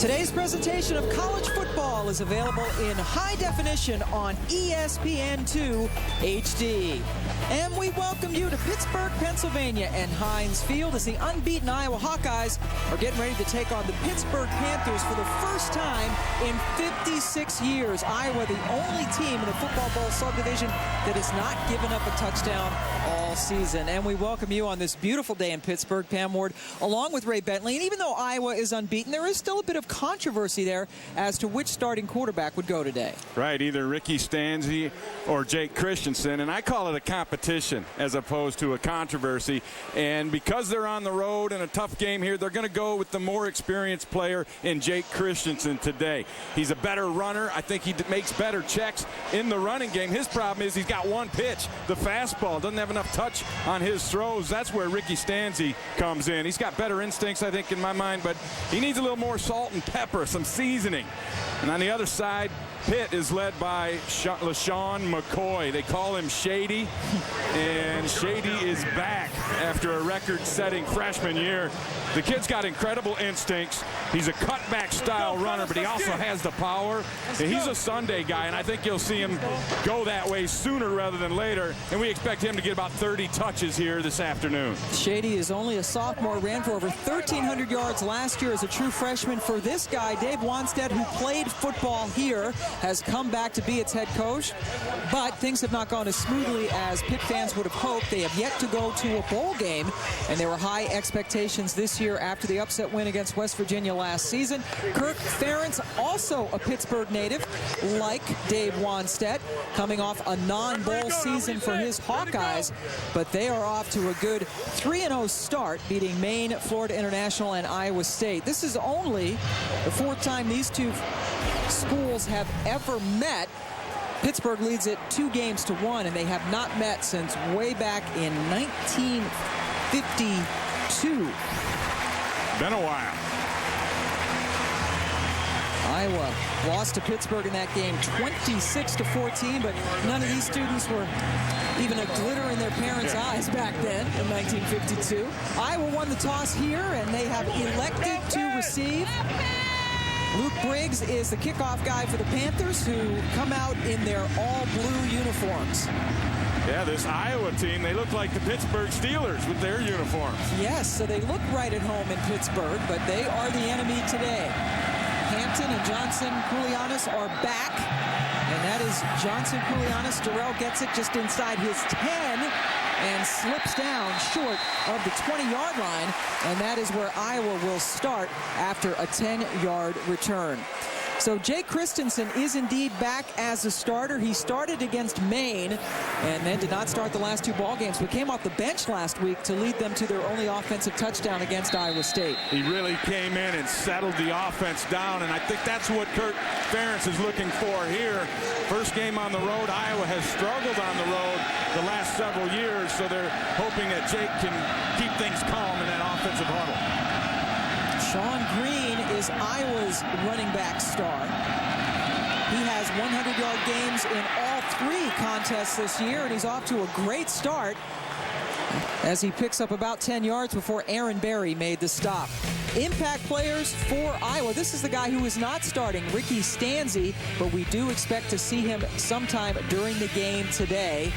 Today's presentation of college football is available in high definition on ESPN2 HD. And we welcome you to Pittsburgh, Pennsylvania, and Heinz Field as the unbeaten Iowa Hawkeyes are getting ready to take on the Pittsburgh Panthers for the first time in 56 years. Iowa, the only team in the Football Bowl subdivision that has not given up a touchdown all season. And we welcome you on this beautiful day in Pittsburgh, Pam Ward, along with Ray Bentley. And even though Iowa is unbeaten, there is still a bit of controversy there as to which starting quarterback would go today. Right, either Ricky Stanzi or Jake Christensen, and I call it a competition as opposed to a controversy. And because they're on the road in a tough game here, they're going to go with the more experienced player in Jake Christensen today. He's a better runner. I think he makes better checks in the running game. His problem is he's got one pitch, the fastball. Doesn't have enough touch on his throws. That's where Ricky Stanzi comes in. He's got better instincts, I think, in my mind, but he needs a little more salt and pepper, some seasoning. And on the other side, Pitt is led by LaShawn McCoy. They call him Shady, and Shady is back after a record-setting freshman year. The kid's got incredible instincts. He's a cutback style runner, but he also has the power. And he's a Sunday guy, and I think you'll see him go that way sooner rather than later. And we expect him to get about 30 touches here this afternoon. Shady is only a sophomore, ran for over 1,300 yards last year as a true freshman. For this guy, Dave Wanstead, who played football here, has come back to be its head coach. But things have not gone as smoothly as Pitt fans would have hoped. They have yet to go to a bowl game, and there were high expectations this year after the upset win against West Virginia last season. Kirk Ferentz, also a Pittsburgh native, like Dave Wanstead, coming off a non-bowl season for his Hawkeyes, but they are off to a good 3-0 start, beating Maine, Florida International, and Iowa State. This is only the fourth time these two schools have ever met. Pittsburgh leads it 2-1, and they have not met since way back in 1952. Been a while. Iowa lost to Pittsburgh in that game 26-14, but none of these students were even a glitter in their parents' eyes back then in 1952. Iowa won the toss here, and they have elected to receive. Luke Briggs is the kickoff guy for the Panthers, who come out in their all-blue uniforms. Yeah, this Iowa team, they look like the Pittsburgh Steelers with their uniforms. Yes, so they look right at home in Pittsburgh, but they are the enemy today. Hampton and Johnson Koulianis are back, and that is Johnson Koulianis. Darrell gets it just inside his 10 and slips down short of the 20-yard line, and that is where Iowa will start after a 10-yard return. So Jake Christensen is indeed back as a starter. He started against Maine and then did not start the last two ball games, but came off the bench last week to lead them to their only offensive touchdown against Iowa State. He really came in and settled the offense down, and I think that's what Kirk Ferentz is looking for here. First game on the road. Iowa has struggled on the road the last several years, so they're hoping that Jake can keep things calm in that offensive huddle. Sean Green is Iowa's running back star. He has 100-yard games in all three contests this year, and he's off to a great start as he picks up about 10 yards before Aaron Berry made the stop. Impact players for Iowa. This is the guy who is not starting, Ricky Stanzi, but we do expect to see him sometime during the game today.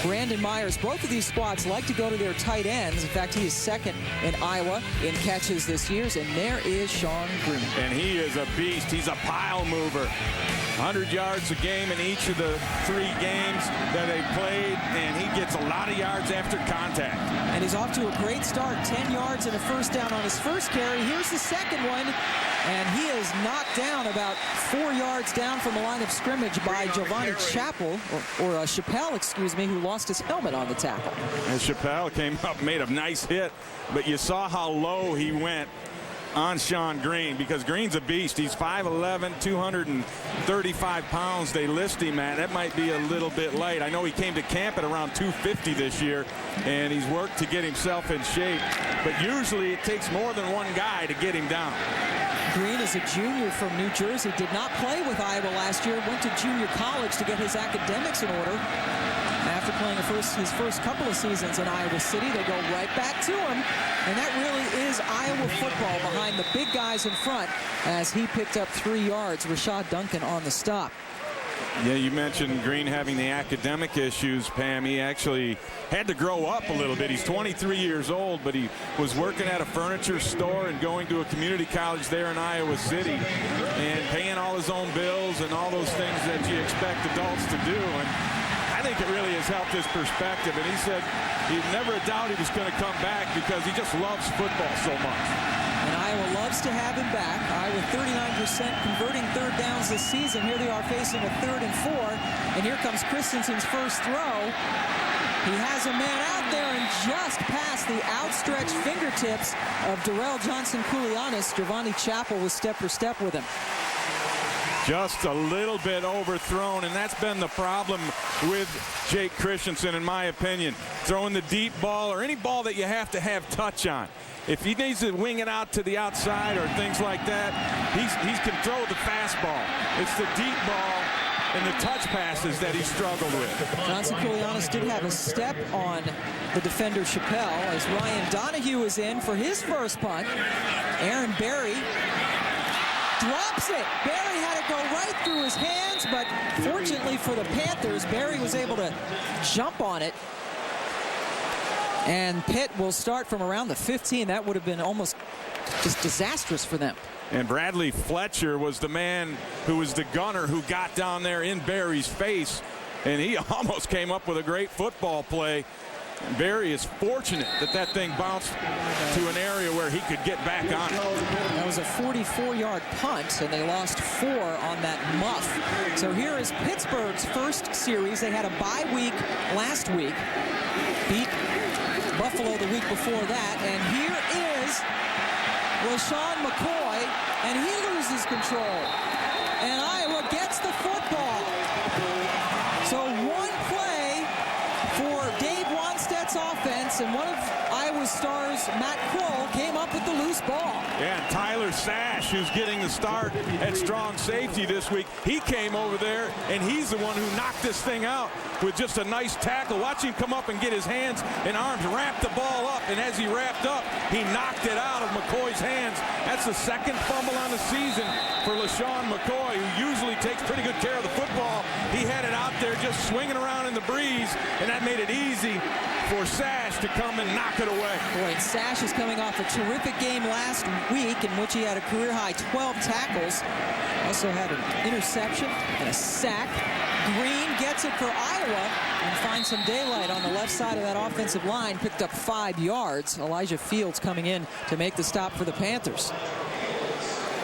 Brandon Myers, both of these squads like to go to their tight ends. In fact, he is second in Iowa in catches this year. And there is Sean Green. And he is a beast. He's a pile mover. 100 yards a game in each of the 3 games that they played, and he gets a lot of yards after contact. And he's off to a great start. 10 yards and a first down on his first carry. Here's the second one, and he is knocked down about 4 yards down from the line of scrimmage by Giovanni Chappell, or Chappelle, excuse me, who lost his helmet on the tackle. And Chappelle came up, made a nice hit, but you saw how low he went on Sean Green, because Green's a beast. He's 5'11", 235 pounds. They list him at. That might be a little bit light. I know he came to camp at around 250 this year, and he's worked to get himself in shape. But usually it takes more than one guy to get him down. Green is a junior from New Jersey. Did not play with Iowa last year. Went to junior college to get his academics in order. After playing his first couple of seasons in Iowa City, they go right back to him. And that really is Iowa football behind the big guys in front as he picked up 3 yards. Rashad Duncan on the stop. Yeah, you mentioned Green having the academic issues, Pam. He actually had to grow up a little bit. He's 23 years old, but he was working at a furniture store and going to a community college there in Iowa City and paying all his own bills and all those things that you expect adults to do. And I think it really has helped his perspective. And he said he never a doubt he was going to come back because he just loves football so much. And Iowa loves to have him back. Iowa 39% converting third downs this season. Here they are facing a 3rd and 4. And here comes Christensen's first throw. He has a man out there and just past the outstretched fingertips of Darrell Johnson-Koulianis. Giovanni Chappell was step for step with him. Just a little bit overthrown, and that's been the problem with Jake Christensen, in my opinion. Throwing the deep ball or any ball that you have to have touch on. If he needs to wing it out to the outside or things like that, he can throw the fastball. It's the deep ball and the touch passes that he struggled with. Johnson-Koulianis did have a step on the defender Chappell as Ryan Donahue is in for his first punt. Aaron Berry drops it. Berry had it go right through his hands, but fortunately for the Panthers, Berry was able to jump on it. And Pitt will start from around the 15. That would have been almost just disastrous for them. And Bradley Fletcher was the man who was the gunner who got down there in Berry's face. And he almost came up with a great football play. Berry is fortunate that that thing bounced to an area where he could get back on it. That was a 44-yard punt, and they lost 4 on that muff. So here is Pittsburgh's first series. They had a bye week last week. Beat Buffalo the week before that. And here is LaShawn McCoy, and he loses control. And Iowa gets the football. So one play for Dave Wanstead's offense, and one of Iowa's stars, Matt Kroll, came up with the loose ball. Yeah, and Tyler Sash, who's getting the start at strong safety this week, he came over there, and he's the one who knocked this thing out with just a nice tackle. Watch him come up and get his hands and arms, wrap the ball up, and as he wrapped up, he knocked it out of McCoy's hands. That's the second fumble on the season for LaShawn McCoy, who usually takes pretty good care of the football. He had it out there just swinging around in the breeze, and that made it easy for Sash to come and knock it away. Boy, and Sash is coming off a terrific game last week in which he had a career-high 12 tackles. Also had an interception and a sack. Green gets it for Iowa and finds some daylight on the left side of that offensive line. Picked up 5 yards. Elijah Fields coming in to make the stop for the Panthers.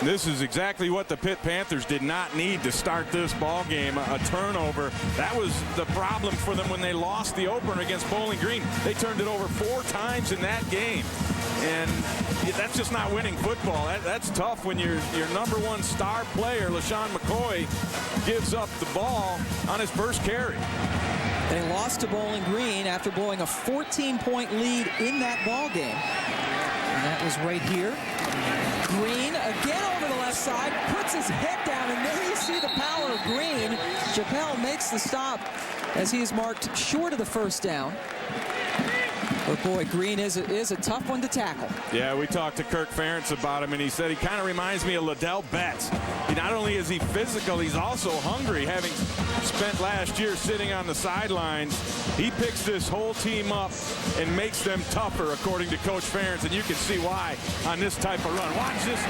This is exactly what the Pitt Panthers did not need to start this ball game. A turnover. That was the problem for them when they lost the opener against Bowling Green. They turned it over 4 times in that game. And that's just not winning football. That's tough when your number 1 star player, LaShawn McCoy, gives up the ball on his first carry. They lost to Bowling Green after blowing a 14-point lead in that ball game. And that was right here. Green again over the left side, puts his head down, and there you see the power of Green. Chappell makes the stop as he is marked short of the first down. But boy, Green is a tough one to tackle. Yeah, we talked to Kirk Ferentz about him, and he said he kind of reminds me of Liddell Betts. Not only is he physical, he's also hungry, having spent last year sitting on the sidelines. He picks this whole team up and makes them tougher, according to Coach Ferentz, and you can see why on this type of run. Watch this,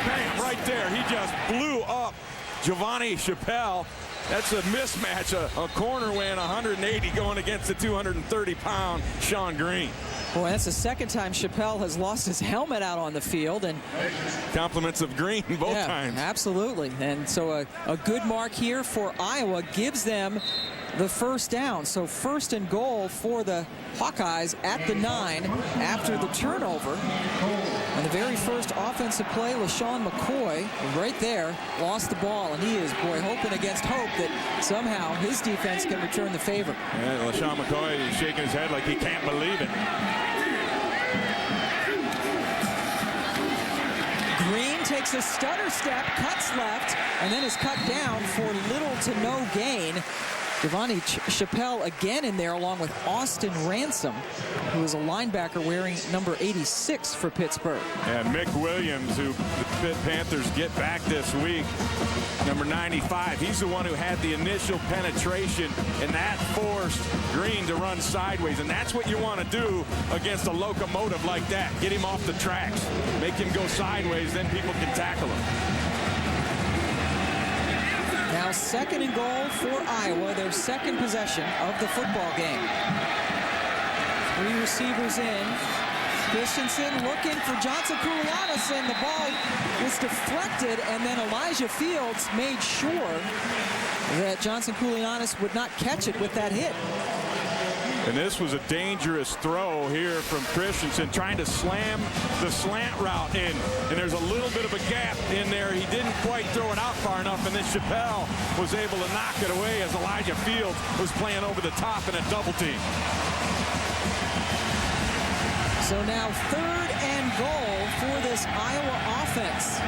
bam, right there. He just blew up Giovanni Chappell. That's a mismatch, a corner weighing 180 going against the 230-pound Sean Green. Boy, that's the second time Chappell has lost his helmet out on the field. And compliments of Green both times. Absolutely. And so a good mark here for Iowa gives them the first down. So first and goal for the Hawkeyes at the 9 after the turnover. And the very first offensive play, LaShawn McCoy, right there, lost the ball. And he is, boy, hoping against hope that somehow his defense can return the favor. Yeah, LaShawn McCoy is shaking his head like he can't believe it. Green takes a stutter step, cuts left, and then is cut down for little to no gain. Giovanni Chappelle again in there along with Austin Ransom, who is a linebacker wearing number 86 for Pittsburgh. And Mick Williams, who the Pitt Panthers get back this week, number 95. He's the one who had the initial penetration, and that forced Green to run sideways. And that's what you want to do against a locomotive like that. Get him off the tracks, make him go sideways, then people can tackle him. Now 2nd and goal for Iowa, their 2nd possession of the football game. 3 receivers in. Christensen looking for Johnson Koulianos, and the ball was deflected, and then Elijah Fields made sure that Johnson Koulianos would not catch it with that hit. And this was a dangerous throw here from Christensen, trying to slam the slant route in. And there's a little bit of a gap in there. He didn't quite throw it out far enough, and then Chappelle was able to knock it away as Elijah Fields was playing over the top in a double team. So now 3rd and goal for this Iowa offense.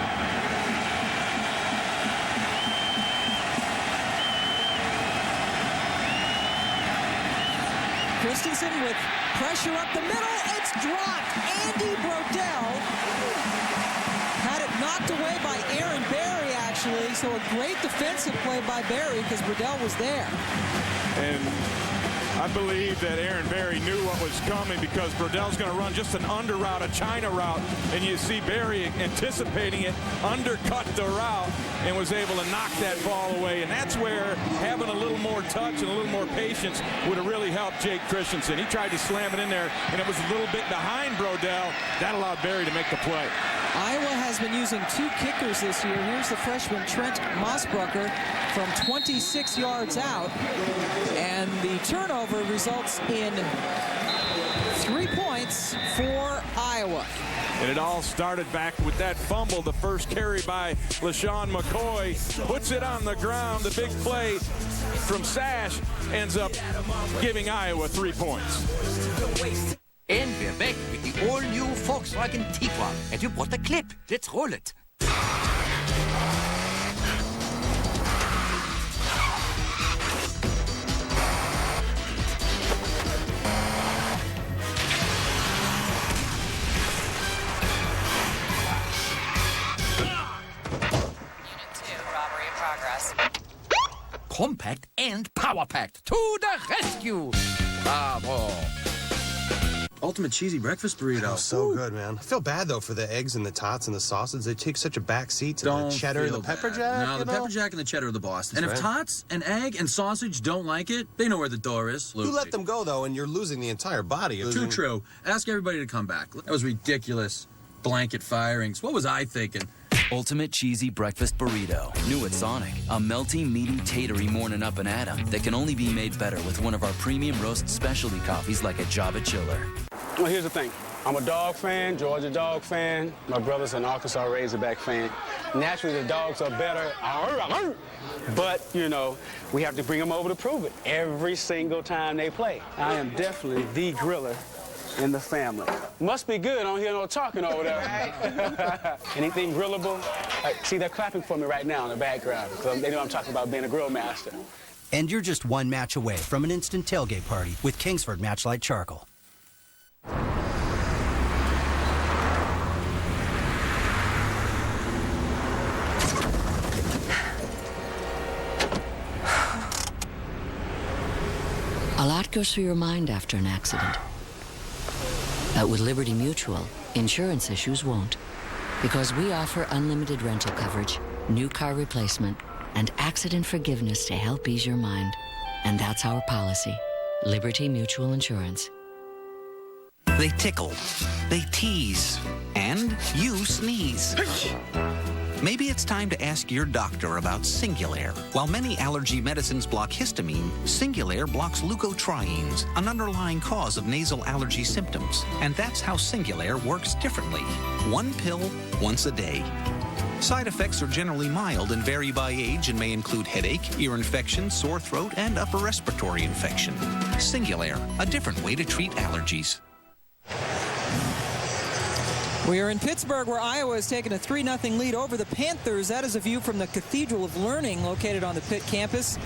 Christensen with pressure up the middle. It's dropped. Andy Brodell had it knocked away by Aaron Berry, actually. So a great defensive play by Berry because Brodell was there. And I believe that Aaron Berry knew what was coming because Brodell's going to run just an under route, a China route, and you see Berry anticipating it, undercut the route, and was able to knock that ball away. And that's where having a little more touch and a little more patience would have really helped Jake Christensen. He tried to slam it in there, and it was a little bit behind Brodell. That allowed Berry to make the play. Iowa has been using 2 kickers this year. Here's the freshman Trent Mossbrucker from 26 yards out. And the turnover results in 3 points for Iowa. And it all started back with that fumble, the first carry by LaShawn McCoy. Puts it on the ground. The big play from Sash ends up giving Iowa 3 points. And we're back with the all-new Volkswagen Tiguan. And you bought the clip. Let's roll it. Compact and power-packed. To the rescue. Bravo. Ultimate cheesy breakfast burrito. Oh, so good, man. I feel bad, though, for the eggs and the tots and the sausage. They take such a back seat to the cheddar and the pepper jack. No, the pepper jack and the cheddar are the boss. And if tots and egg and sausage don't like it, they know where the door is. You let them go, though, and you're losing the entire body. Too true. Ask everybody to come back. That was ridiculous. Blanket firings. What was I thinking? Ultimate cheesy breakfast burrito. New at Sonic. A melty, meaty, tatery morning up and at 'em that can only be made better with one of our premium roast specialty coffees like a Java Chiller. Well, here's the thing. I'm a dog fan, Georgia dog fan. My brother's an Arkansas Razorback fan. Naturally, the dogs are better. But, you know, we have to bring them over to prove it every single time they play. I am definitely the griller in the family. Must be good. I don't hear no talking over there. Right? Anything grillable? See, they're clapping for me right now in the background. They know I'm talking about being a grill master. And you're just one match away from an instant tailgate party with Kingsford Matchlight Charcoal. A lot goes through your mind after an accident. But with Liberty Mutual, insurance issues won't. Because we offer unlimited rental coverage, new car replacement, and accident forgiveness to help ease your mind. And that's our policy. Liberty Mutual Insurance. They tickle, they tease, and you sneeze. Maybe it's time to ask your doctor about Singulair. While many allergy medicines block histamine, Singulair blocks leukotrienes, an underlying cause of nasal allergy symptoms. And that's how Singulair works differently. One pill, once a day. Side effects are generally mild and vary by age and may include headache, ear infection, sore throat, and upper respiratory infection. Singulair, a different way to treat allergies. We are in Pittsburgh, where Iowa has taken a 3-0 lead over the Panthers. That is a view from the Cathedral of Learning located on the Pitt campus.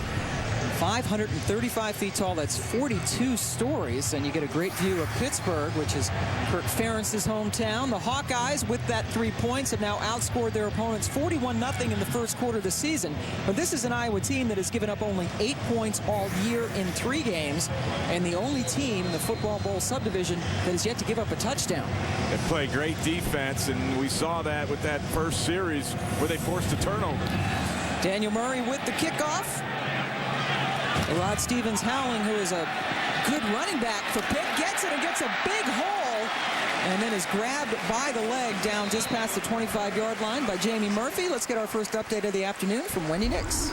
535 feet tall. That's 42 stories. And you get a great view of Pittsburgh, which is Kirk Ferentz's hometown. The Hawkeyes, with that 3 points, have now outscored their opponents 41-0 in the first quarter of the season. But this is an Iowa team that has given up only 8 points all year in 3 games, and the only team in the Football Bowl subdivision that has yet to give up a touchdown. They play great defense, and we saw that with that first series where they forced a turnover. Daniel Murray with the kickoff. Rod Stevens-Howling, who is a good running back for Pitt, gets it and gets a big hole, and then is grabbed by the leg down just past the 25-yard line by Jamie Murphy. Let's get our first update of the afternoon from Wendy Nix.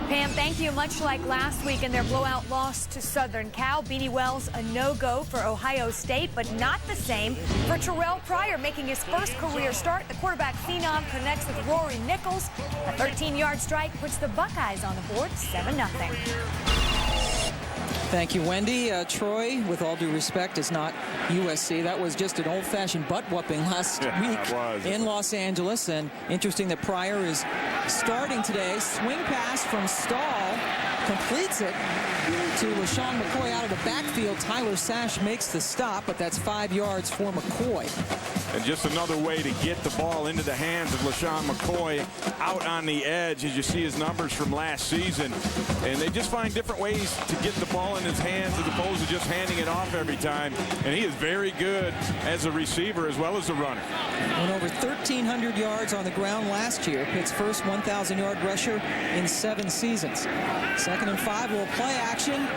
Pam, thank you. Much like last week in their blowout loss to Southern Cal, Beanie Wells a no-go for Ohio State, but not the same for Terrell Pryor, making his first career start. The quarterback phenom connects with Rory Nichols. A 13-yard strike puts the Buckeyes on the board 7-0. Thank you, Wendy. Troy, with all due respect, is not USC. That was just an old-fashioned butt-whooping last week in Los Angeles. And interesting that Pryor is starting today. Swing pass from Stull, completes it to LaShawn McCoy out of the backfield. Tyler Sash makes the stop, but that's 5 yards for McCoy. And just another way to get the ball into the hands of LaShawn McCoy out on the edge, as you see his numbers from last season. And they just find different ways to get the ball in his hands as opposed to just handing it off every time. And he is very good as a receiver as well as a runner. Went over 1,300 yards on the ground last year. Pitt's first 1,000-yard rusher in 7 seasons. 2nd and 5, will play action.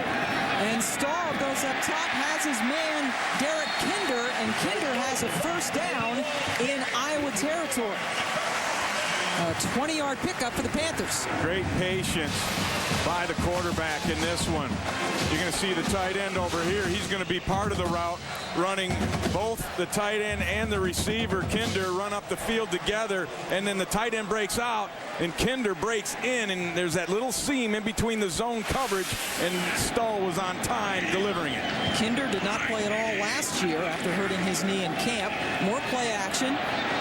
And Stull goes up top, has his man Derek Kinder, and Kinder has a first down in Iowa territory. A 20-yard pickup for the Panthers. Great patience by the quarterback in this one. You're going to see the tight end over here. He's going to be part of the route, running both the tight end and the receiver. Kinder run up the field together, and then the tight end breaks out, and Kinder breaks in, and there's that little seam in between the zone coverage, and Stull was on time delivering it. Kinder did not play at all last year after hurting his knee in camp. More play action.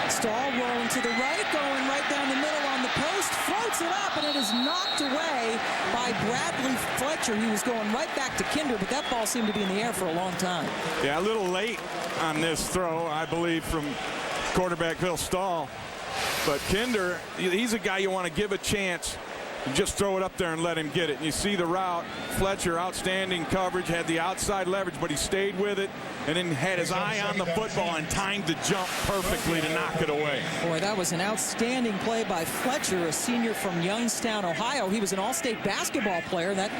Stull rolling to the right, going right down the middle on the post, floats it up, and it is knocked away by Bradley Fletcher. He was going right back to Kinder, but that ball seemed to be in the air for a long time. Yeah, a little late on this throw, I believe, from quarterback Bill Stull. But Kinder, he's a guy you want to give a chance. Just throw it up there and let him get it. And you see the route. Fletcher, outstanding coverage, had the outside leverage, but he stayed with it and then had his eye on the football and timed the jump perfectly to knock it away. Boy, that was an outstanding play by Fletcher, a senior from Youngstown, Ohio. He was an all-state basketball player. That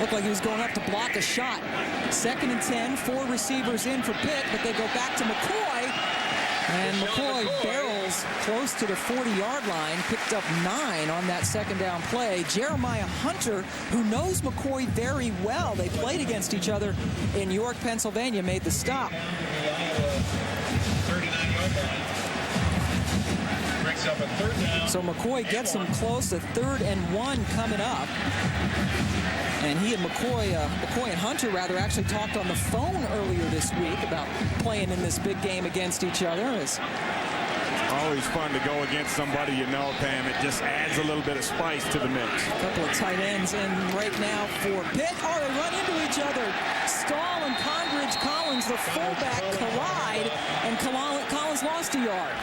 looked like he was going up to block a shot. 2nd and 10, 4 receivers in for Pitt, but they go back to McCoy. And McCoy barrels close to the 40-yard line, picked up 9 on that 2nd down play. Jeremiah Hunter, who knows McCoy very well, they played against each other in York, Pennsylvania, made the stop. So McCoy gets him close, a 3rd and 1 coming up. And he and McCoy and Hunter rather actually talked on the phone earlier this week about playing in this big game against each other. It's always fun to go against somebody you know, Pam. It just adds a little bit of spice to the mix. A couple of tight ends in right now for Pitt. Oh, they run into each other. Stull and Collins, the fullback, collide, and Collins lost a yard.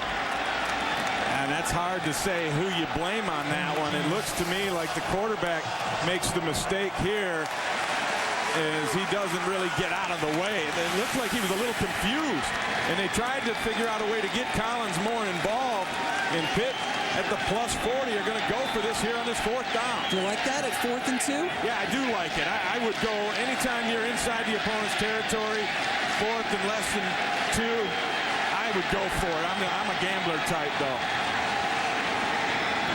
And that's hard to say who you blame on that one. It looks to me like the quarterback makes the mistake here as he doesn't really get out of the way. It looks like he was a little confused, and they tried to figure out a way to get Collins more involved. And Pitt at the +40 are going to go for this here on this 4th down. Do you like that at 4th and 2? Yeah, I do like it. I would go anytime you're inside the opponent's territory, 4th and less than 2, I would go for it. I'm a gambler type, though.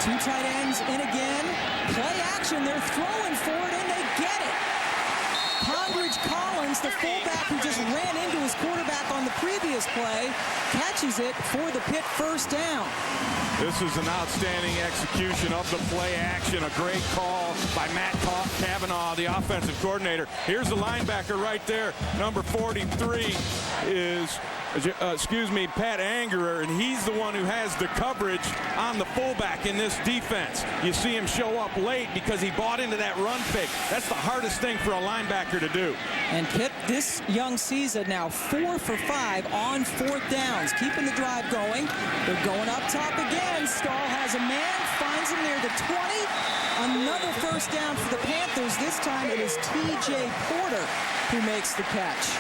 2 tight ends in again. Play action. They're throwing for it, and they get it. Collins, the fullback who just ran into his quarterback on the previous play, catches it for the Pitt 1st down. This is an outstanding execution of the play action. A great call by Matt Cavanaugh, the offensive coordinator. Here's the linebacker right there. Number 43 is Pat Angerer, and he's the one who has the coverage on the fullback in this defense. You see him show up late because he bought into that run fake. That's the hardest thing for a linebacker to do. And Pitt, this young season, now 4 for 5 on 4th downs, keeping the drive going. They're going up top again. Stull has a man, finds him near the 20. Another first down for the Panthers. This time it is T.J. Porter who makes the catch.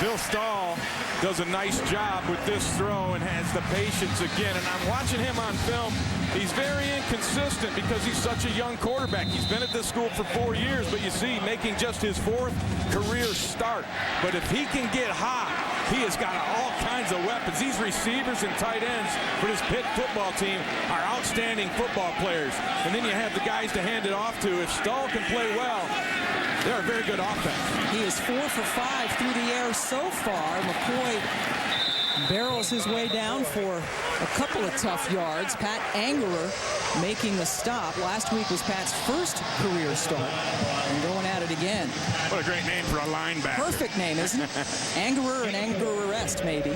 Bill Stull does a nice job with this throw and has the patience again. And I'm watching him on film. He's very inconsistent because he's such a young quarterback. He's been at this school for 4 years, but you see, making just his 4th career start. But if he can get hot, he has got all kinds of weapons. These receivers and tight ends for this Pitt football team are outstanding football players. And then you have the guys to hand it off to. If Stull can play well, they're a very good offense. He is 4 for 5 through the air so far. McCoy barrels his way down for a couple of tough yards. Pat Angerer making the stop. Last week was Pat's first career start. And going at it again. What a great name for a linebacker. Perfect name, isn't it? Angerer and Angererest, maybe.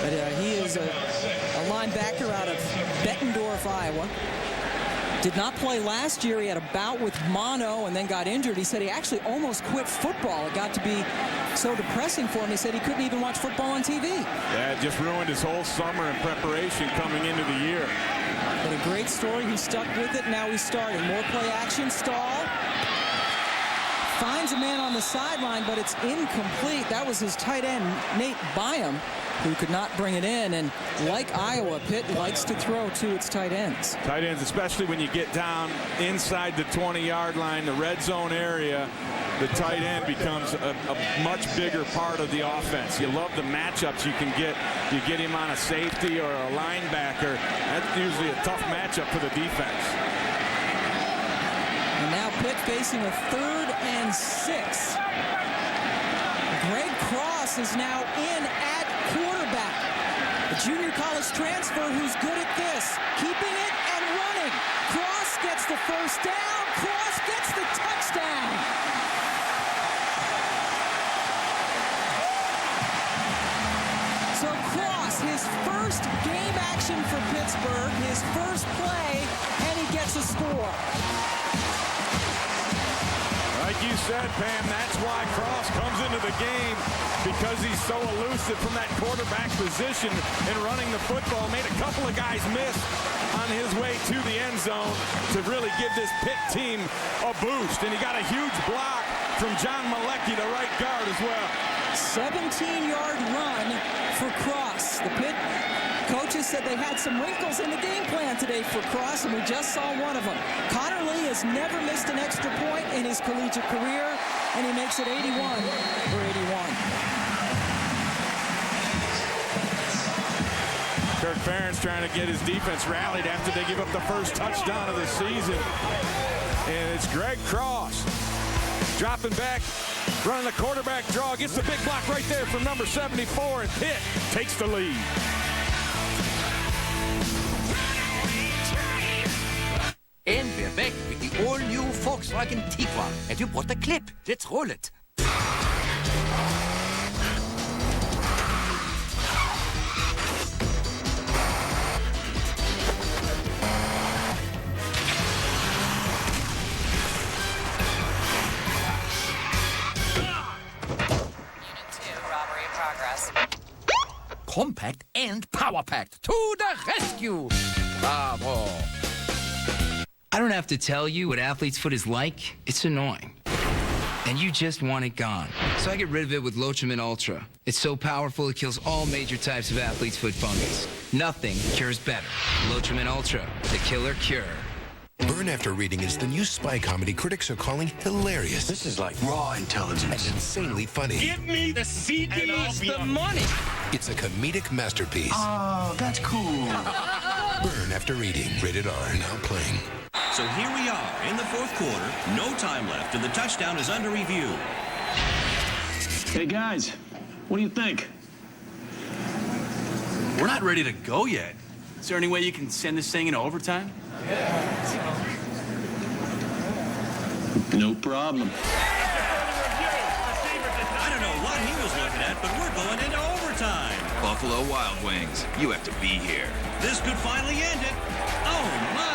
But he is a linebacker out of Bettendorf, Iowa. Did not play last year. He had a bout with mono and then got injured. He said he actually almost quit football. It got to be so depressing for him. He said he couldn't even watch football on TV. Yeah, it just ruined his whole summer in preparation coming into the year. But a great story. He stuck with it. Now he's starting. More play action. Stull finds a man on the sideline, but it's incomplete. That was his tight end, Nate Byam, who could not bring it in. And like Iowa, Pitt likes to throw to its tight ends. Tight ends, especially when you get down inside the 20-yard line, the red zone area, the tight end becomes a much bigger part of the offense. You love the matchups you can get. You get him on a safety or a linebacker. That's usually a tough matchup for the defense. And now Pitt facing a 3rd and 6. Greg Cross is now in at quarterback. A junior college transfer who's good at this. Keeping it and running. Cross gets the first down. Cross gets the touchdown. So Cross, his first game action for Pittsburgh, his first play, and he gets a score. Like you said, Pam, that's why Cross comes into the game, because he's so elusive from that quarterback position and running the football. Made a couple of guys miss on his way to the end zone to really give this Pitt team a boost. And he got a huge block from John Malecki, the right guard, as well. 17-yard run for Cross. The Pitt coaches said they had some wrinkles in the game plan today for Cross, and we just saw one of them. Connor Lee has never missed an extra point in his collegiate career, and he makes it 81 for 81. Kirk Ferentz trying to get his defense rallied after they give up the first touchdown of the season. And it's Greg Cross dropping back, running the quarterback draw, gets the big block right there from number 74, and Pitt takes the lead. And we're back with the all-new Volkswagen Tiguan. And you bought the clip. Let's roll it. Compact and power-packed. To the rescue. Bravo. I don't have to tell you what athlete's foot is like. It's annoying. And you just want it gone. So I get rid of it with Lotrimin Ultra. It's so powerful it kills all major types of athlete's foot fungus. Nothing cures better. Lotrimin Ultra, the killer cure. Burn After Reading is the new spy comedy critics are calling hilarious. This is like raw intelligence. And insanely funny. Give me the CDs, the money. It's a comedic masterpiece. Oh, that's cool. Burn After Reading. Rated R. Now playing. So here we are in the 4th quarter. No time left, and the touchdown is under review. Hey, guys. What do you think? We're not ready to go yet. Is there any way you can send this thing into overtime? No problem. I don't don't know what he was looking at, but we're going into overtime. Buffalo Wild Wings. You have to be here. This could finally end it. Oh, my.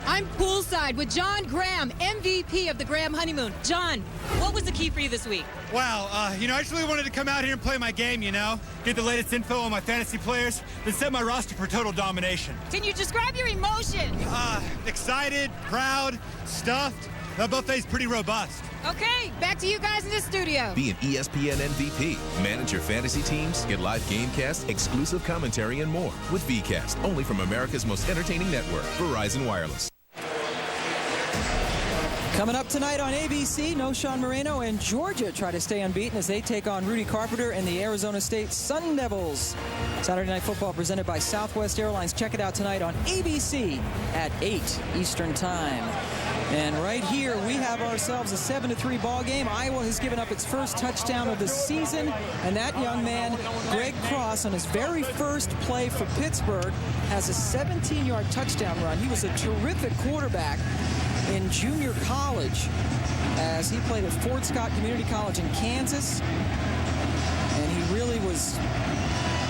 I'm poolside with John Graham, MVP of the Graham Honeymoon. John, what was the key for you this week? Wow, I just really wanted to come out here and play my game, get the latest info on my fantasy players, then set my roster for total domination. Can you describe your emotion? Excited, proud, stuffed. That buffet's pretty robust. Okay, back to you guys in the studio. Be an ESPN MVP. Manage your fantasy teams, get live game casts, exclusive commentary, and more with VCast, only from America's most entertaining network, Verizon Wireless. Coming up tonight on ABC, Sean Moreno and Georgia try to stay unbeaten as they take on Rudy Carpenter and the Arizona State Sun Devils. Saturday Night Football presented by Southwest Airlines. Check it out tonight on ABC at 8 Eastern Time. And right here, we have ourselves a 7-3 ball game. Iowa has given up its first touchdown of the season, and that young man, Greg Cross, on his very first play for Pittsburgh, has a 17-yard touchdown run. He was a terrific quarterback in junior college as he played at Fort Scott Community College in Kansas, and he really was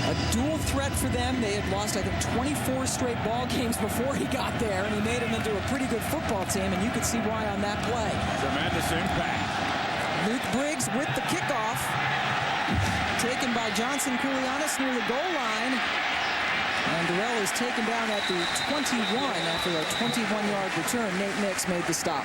a dual threat for them. They had lost, I think, 24 straight ball games before he got there, and he made them into a pretty good football team, and you could see why on that play. Tremendous impact. Luke Briggs with the kickoff, taken by Johnson Koulianis near the goal line. And Durrell is taken down at the 21 after a 21-yard return. Nate Nix made the stop.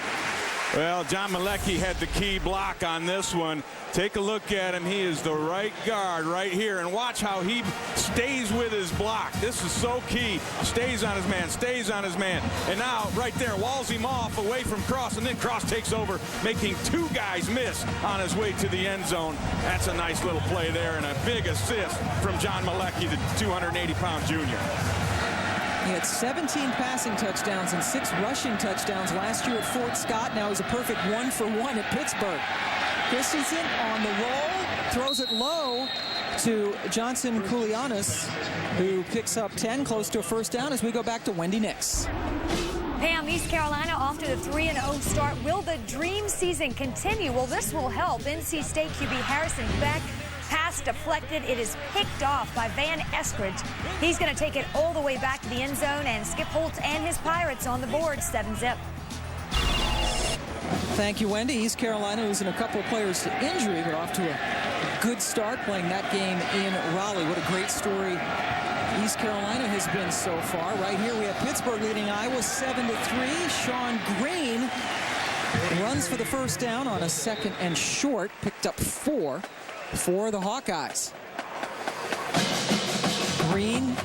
Well, John Malecki had the key block on this one. Take a look at him. He is the right guard right here. And watch how he stays with his block. This is so key. Stays on his man, stays on his man. And now, right there, walls him off away from Cross. And then Cross takes over, making two guys miss on his way to the end zone. That's a nice little play there and a big assist from John Malecki, the 280-pound junior. He had 17 passing touchdowns and 6 rushing touchdowns last year at Fort Scott. Now he's a perfect 1-for-1 at Pittsburgh. Christensen on the roll, throws it low to Johnson Koulianis, who picks up 10, close to a first down as we go back to Wendy Nix. Pam, East Carolina off to the 3-0 start. Will the dream season continue? Well, this will help. NC State QB Harrison Beck. Pass deflected. It is picked off by Van Eskridge. He's going to take it all the way back to the end zone, and Skip Holtz and his Pirates on the board, 7-zip. Thank you, Wendy. East Carolina losing a couple of players to injury, but off to a good start playing that game in Raleigh. What a great story East Carolina has been so far. Right here we have Pittsburgh leading Iowa 7-3. Sean Green runs for the first down on a 2nd and short. Picked up 4 for the Hawkeyes. Green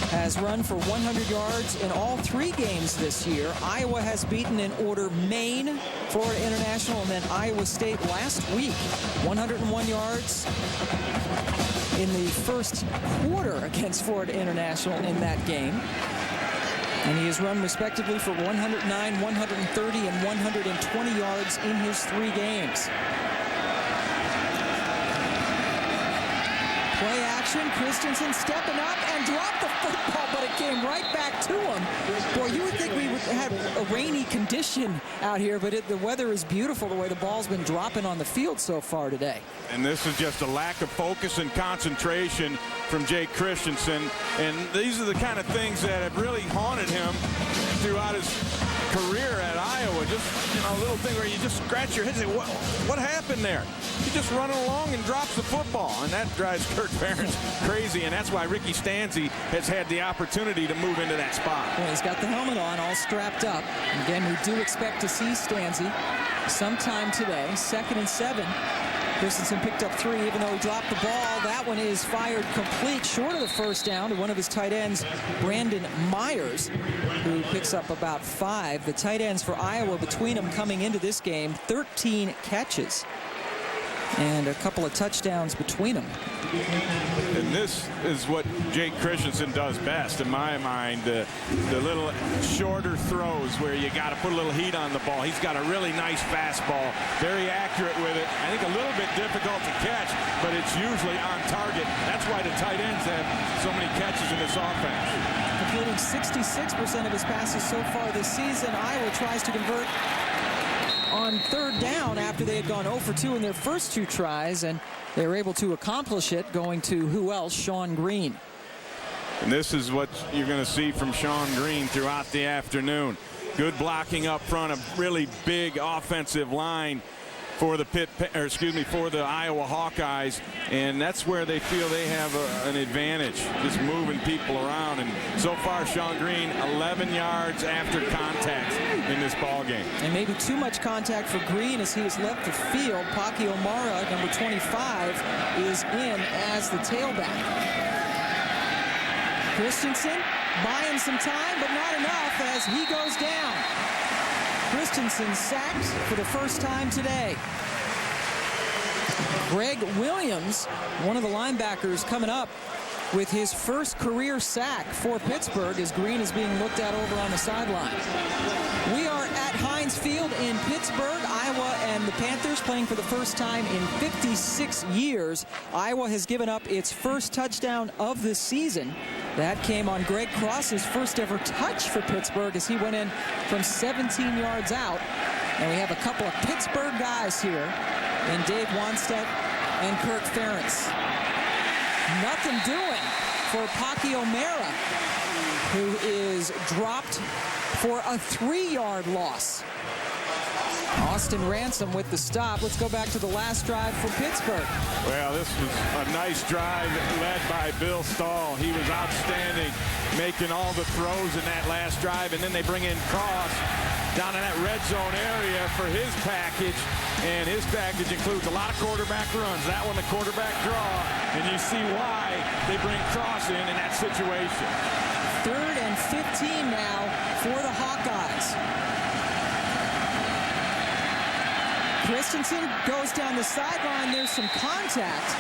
has run for 100 yards in all 3 games this year. Iowa has beaten in order Maine, Florida International, and then Iowa State last week. 101 yards in the first quarter against Florida International in that game. And he has run respectively for 109, 130, and 120 yards in his 3 games. Play action, Christensen stepping up and dropped the football, but it came right back to him. Boy, you would think we would have a rainy condition out here, but the weather is beautiful the way the ball's been dropping on the field so far today. And this is just a lack of focus and concentration from Jake Christensen. And these are the kind of things that have really haunted him throughout his career at Iowa. Just, a little thing where you just scratch your head and say, what happened there? He's just running along and drops the football, and that drives Kirk Ferentz crazy, and that's why Ricky Stanzi has had the opportunity to move into that spot. Well, he's got the helmet on, all strapped up. Again, we do expect to see Stanzi sometime today. 2nd and 7. Christensen picked up 3, even though he dropped the ball. That one is fired complete, short of the first down to one of his tight ends, Brandon Myers, who picks up about 5. The tight ends for Iowa, between them coming into this game, 13 catches and a couple of touchdowns between them. And this is what Jake Christensen does best, in my mind, the little shorter throws where you got to put a little heat on the ball. He's got a really nice fastball, very accurate with it. I think a little bit difficult to catch, but it's usually on target. That's why the tight ends have so many catches in this offense. Completing 66% of his passes so far this season. Iowa tries to convert on third down after they had gone 0 for 2 in their first 2 tries, and they were able to accomplish it, going to who else? Sean Green. And this is what you're going to see from Sean Green throughout the afternoon. Good blocking up front, a really big offensive line for the for the Iowa Hawkeyes, and that's where they feel they have an advantage, just moving people around. And so far, Sean Green 11 yards after contact in this ball game. And maybe too much contact for Green as he has left the field. Paki O'Mara, number 25, is in as the tailback. Christensen buying some time, but not enough as he goes down. Christensen sacked for the first time today. Greg Williams, one of the linebackers, coming up with his first career sack for Pittsburgh as Green is being looked at over on the sideline. We are at Heinz Field in Pittsburgh. Iowa and the Panthers playing for the first time in 56 years. Iowa has given up its first touchdown of the season. That came on Greg Cross's first ever touch for Pittsburgh as he went in from 17 yards out. And we have a couple of Pittsburgh guys here in Dave Wanstead and Kirk Ferentz. Nothing doing for Paki O'Mara, who is dropped for a 3-yard loss. Austin Ransom with the stop. Let's go back to the last drive for Pittsburgh. Well, this was a nice drive led by Bill Stull. He was outstanding, making all the throws in that last drive, and then they bring in Cross down in that red zone area for his package, and his package includes a lot of quarterback runs. That one, the quarterback draw, and you see why they bring Cross in that situation. 3rd and 15 now for the Hawkeyes. Christensen goes down the sideline. There's some contact.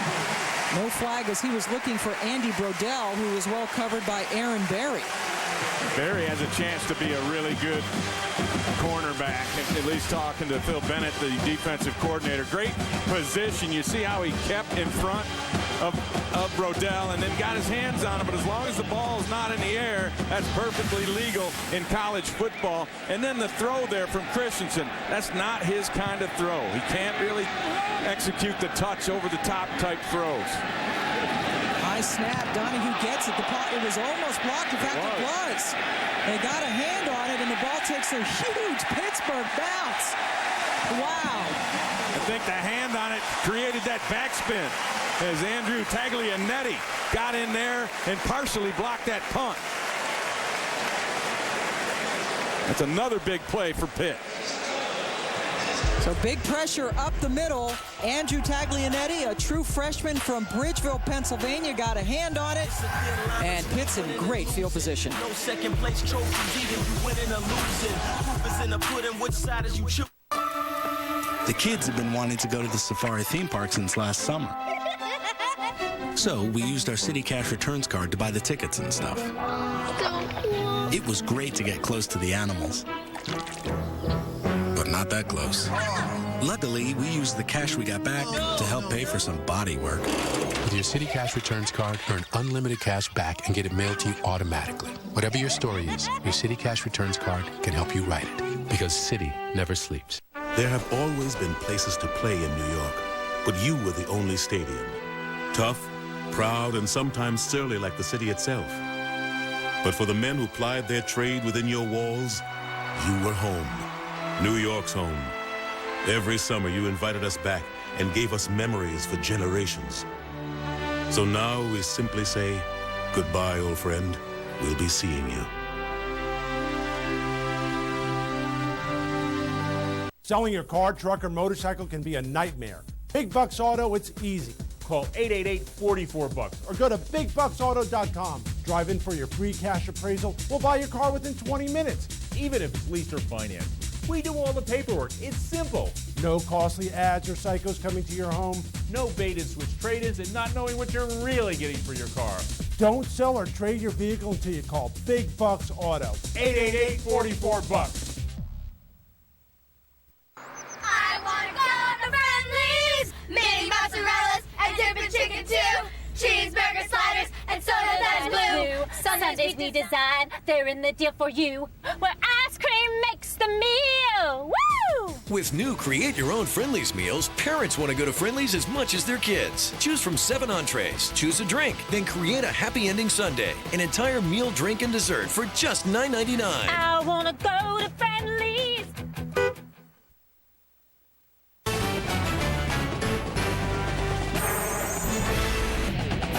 No flag as he was looking for Andy Brodell, who was well covered by Aaron Berry. Berry has a chance to be a really good cornerback, at least talking to Phil Bennett, the defensive coordinator. Great position. You see how he kept in front of Brodell and then got his hands on him, but as long as the ball is not in the air, that's perfectly legal in college football. And then the throw there from Christensen, that's not his kind of throw. He can't really execute the touch over the top type throws. High snap, Donahue gets it. It was almost blocked. In fact, it was. They got a hand on it, and the ball takes a huge Pittsburgh bounce. Wow. I think the hand on it created that backspin as Andrew Taglianetti got in there and partially blocked that punt. That's another big play for Pitt. So big pressure up the middle. Andrew Taglianetti, a true freshman from Bridgeville, Pennsylvania, got a hand on it. And Pitt's in great field position. No second place trophies, either you winning or losing. Proof is in the pudding, which side is you choose? The kids have been wanting to go to the Safari theme park since last summer. So we used our City Cash Returns card to buy the tickets and stuff. It was great to get close to the animals. But not that close. Luckily, we used the cash we got back to help pay for some body work. With your City Cash Returns card, earn unlimited cash back and get it mailed to you automatically. Whatever your story is, your City Cash Returns card can help you write it. Because City never sleeps. There have always been places to play in New York, but you were the only stadium. Tough, proud, and sometimes surly like the city itself. But for the men who plied their trade within your walls, you were home. New York's home. Every summer you invited us back and gave us memories for generations. So now we simply say, goodbye, old friend. We'll be seeing you. Selling your car, truck, or motorcycle can be a nightmare. Big Bucks Auto, it's easy. Call 888-44-BUCKS or go to BigBucksAuto.com. Drive in for your free cash appraisal. We'll buy your car within 20 minutes, even if it's leased or financed. We do all the paperwork. It's simple. No costly ads or psychos coming to your home. No bait and switch trade-ins and not knowing what you're really getting for your car. Don't sell or trade your vehicle until you call Big Bucks Auto. 888-44-BUCKS. I want to go to Friendly's. Mini mozzarellas and dipping chicken too. Cheeseburger sliders and soda that's blue. Sundays we design, they're in the deal for you. Where ice cream makes the meal. Woo! With new Create-Your-Own Friendly's meals, parents want to go to Friendly's as much as their kids. Choose from 7 entrees, choose a drink, then create a happy ending sundae. An entire meal, drink, and dessert for just $9.99. I want to go to Friendly's.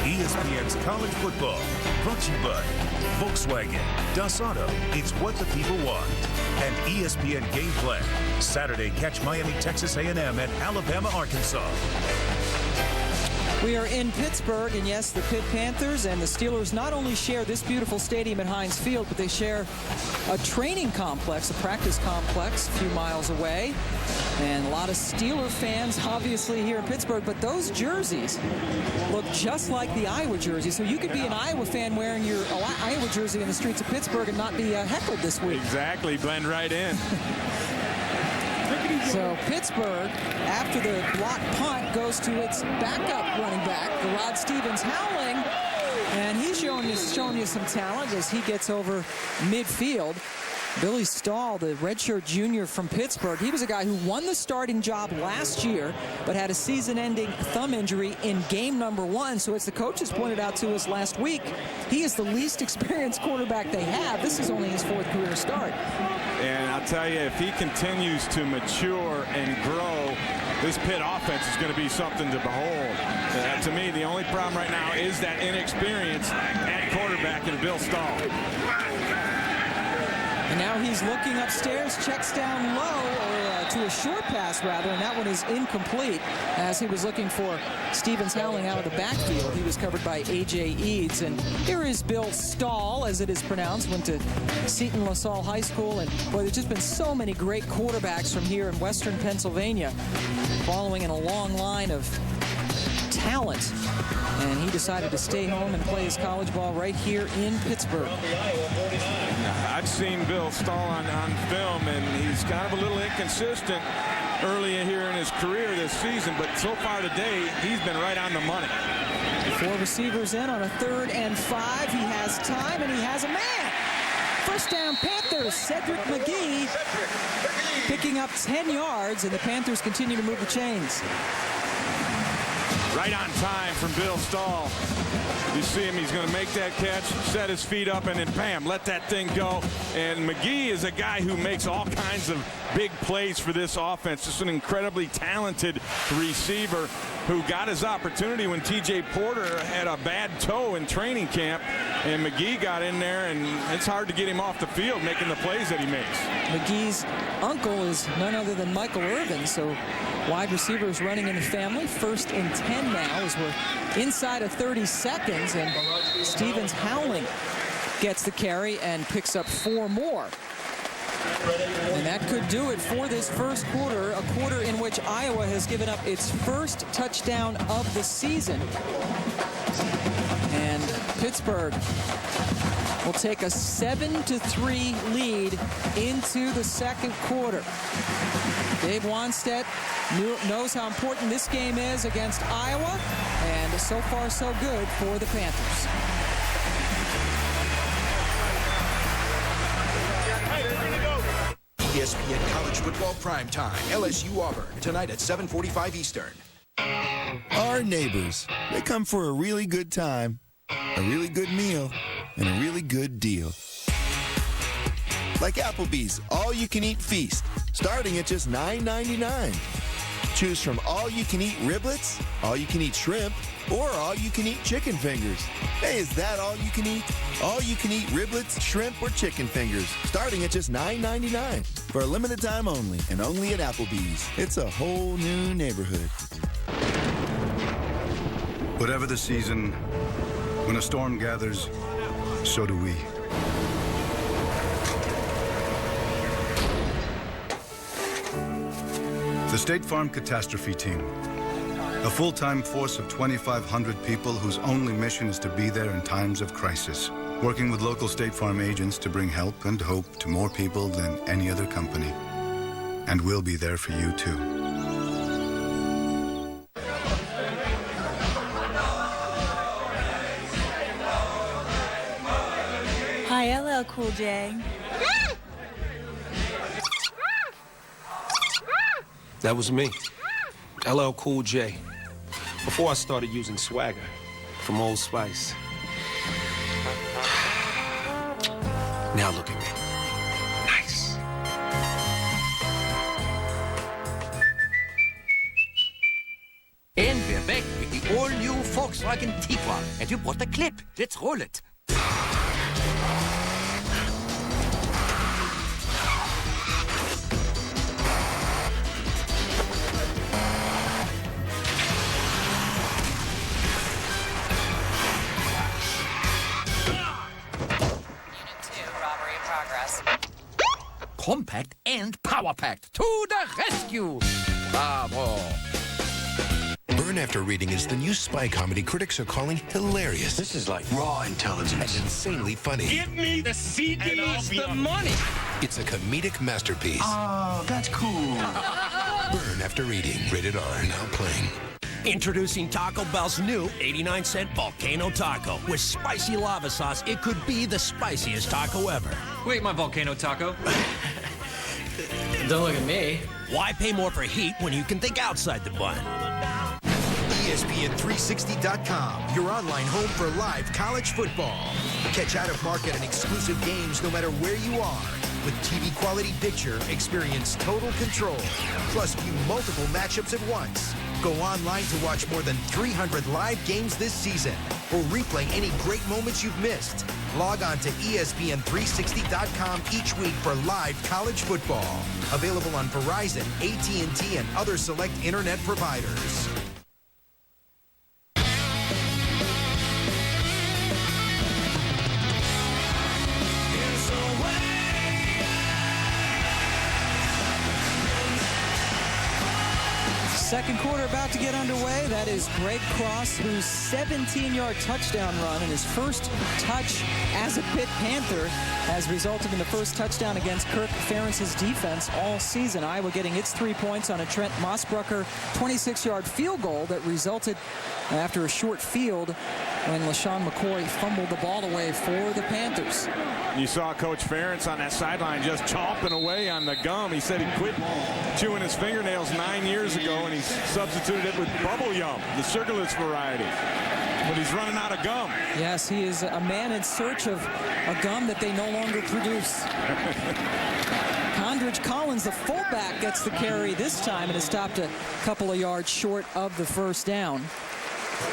ESPN's College Football, brought to you by Volkswagen, Das Auto, it's what the people want. And ESPN Game Plan. Saturday, catch Miami, Texas A&M and Alabama, Arkansas. We are in Pittsburgh, and yes, the Pitt Panthers and the Steelers not only share this beautiful stadium at Heinz Field, but they share a training complex, a practice complex a few miles away. And a lot of Steeler fans, obviously, here in Pittsburgh, but those jerseys look just like the Iowa jersey. So you could be an Iowa fan wearing your Iowa jersey in the streets of Pittsburgh and not be heckled this week. Exactly, blend right in. So Pittsburgh, after the block punt, goes to its backup running back, Rod Stevens Howling, and he's showing you some talent as he gets over midfield. Billy Stull, the redshirt junior from Pittsburgh, he was a guy who won the starting job last year, but had a season-ending thumb injury in game number 1. So as the coaches pointed out to us last week, he is the least experienced quarterback they have. This is only his 4th career start. And I'll tell you, if he continues to mature and grow, this Pitt offense is going to be something to behold. To me, the only problem right now is that inexperience at quarterback in Bill Stull. And now he's looking upstairs, checks down low, or to a short pass, rather, and that one is incomplete as he was looking for Stevens Howling out of the backfield. He was covered by A.J. Eads. And here is Bill Stull, as it is pronounced, went to Seton LaSalle High School. And, boy, there's just been so many great quarterbacks from here in western Pennsylvania, following in a long line of talent. And he decided to stay home and play his college ball right here in Pittsburgh. I've seen Bill Stull on film, and he's kind of a little inconsistent early here in his career this season, but so far today, he's been right on the money. 4 receivers in on a 3rd and 5. He has time, and he has a man. First down, Panthers. Cedric McGee picking up 10 yards, and the Panthers continue to move the chains. Right on time from Bill Stull. You see him, he's going to make that catch, set his feet up, and then bam, let that thing go. And McGee is a guy who makes all kinds of big plays for this offense. Just an incredibly talented receiver who got his opportunity when T.J. Porter had a bad toe in training camp. And McGee got in there, and it's hard to get him off the field making the plays that he makes. McGee's uncle is none other than Michael Irvin, so wide receivers running in the family. 1st and 10 now as we're inside of 30 seconds, and Stevens Howling gets the carry and picks up 4 more. And that could do it for this first quarter, a quarter in which Iowa has given up its first touchdown of the season. And Pittsburgh will take a 7-3 lead into the second quarter. Dave Wanstead knows how important this game is against Iowa, and so far so good for the Panthers. ESPN College Football Primetime, LSU Auburn, tonight at 7:45 Eastern. Our neighbors, they come for a really good time, a really good meal, and a really good deal. Like Applebee's all-you-can-eat feast, starting at just $9.99. Choose from all-you-can-eat riblets, all-you-can-eat shrimp, or all-you-can-eat chicken fingers. Hey, is that all you can eat? All-you-can-eat riblets, shrimp, or chicken fingers, starting at just $9.99. For a limited time only, and only at Applebee's. It's a whole new neighborhood. Whatever the season, when a storm gathers, so do we. The State Farm Catastrophe Team. A full-time force of 2,500 people whose only mission is to be there in times of crisis. Working with local State Farm agents to bring help and hope to more people than any other company. And we'll be there for you, too. Hi, LL Cool J. That was me, LL Cool J, before I started using swagger from Old Spice. Now look at me. Nice. En we're back with the all-new Volkswagen Tiguan. And you brought the clip. Let's roll it. Compact and power-packed. To the rescue! Bravo! Burn After Reading is the new spy comedy critics are calling hilarious. This is like raw intelligence. And insanely funny. Give me the CD and the money! It's a comedic masterpiece. Oh, that's cool. Burn After Reading. Rated R. Now playing. Introducing Taco Bell's new 89-cent Volcano Taco. With spicy lava sauce, it could be the spiciest taco ever. Wait, my Volcano Taco? Don't look at me. Why pay more for heat when you can think outside the bun? ESPN360.com, your online home for live college football. Catch out-of-market and exclusive games no matter where you are. With TV quality picture, experience total control. Plus view multiple matchups at once. Go online to watch more than 300 live games this season or replay any great moments you've missed. Log on to ESPN360.com each week for live college football. Available on Verizon, AT&T, and other select internet providers. Second quarter about to get underway. That is Greg Cross, whose 17-yard touchdown run and his first touch as a Pitt Panther has resulted in the first touchdown against Kirk Ferentz's defense all season. Iowa getting its 3 points on a Trent Mossbrucker 26-yard field goal that resulted after a short field when LaShawn McCoy fumbled the ball away for the Panthers. You saw Coach Ferentz on that sideline just chomping away on the gum. He said he quit chewing his fingernails 9 years ago, and he substituted it with bubble yum, the sugarless variety. But he's running out of gum. Yes, he is a man in search of a gum that they no longer produce. Condridge Collins, the fullback, gets the carry this time and is stopped a couple of yards short of the first down.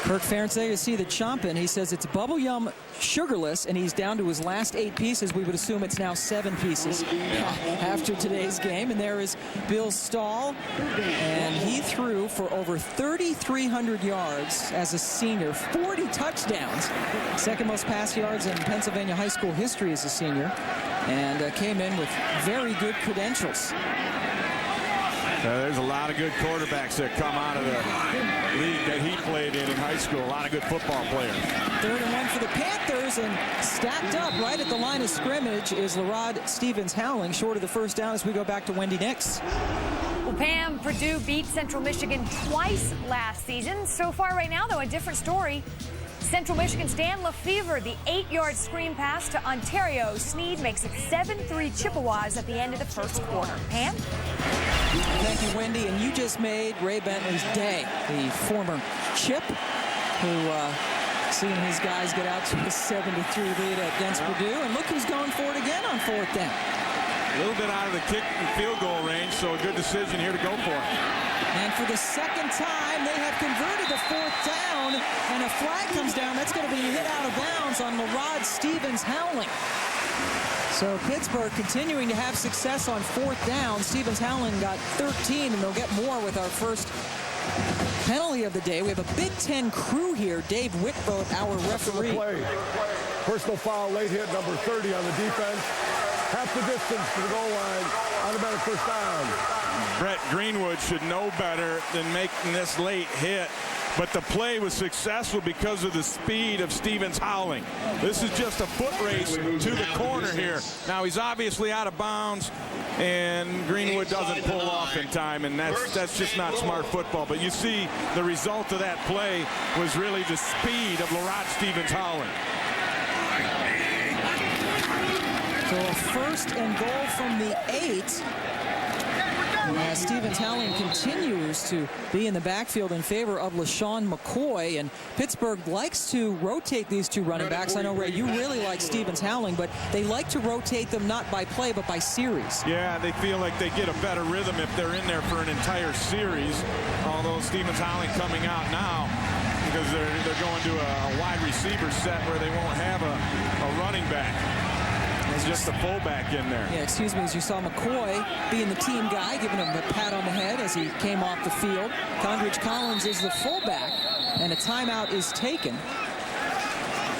Kirk Ferentz, there you see the chomping. He says it's bubble yum sugarless, and he's down to his last 8 pieces. We would assume it's now 7 pieces after today's game. And there is Bill Stull, and he threw for over 3,300 yards as a senior, 40 touchdowns, second most pass yards in Pennsylvania high school history as a senior, and came in with very good credentials. There's a lot of good quarterbacks that come out of the league that he played in high school. A lot of good football players. 3rd and 1 for the Panthers, and stacked up right at the line of scrimmage is Lerod Stevens-Howling, short of the first down as we go back to Wendy Nix. Well, Pam, Purdue beat Central Michigan twice last season. So far right now, though, a different story. Central Michigan's Dan Lefevre, the 8-yard screen pass to Ontario Sneed makes it 7-3 Chippewas at the end of the first quarter. Pam? Thank you, Wendy. And you just made Ray Bentley's day, the former Chip, who seeing his guys get out to a 7-3 lead against Purdue. And look who's going for it again on 4th down. A little bit out of the kick and field goal range, so a good decision here to go for it. And for the second time, they have converted the 4th down, and a flag comes down. That's going to be hit out of bounds on Lerod Stevens-Howling. So Pittsburgh continuing to have success on 4th down. Stevens-Howling got 13, and they'll get more with our first penalty of the day. We have a Big Ten crew here. Dave Whitboat, our referee. Personal foul, late hit, number 30 on the defense. Half the distance to the goal line. Automatic first down. Brett Greenwood should know better than making this late hit. But the play was successful because of the speed of Stevens-Howling. This is just a foot race to the corner here. Now he's obviously out of bounds, and Greenwood doesn't pull off in time, and that's just not smart football. But you see the result of that play was really the speed of Lerod Stevens-Howling. So a 1st and goal from the 8. As Stevens Howling continues to be in the backfield in favor of LaShawn McCoy, and Pittsburgh likes to rotate these two running backs. I know, Ray, you really like Stevens Howling, but they like to rotate them not by play but by series. Yeah, they feel like they get a better rhythm if they're in there for an entire series, although Stevens Howling coming out now because they're going to a wide receiver set where they won't have a running back. It's just a fullback in there. Yeah, excuse me, as you saw McCoy being the team guy, giving him the pat on the head as he came off the field. Condridge Collins is the fullback, and a timeout is taken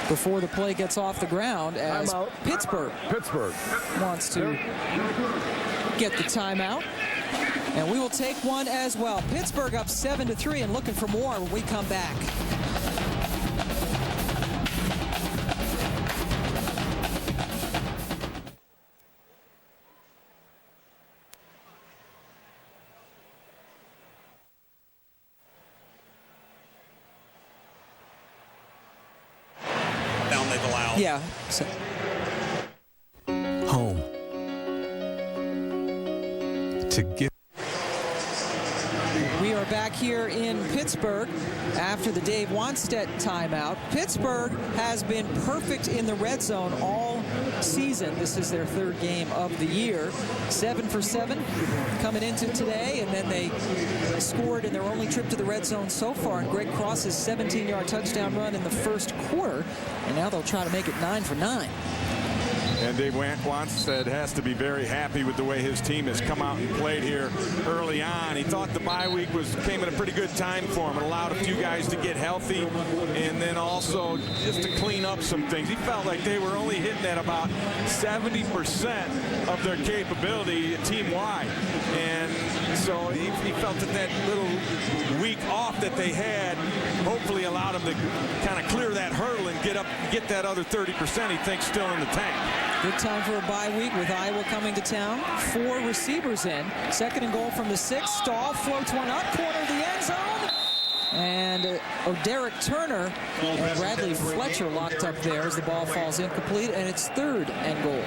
before the play gets off the ground as Pittsburgh wants to get the timeout. And we will take one as well. Pittsburgh up 7-3 and looking for more when we come back. Yeah. Home. To give. We are back here in Pittsburgh after the Dave Wannstedt timeout. Pittsburgh has been perfect in the red zone all season. This is their third game of the year. 7 for 7 coming into today, and then they scored in their only trip to the red zone so far in Greg Cross's 17-yard touchdown run in the first quarter, and now they'll try to make it 9 for 9. And Dave Wannstedt has to be very happy with the way his team has come out and played here early on. He thought the bye week came at a pretty good time for him. It allowed a few guys to get healthy and then also just to clean up some things. He felt like they were only hitting at about 70% of their capability team-wide. And so he felt that little week off that they had hopefully allowed him to kind of clear that hurdle and get that other 30% he thinks still in the tank. Good time for a bye week with Iowa coming to town. 4 receivers in. 2nd and goal from the 6. Stull floats one up, corner of the end zone. And Derek Turner and Bradley Fletcher locked up there as the ball falls incomplete, and it's 3rd and goal.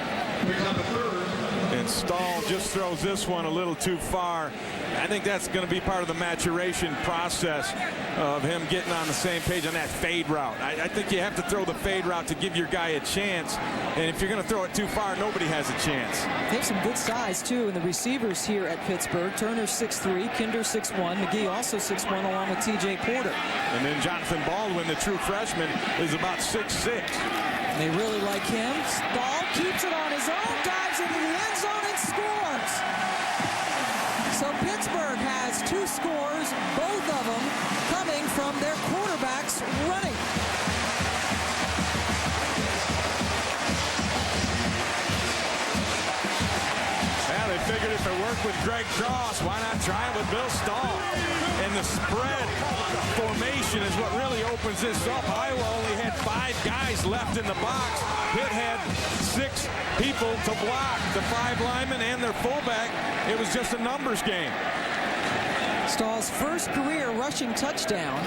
And Stull just throws this one a little too far. I think that's going to be part of the maturation process of him getting on the same page on that fade route. I think you have to throw the fade route to give your guy a chance. And if you're going to throw it too far, nobody has a chance. They have some good size, too, in the receivers here at Pittsburgh. Turner 6'3", Kinder 6'1", McGee also 6'1", along with T.J. Porter. And then Jonathan Baldwin, the true freshman, is about 6'6". They really like him. Stull keeps it on his own, dives into the end zone and scores. So Pittsburgh has 2 scores, both of them coming from their quarterbacks running. Yeah, they figured if it worked with Greg Cross, why not try it with Bill Stull? And the spread formation is what really opens this up. Iowa only had 5 guys left in the box. Pitt had 6 people to block, the 5 linemen and their fullback. It was just a numbers game. Stull's first career rushing touchdown.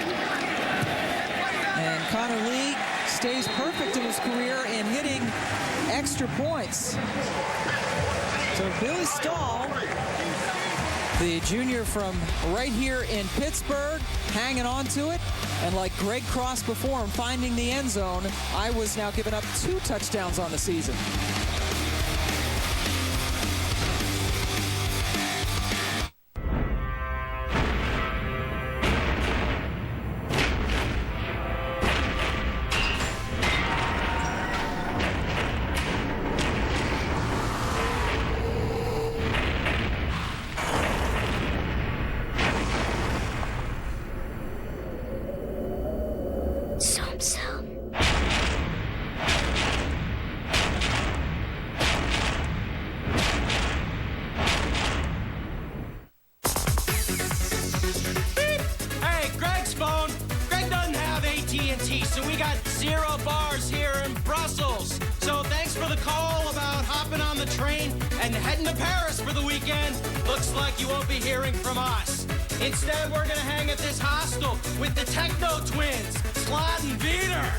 And Connor Lee stays perfect in his career in hitting extra points. So Billy Stull, the junior from right here in Pittsburgh, hanging on to it. And like Greg Cross before him, finding the end zone. Iowa's now given up 2 touchdowns on the season. So we got 0 bars here in Brussels. So thanks for the call about hopping on the train and heading to Paris for the weekend. Looks like you won't be hearing from us. Instead, we're gonna hang at this hostel with the Techno Twins, Slot and Beater.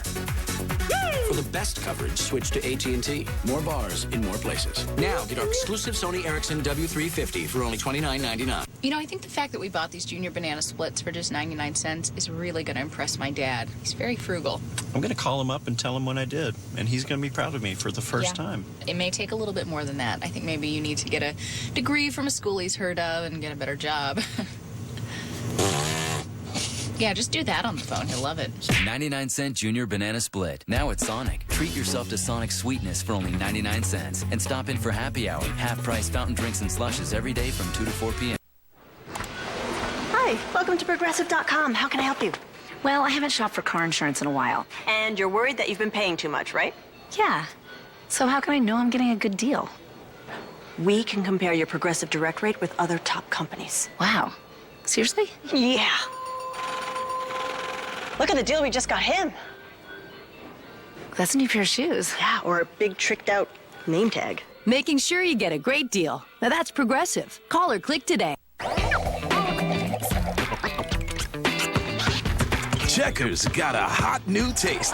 For the best coverage, switch to AT&T. More bars in more places. Now get our exclusive Sony Ericsson W350 for only $29.99. You know, I think the fact that we bought these junior banana splits for just 99 cents is really going to impress my dad. He's very frugal. I'm going to call him up and tell him what I did, and he's going to be proud of me for the first time. It may take a little bit more than that. I think maybe you need to get a degree from a school he's heard of and get a better job. Yeah, just do that on the phone. He'll love it. 99-cent junior banana split. Now at Sonic. Treat yourself to Sonic sweetness for only 99 cents. And stop in for happy hour. Half-price fountain drinks and slushes every day from 2 to 4 p.m. Hi, welcome to Progressive.com. How can I help you? Well, I haven't shopped for car insurance in a while. And you're worried that you've been paying too much, right? Yeah. So how can I know I'm getting a good deal? We can compare your Progressive Direct rate with other top companies. Wow. Seriously? Yeah. Look at the deal we just got him. That's a new pair of shoes. Yeah, or a big tricked out name tag. Making sure you get a great deal. Now that's Progressive. Call or click today. Checkers got a hot new taste.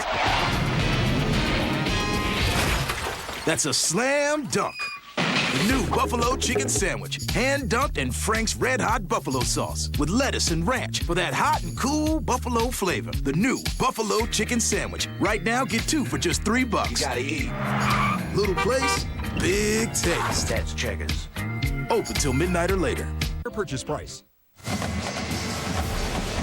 That's a slam dunk. The new Buffalo Chicken Sandwich, hand-dunked in Frank's Red Hot Buffalo Sauce with lettuce and ranch for that hot and cool Buffalo flavor. The new Buffalo Chicken Sandwich. Right now, get 2 for just $3. You gotta eat. Little place, big taste. That's Checkers. Open till midnight or later. Purchase price.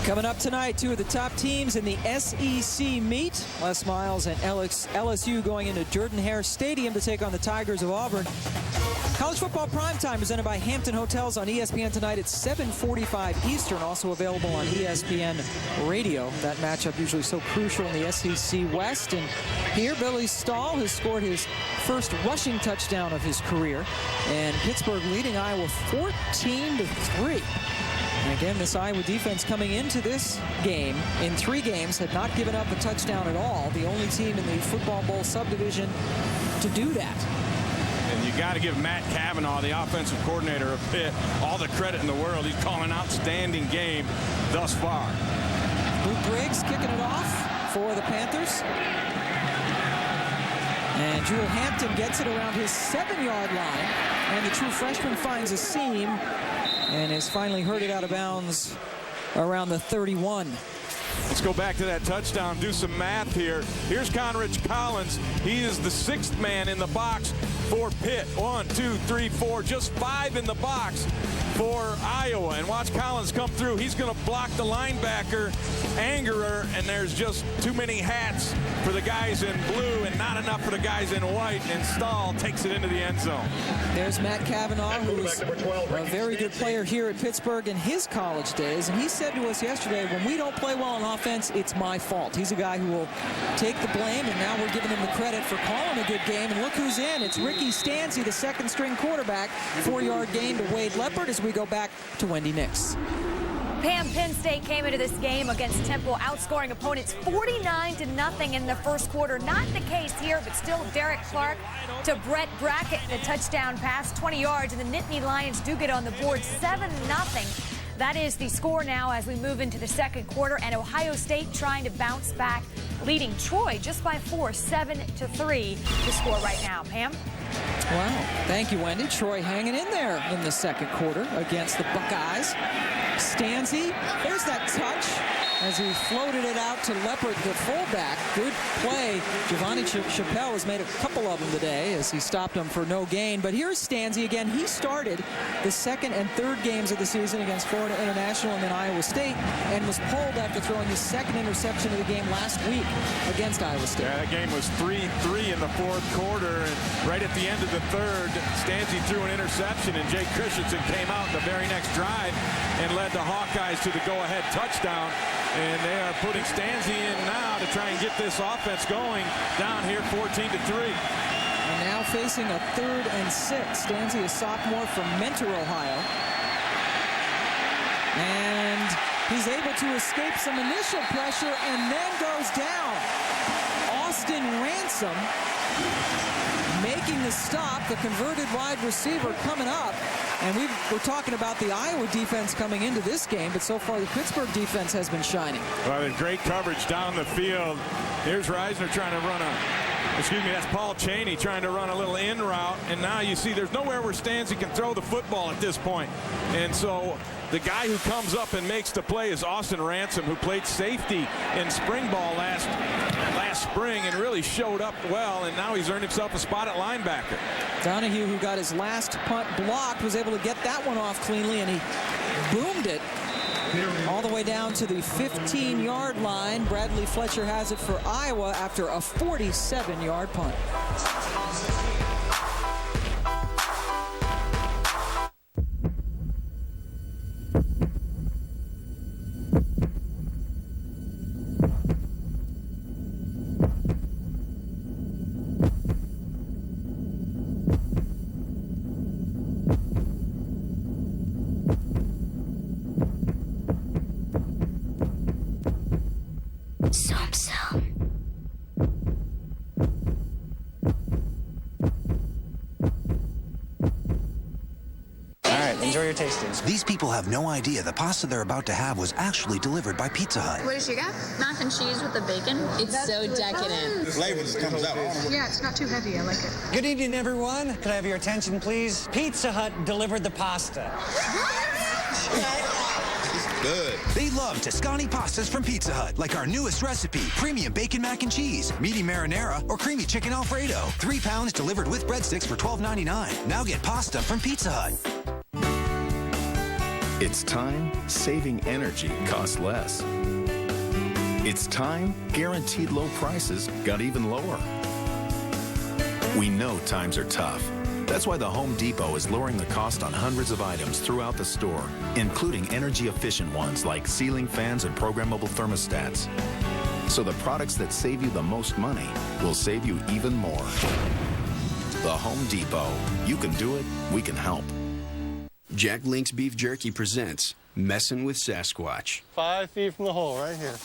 Coming up tonight, 2 of the top teams in the SEC meet. Les Miles and LSU going into Jordan-Hare Stadium to take on the Tigers of Auburn. College football primetime presented by Hampton Hotels on ESPN tonight at 7:45 Eastern. Also available on ESPN Radio. That matchup usually so crucial in the SEC West. And here, Billy Stull has scored his first rushing touchdown of his career. And Pittsburgh leading Iowa 14-3. And again, this Iowa defense coming into this game in 3 games had not given up a touchdown at all. The only team in the Football Bowl subdivision to do that. And you got to give Matt Cavanaugh, the offensive coordinator of Pitt, all the credit in the world. He's calling an outstanding game thus far. Luke Briggs kicking it off for the Panthers. And Jewel Hampton gets it around his 7-yard line. And the true freshman finds a seam and has finally herded out of bounds around the 31. Let's go back to that touchdown, do some math here. Here's Conrich Collins. He is the 6th man in the box for Pitt. 1, 2, 3, 4, just 5 in the box for Iowa. And watch Collins come through. He's going to block the linebacker, Angerer, and there's just too many hats for the guys in blue and not enough for the guys in white. And Stull takes it into the end zone. There's Matt Cavanaugh, who's a very good player here at Pittsburgh in his college days. And he said to us yesterday, when we don't play well on offense, it's my fault. He's a guy who will take the blame, and now we're giving him the credit for calling a good game. And look who's in. It's Ricky Stanzi, the 2nd-string quarterback. 4-yard gain to Wade Leopard as we go back to Wendy Nix. Pam, Penn State came into this game against Temple, outscoring opponents 49-0 in the first quarter. Not the case here, but still Derek Clark to Brett Brackett, the touchdown pass, 20 yards, and the Nittany Lions do get on the board 7-0. That is the score now as we move into the second quarter, and Ohio State trying to bounce back, leading Troy just by 4, 7-3 to score right now. Pam? Wow. Thank you, Wendy. Troy hanging in there in the second quarter against the Buckeyes. Stanzi, there's that touch as he floated it out to Leopard, the fullback. Good play. Giovanni Chappelle has made a couple of them today as he stopped them for no gain. But here's Stanzi again. He started the 2nd and 3rd games of the season against Florida International and then Iowa State, and was pulled after throwing his 2nd interception of the game last week against Iowa State. Yeah, that game was 3-3 in the 4th quarter, and right at the end of the 3rd, Stanzi threw an interception, and Jake Christensen came out in the very next drive and led the Hawkeyes to the go-ahead touchdown. And they are putting Stanzi in now to try and get this offense going down here 14-3. And now facing a 3rd and 6. Stanzi, a sophomore from Mentor, Ohio. And he's able to escape some initial pressure and then goes down. Austin Ransom making the stop, the converted wide receiver coming up. And we're talking about the Iowa defense coming into this game, but so far the Pittsburgh defense has been shining. Well, great coverage down the field. Here's Reisner trying to run that's Paul Chaney trying to run a little in route, and now you see there's nowhere where Stanzi can throw the football at this point. And so the guy who comes up and makes the play is Austin Ransom, who played safety in spring ball last spring and really showed up well, and now he's earned himself a spot at linebacker. Donahue, who got his last punt blocked, was able to get that one off cleanly, and he boomed it all the way down to the 15-yard line. Bradley Fletcher has it for Iowa after a 47-yard punt. Enjoy your tastings. These people have no idea the pasta they're about to have was actually delivered by Pizza Hut. What does she got? Mac and cheese with the bacon. It's so decadent. The flavor just comes out. Yeah, it's not too heavy. I like it. Good evening, everyone. Could I have your attention, please? Pizza Hut delivered the pasta. Good. They love Toscani pastas from Pizza Hut, like our newest recipe, premium bacon mac and cheese, meaty marinara, or creamy chicken Alfredo. 3 pounds delivered with breadsticks for $12.99. Now get pasta from Pizza Hut. It's time saving energy costs less. It's time guaranteed low prices got even lower. We know times are tough. That's why the Home Depot is lowering the cost on hundreds of items throughout the store, including energy-efficient ones like ceiling fans and programmable thermostats. So the products that save you the most money will save you even more. The Home Depot. You can do it, we can help. Jack Link's Beef Jerky presents Messin' with Sasquatch. 5 feet from the hole, right here.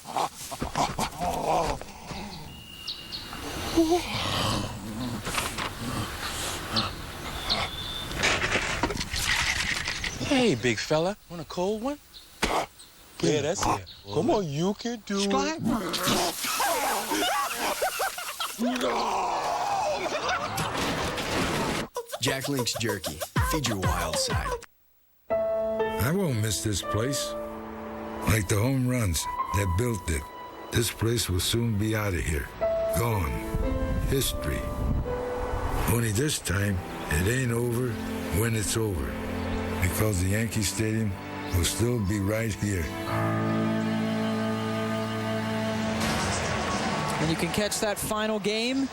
Hey, big fella, want a cold one? Yeah, that's it. Come on, you can do it. Jack Link's Jerky. Feed your wild side. I won't miss this place. Like the home runs that built it. This place will soon be out of here. Gone. History. Only this time, it ain't over when it's over. Because the Yankee Stadium will still be right here. And you can catch that final game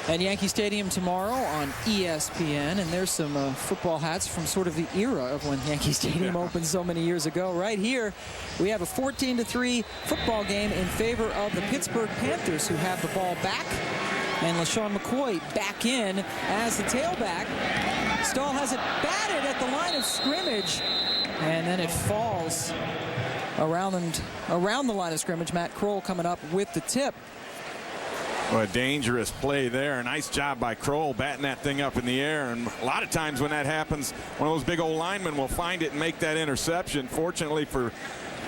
at Yankee Stadium tomorrow on ESPN. And there's some football hats from sort of the era of when Yankee Stadium opened so many years ago. Right here, we have a 14-3 football game in favor of the Pittsburgh Panthers, who have the ball back. And LaShawn McCoy back in as the tailback. Stull has it batted at the line of scrimmage. And then it falls around the line of scrimmage. Matt Kroll coming up with the tip. Well, a dangerous play there. Nice job by Kroll batting that thing up in the air. And a lot of times when that happens, one of those big old linemen will find it and make that interception. Fortunately for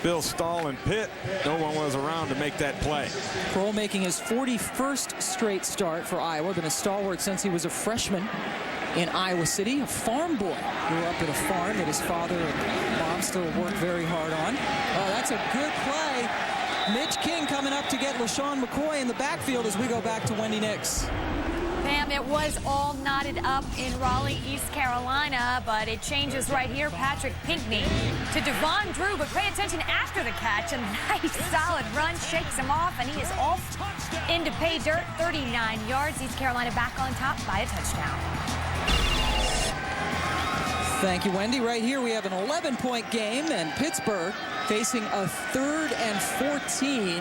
Bill Stull and Pitt, no one was around to make that play. Kroll making his 41st straight start for Iowa. Been a stalwart since he was a freshman in Iowa City. A farm boy. Grew up at a farm that his father and mom still worked very hard on. Oh, that's a good play. Mitch King coming up to get LaShawn McCoy in the backfield as we go back to Wendy Nix. Pam, it was all knotted up in Raleigh, East Carolina, but it changes right here. Patrick Pinkney to Devon Drew, but pay attention after the catch. A nice solid run, shakes him off, and he is off into pay dirt. 39 yards. East Carolina back on top by a touchdown. Thank you, Wendy. Right here we have an 11-point game, and Pittsburgh facing a 3rd and 14.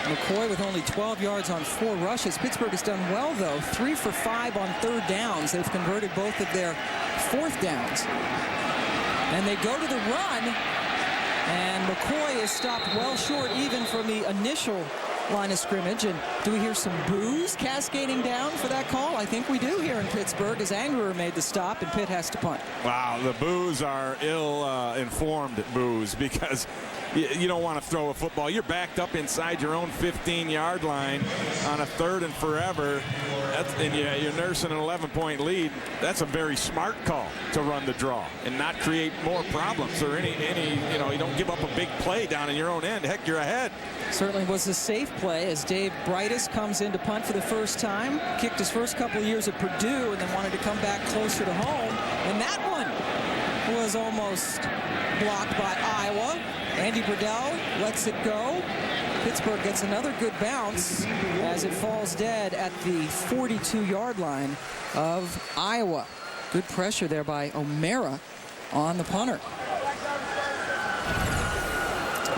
McCoy with only 12 yards on 4 rushes. Pittsburgh has done well, though. 3 for 5 on 3rd downs. They've converted both of their 4th downs. And they go to the run, and McCoy is stopped well short even from the initial line of scrimmage. And do we hear some boos cascading down for that call? I think we do here in Pittsburgh, as Angerer made the stop and Pitt has to punt. Wow, the boos are ill-informed boos, because you don't want to throw a football. You're backed up inside your own 15-yard line on a 3rd and forever, and you're nursing an 11-point lead. That's a very smart call to run the draw and not create more problems or any you don't give up a big play down in your own end. Heck, you're ahead. Certainly was a safe play as Dave Brightus comes in to punt for the first time. Kicked his first couple of years at Purdue and then wanted to come back closer to home. And that one was almost blocked by Iowa. Andy Burdell lets it go. Pittsburgh gets another good bounce as it falls dead at the 42-yard line of Iowa. Good pressure there by O'Mara on the punter.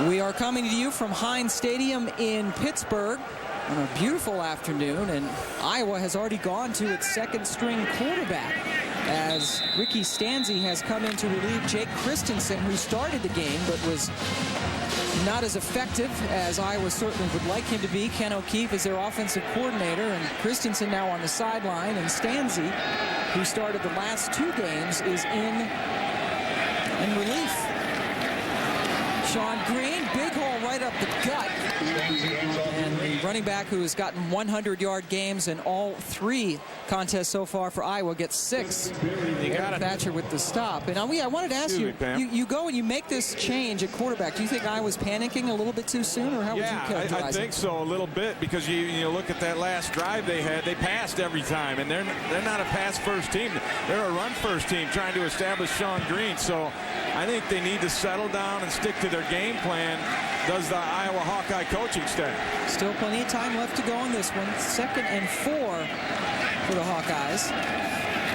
We are coming to you from Heinz Stadium in Pittsburgh on a beautiful afternoon, and Iowa has already gone to its second-string quarterback as Ricky Stanzi has come in to relieve Jake Christensen, who started the game but was not as effective as Iowa certainly would like him to be. Ken O'Keefe is their offensive coordinator, and Christensen now on the sideline, and Stanzi, who started the last 2 games, is in relief. Sean Green, big hole right up the gut. And the running back who has gotten 100-yard games in all 3 contests so far for Iowa gets 6. Eric Thatcher with the stop. And I wanted to ask you go and you make this change at quarterback. Do you think Iowa's panicking a little bit too soon, or how would you characterize it? I think so, a little bit, because you look at that last drive they had. They passed every time, and they're not a pass-first team. They're a run-first team trying to establish Sean Green. So I think they need to settle down and stick to their game plan, does the Iowa Hawkeye coaching staff. Still plenty of time left to go in this one. 2nd and 4 for the Hawkeyes.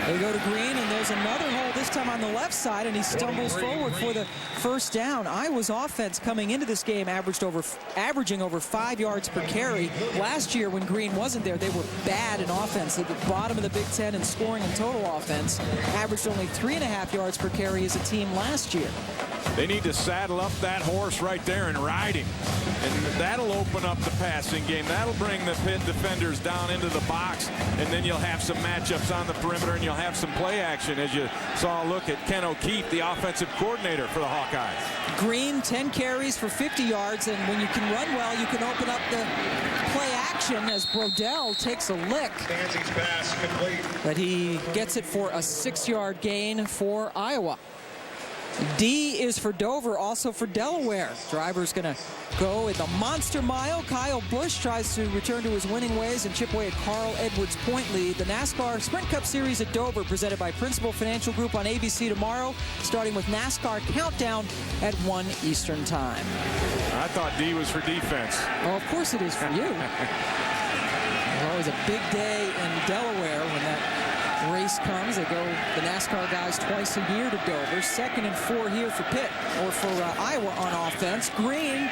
They go to Green, and there's another hole, this time on the left side, and he stumbles forward for the first down. Iowa's offense coming into this game averaging over 5 yards per carry. Last year when Green wasn't there, they were bad in offense. At the bottom of the Big Ten in scoring and total offense. Averaged only 3.5 yards per carry as a team last year. They need to saddle up that horse right there and ride him. And that'll open up the passing game. That'll bring the Pitt defenders down into the box, and then you'll have some matchups on the perimeter, and you'll have some play action, as you saw a look at Ken O'Keefe, the offensive coordinator for the Hawkeyes. Green, 10 carries for 50 yards, and when you can run well, you can open up the play action as Brodell takes a lick. But he gets it for a 6-yard gain for Iowa. D is for Dover, also for Delaware. Driver's going to go in the monster mile. Kyle Busch tries to return to his winning ways and chip away at Carl Edwards' point lead. The NASCAR Sprint Cup Series at Dover, presented by Principal Financial Group on ABC tomorrow, starting with NASCAR Countdown at 1 Eastern Time. I thought D was for defense. Oh, of course it is for you. There's always a big day in Delaware when that race comes. They go, the NASCAR guys, twice a year to Dover. 2nd and 4 here for Pitt, or for Iowa on offense. Green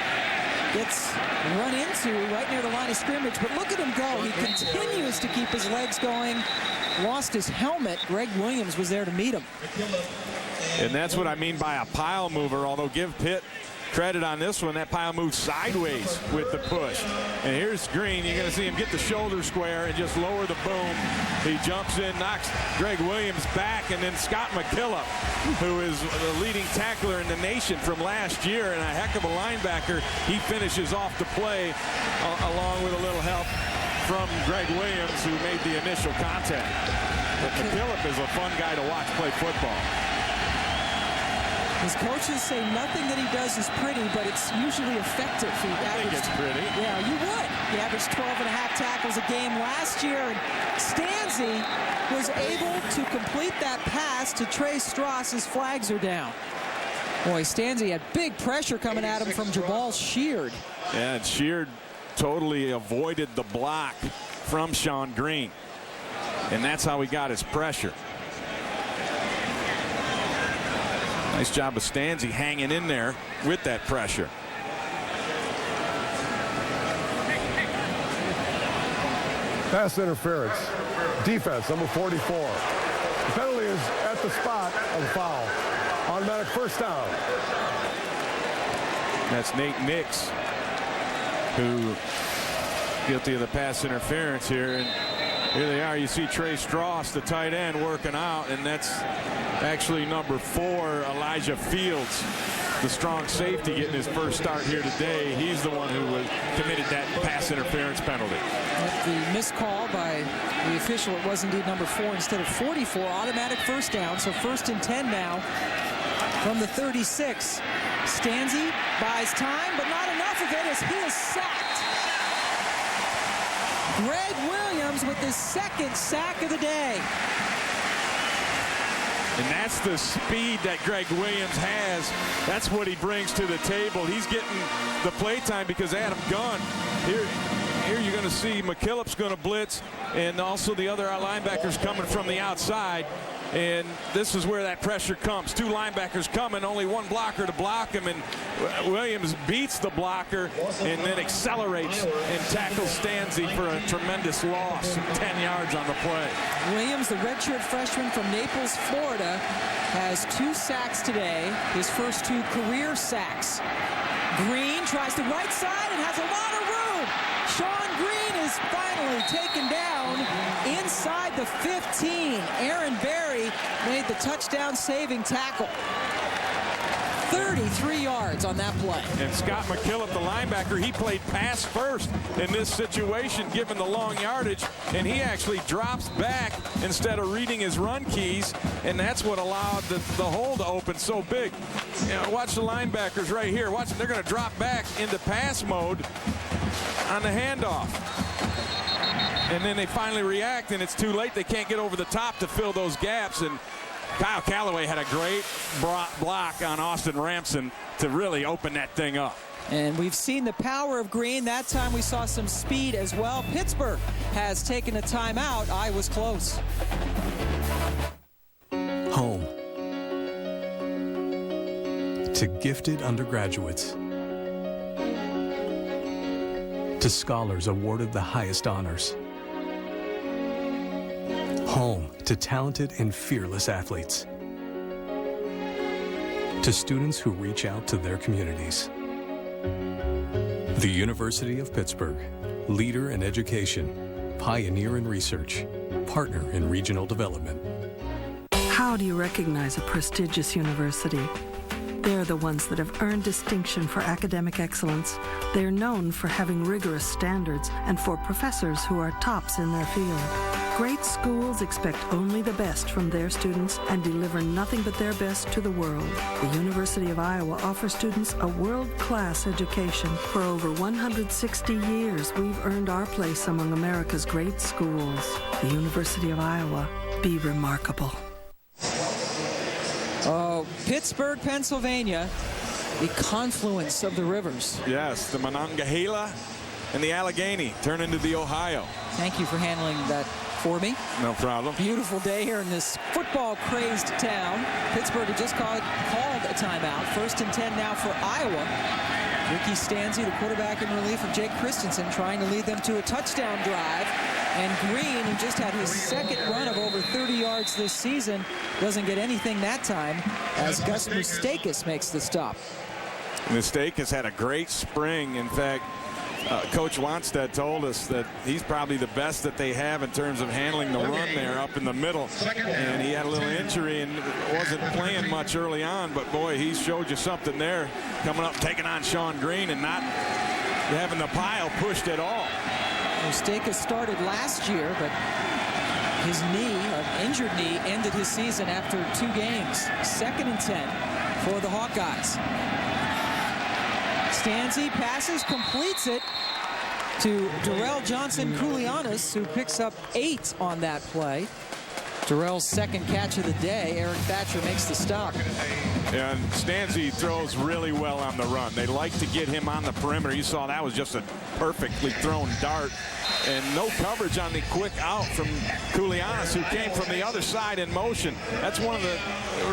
gets run into right near the line of scrimmage, but look at him go. He continues to keep his legs going. Lost his helmet. Greg Williams was there to meet him. And that's what I mean by a pile mover, although give Pitt credit on this one. That pile moves sideways with the push. And here's Green. You're going to see him get the shoulder square and just lower the boom. He jumps in, knocks Greg Williams back, and then Scott McKillop, who is the leading tackler in the nation from last year and a heck of a linebacker, he finishes off the play along with a little help from Greg Williams, who made the initial contact. But McKillop is a fun guy to watch play football. His coaches say nothing that he does is pretty, but it's usually effective. I think it's pretty. Yeah, you would. He averaged 12.5 tackles a game last year, and Stanzi was able to complete that pass to Trey Strauss as flags are down. Boy, Stanzi had big pressure coming at him from Jabal Sheard. Yeah, and Sheard totally avoided the block from Sean Green. And that's how he got his pressure. Nice job of Stanzi hanging in there with that pressure. Pass interference. Defense, number 44. The penalty is at the spot of the foul. Automatic first down. That's Nate Nix, who guilty of the pass interference here. And Here they are. You see Trey Strauss, the tight end, working out, and that's actually number 4, Elijah Fields, the strong safety, getting his first start here today. He's the one who committed that pass interference penalty. The missed call by the official, it was indeed number 4 instead of 44. Automatic first down, so 1st and 10 now from the 36. Stanzi buys time, but not enough of it as he is sacked. Greg Williams with his 2nd sack of the day. And that's the speed that Greg Williams has. That's what he brings to the table. He's getting the play time because Adam Gunn, here you're going to see McKillop's going to blitz, and also the other linebackers coming from the outside. And this is where that pressure comes. 2 linebackers coming, only 1 blocker to block him, and Williams beats the blocker and then accelerates and tackles Stanzi for a tremendous loss, 10 yards on the play. Williams, the redshirt freshman from Naples, Florida, has 2 sacks today, his first 2 career sacks. Green tries the right side and has a lot of room. Sean Green is finally taken down inside the 15. Aaron Berry made the touchdown saving tackle. 33 yards on that play. And Scott McKillop, the linebacker, he played pass first in this situation, given the long yardage, and he actually drops back instead of reading his run keys, and that's what allowed the hole to open so big. You know, watch the linebackers right here. Watch, they're going to drop back into pass mode on the handoff. And then they finally react, and it's too late. They can't get over the top to fill those gaps, and Kyle Callaway had a great block on Austin Ramson to really open that thing up. And we've seen the power of Green. That time we saw some speed as well. Pittsburgh has taken a timeout. I was close. Home. To gifted undergraduates. To scholars awarded the highest honors. Home to talented and fearless athletes. To students who reach out to their communities. The University of Pittsburgh, leader in education, pioneer in research, partner in regional development. How do you recognize a prestigious university? They're the ones that have earned distinction for academic excellence. They're known for having rigorous standards and for professors who are tops in their field. Great schools expect only the best from their students and deliver nothing but their best to the world. The University of Iowa offers students a world-class education. For over 160 years, we've earned our place among America's great schools. The University of Iowa. Be remarkable. Pittsburgh, Pennsylvania, the confluence of the rivers. Yes, the Monongahela and the Allegheny turn into the Ohio. Thank you for handling that for me. No problem. Beautiful day here in this football-crazed town. Pittsburgh had just called a timeout. 1st and 10 now for Iowa. Ricky Stanzi, the quarterback in relief of Jake Christensen, trying to lead them to a touchdown drive. And Green, who just had his 2nd run of over 30 yards this season, doesn't get anything that time as Gus Moustakis makes the stop. Moustakis had a great spring. In fact, Coach Wanstead told us that he's probably the best that they have in terms of handling the run there up in the middle. And he had a little injury and wasn't playing much early on, but boy, he showed you something there, coming up, taking on Sean Green and not having the pile pushed at all. Moustakis started last year, but his knee, an injured knee, ended his season after 2 games. 2nd and 10 for the Hawkeyes. Stanzi passes, completes it to Darrell Johnson-Koulianis, who picks up 8 on that play. Darrell's 2nd catch of the day. Eric Thatcher makes the stop. And Stanzi throws really well on the run. They like to get him on the perimeter. You saw that was just a perfectly thrown dart. And no coverage on the quick out from Koulianis, who came from the other side in motion. That's one of the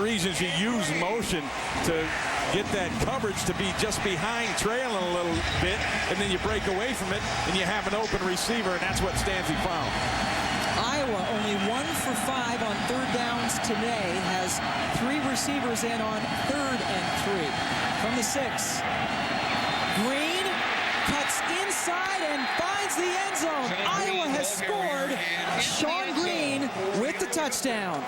reasons you use motion, to get that coverage to be just behind, trailing a little bit, and then you break away from it, and you have an open receiver, and that's what Stanzi found. Iowa only 1 for 5 on 3rd downs today, has 3 receivers in on 3rd and 3. From the 6, Green cuts inside side and finds the end zone. Iowa has scored. Sean Green with the touchdown.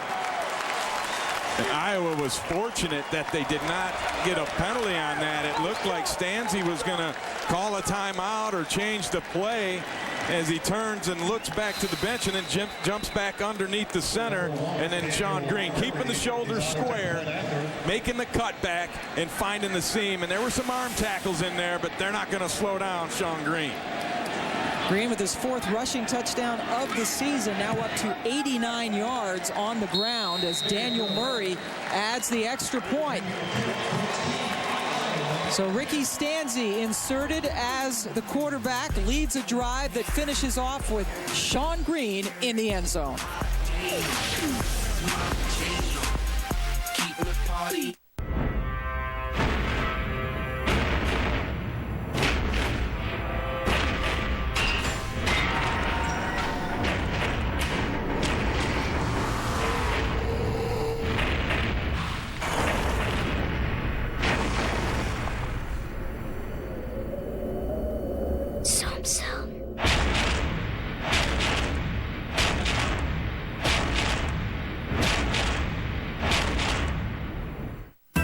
And Iowa was fortunate that they did not get a penalty on that. It looked like Stanzi was going to call a timeout or change the play as he turns and looks back to the bench and then jumps back underneath the center. And then Sean Green keeping the shoulders square, making the cutback and finding the seam. And there were some arm tackles in there, but they're not going to slow down Sean Green. Green with his 4th rushing touchdown of the season, now up to 89 yards on the ground as Daniel Murray adds the extra point. So Ricky Stanzi inserted as the quarterback, leads a drive that finishes off with Sean Green in the end zone.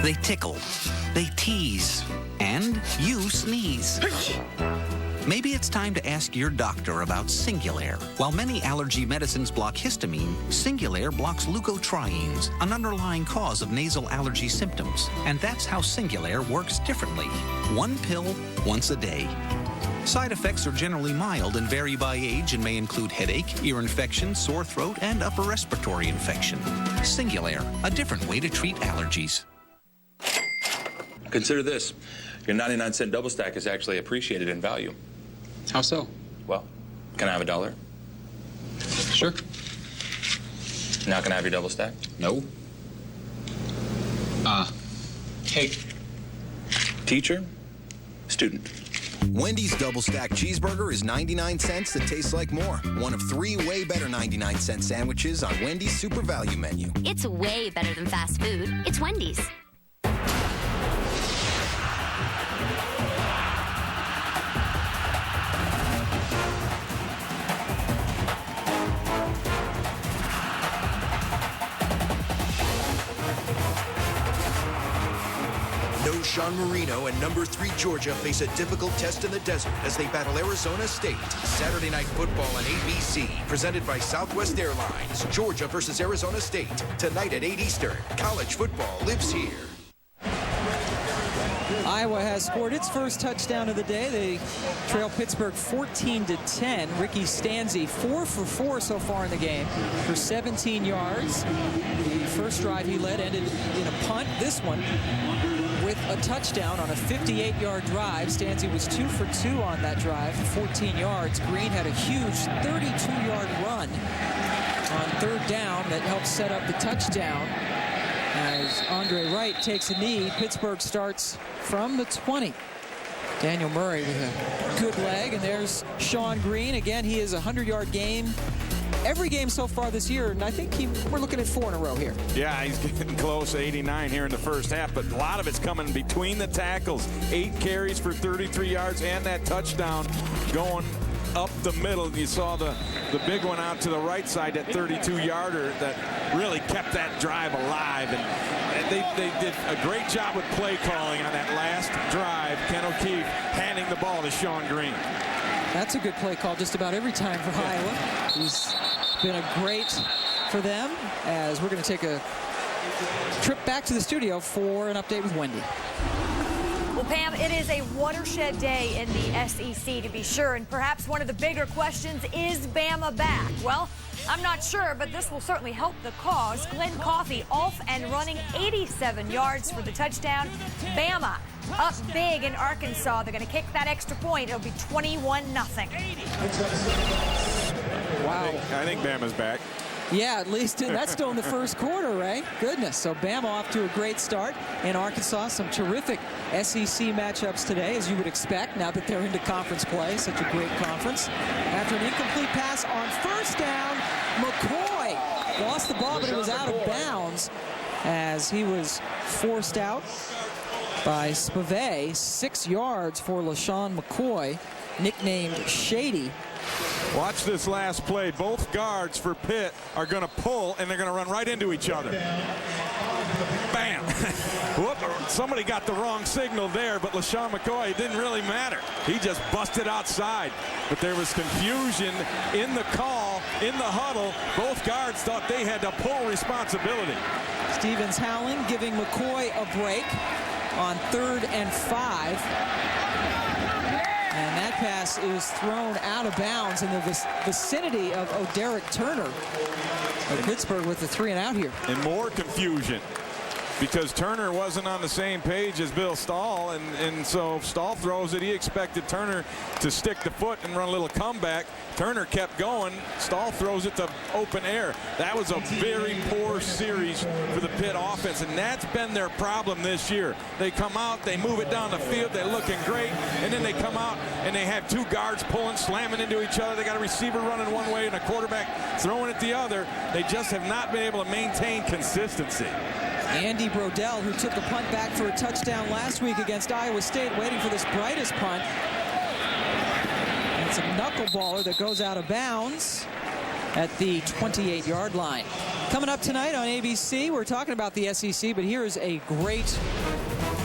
They tickle, they tease, and you sneeze. Maybe it's time to ask your doctor about Singulair. While many allergy medicines block histamine, Singulair blocks leukotrienes, an underlying cause of nasal allergy symptoms. And that's how Singulair works differently. 1 pill, once a day. Side effects are generally mild and vary by age and may include headache, ear infection, sore throat, and upper respiratory infection. Singulair, a different way to treat allergies. Consider this. Your 99-cent double stack is actually appreciated in value. How so? Well, can I have $1? Sure. Now can I have your double stack? No. Hey. Teacher, student. Wendy's Double Stack Cheeseburger is 99 cents that tastes like more. One of 3 way better 99-cent sandwiches on Wendy's Super Value menu. It's way better than fast food. It's Wendy's. Sean Marino and number 3 Georgia face a difficult test in the desert as they battle Arizona State. Saturday Night Football on ABC, presented by Southwest Airlines. Georgia versus Arizona State. Tonight at 8 Eastern. College football lives here. Iowa has scored its first touchdown of the day. They trail Pittsburgh 14-10. Ricky Stanzi 4 for 4 so far in the game for 17 yards. The first drive he led ended in a punt. This one with a touchdown on a 58-yard drive. Stanzi was 2 for 2 on that drive, 14 yards. Green had a huge 32-yard run on 3rd down that helped set up the touchdown. As Andre Wright takes a knee, Pittsburgh starts from the 20. Daniel Murray with a good leg, and there's Sean Green. Again, he is a 100-yard game every game so far this year, and I think we're looking at 4 in a row here. Yeah, he's getting close, 89 here in the first half, but a lot of it's coming between the tackles. 8 carries for 33 yards and that touchdown going up the middle. You saw the big one out to the right side, that 32-yarder that really kept that drive alive. And they did a great job with play calling on that last drive. Ken O'Keefe handing the ball to Sean Green. That's a good play call just about every time for Iowa. He's been a great for them, as we're going to take a trip back to the studio for an update with Wendy. Well, Pam, it is a watershed day in the SEC, to be sure, and perhaps one of the bigger questions, is Bama back? Well, I'm not sure, but this will certainly help the cause. Glenn Coffey off and running 87 yards for the touchdown. Bama up big in Arkansas. They're going to kick that extra point. It'll be 21-0. Wow. I think Bama's back. Yeah, at least that's still in the first quarter, right? Goodness. So Bama off to a great start in Arkansas. Some terrific SEC matchups today, as you would expect, now that they're into conference play. Such a great conference. After an incomplete pass on first down, McCoy lost the ball, but it was out of bounds as he was forced out by Spivey. 6 yards for LaShawn McCoy. nicknamed Shady. Watch this last play. Both guards for Pitt are going to pull, and they're going to run right into each other. Bam! Whoop, somebody got the wrong signal there, but LaShawn McCoy, it didn't really matter. He just busted outside. But there was confusion in the call, in the huddle. Both guards thought they had to pull responsibility. Stevens Howling giving McCoy a break on 3rd and 5. And that pass is thrown out of bounds in the vicinity of O'Derrick Turner. Pittsburgh with the 3-and-out here. And more confusion because Turner wasn't on the same page as Bill Stull, and so Stull throws it. He expected Turner to stick the foot and run a little comeback. Turner kept going. Stull throws it to open air. That was a very poor series for the Pitt offense, and that's been their problem this year. They come out, they move it down the field, they're looking great, and then they come out and they have two guards pulling, slamming into each other. They got a receiver running one way and a quarterback throwing it the other. They just have not been able to maintain consistency. Andy Brodell, who took the punt back for a touchdown last week against Iowa State, waiting for this brightest punt. And it's a knuckleballer that goes out of bounds at the 28-yard line. Coming up tonight on ABC, we're talking about the SEC, but here is a great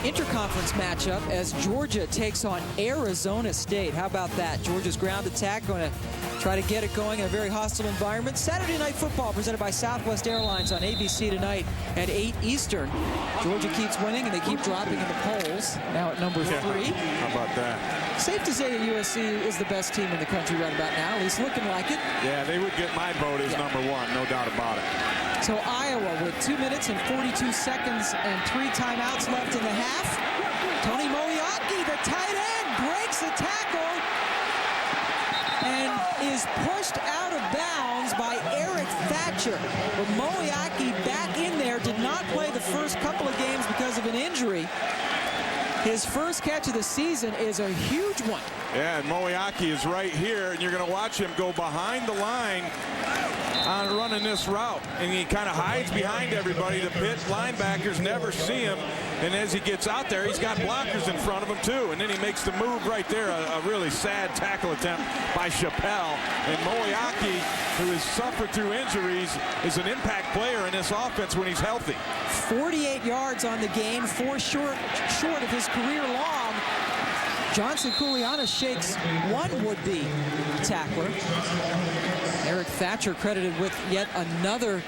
interconference matchup as Georgia takes on Arizona State. How about that? Georgia's ground attack going to try to get it going in a very hostile environment. Saturday Night Football presented by Southwest Airlines on ABC tonight at 8 Eastern. Georgia keeps winning and they keep dropping in the polls. Now at number 3. How about that? Safe to say that USC is the best team in the country right about now, at least looking like it. Yeah, they would get my vote as number 1, no doubt about it. So Iowa with 2 minutes and 42 seconds and 3 timeouts left in the half. Tony Moeaki, the tight end, breaks the tackle and is pushed out of bounds by Eric Thatcher. But Moeaki back in there, did not play the first couple of games because of an injury. His first catch of the season is a huge one. Yeah, and Moeaki is right here, and you're going to watch him go behind the line on running this route, and he kind of hides behind everybody. The Pitt linebackers never see him, and as he gets out there, he's got blockers in front of him too, and then he makes the move right there. A really sad tackle attempt by Chappelle. And Moeaki, who has suffered through injuries, is an impact player in this offense when he's healthy. 48 yards on the game, 4 short of his career long. Johnson Koulianos shakes one would-be tackler. Eric Thatcher credited with yet another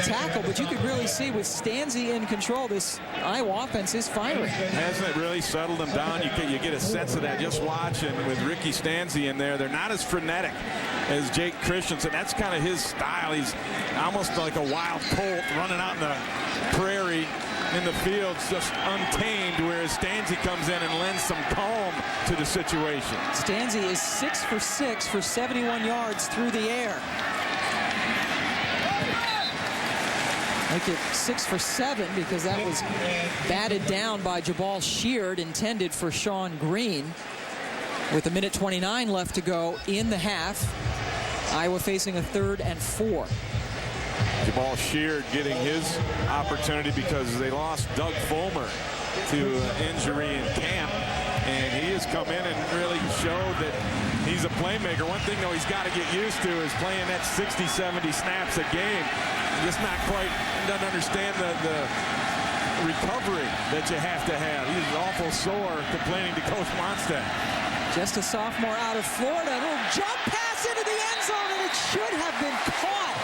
tackle, but you could really see with Stanzi in control, this Iowa offense is firing. Hasn't it really settled them down? You get a sense of that just watching with Ricky Stanzi in there. They're not as frenetic as Jake Christensen. That's kind of his style. He's almost like a wild colt running out in the prairie in the fields, just untamed, whereas Stanzi comes in and lends some calm to the situation. Stanzi is 6 for 6 for 71 yards through the air. Make it 6 for 7 because that was batted down by Jabal Sheard, intended for Sean Green. With 1:29 left to go in the half, Iowa facing a 3rd and 4. Jabal Sheard getting his opportunity because they lost Doug Fulmer to injury in camp, and he has come in and really showed that he's a playmaker. One thing, though, he's got to get used to is playing that 60-70 snaps a game. Just not quite, doesn't understand the recovery that you have to have. He's awful sore, complaining to Coach Monstead. Just a sophomore out of Florida. A little jump pass into the end zone, and it should have been caught.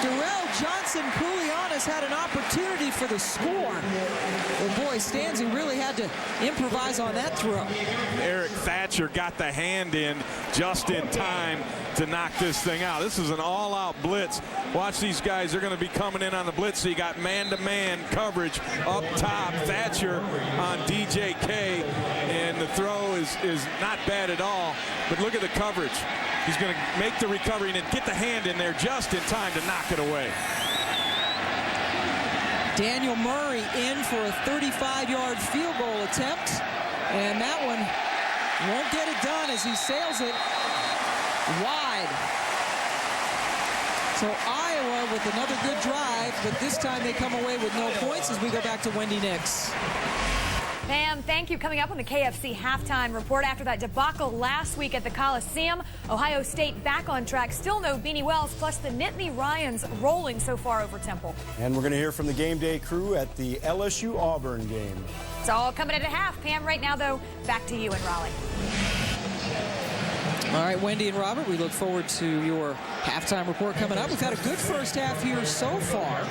Darrell Johnson Koulianos had an opportunity for the score. But boy, Stanzi really had to improvise on that throw. Eric Thatcher got the hand in just in time to knock this thing out. This is an all-out blitz. Watch these guys. They're going to be coming in on the blitz. So you got man-to-man coverage up top. Thatcher on DJK, and the throw is not bad at all. But look at the coverage. He's going to make the recovery and then get the hand in there just in time to knock it away. Daniel Murray in for a 35-yard field goal attempt, and that one won't get it done as he sails it wide. So Iowa with another good drive, but this time they come away with no points as we go back to Wendy Nix. Pam, thank you. Coming up on the KFC halftime report, after that debacle last week at the Coliseum, Ohio State back on track. Still no Beanie Wells, plus the Nittany Ryans rolling so far over Temple. And we're going to hear from the game day crew at the LSU Auburn game. It's all coming at a half. Pam, right now, though, back to you in Raleigh. All right, Wendy and Robert, we look forward to your halftime report coming up. We've had a good first half here so far.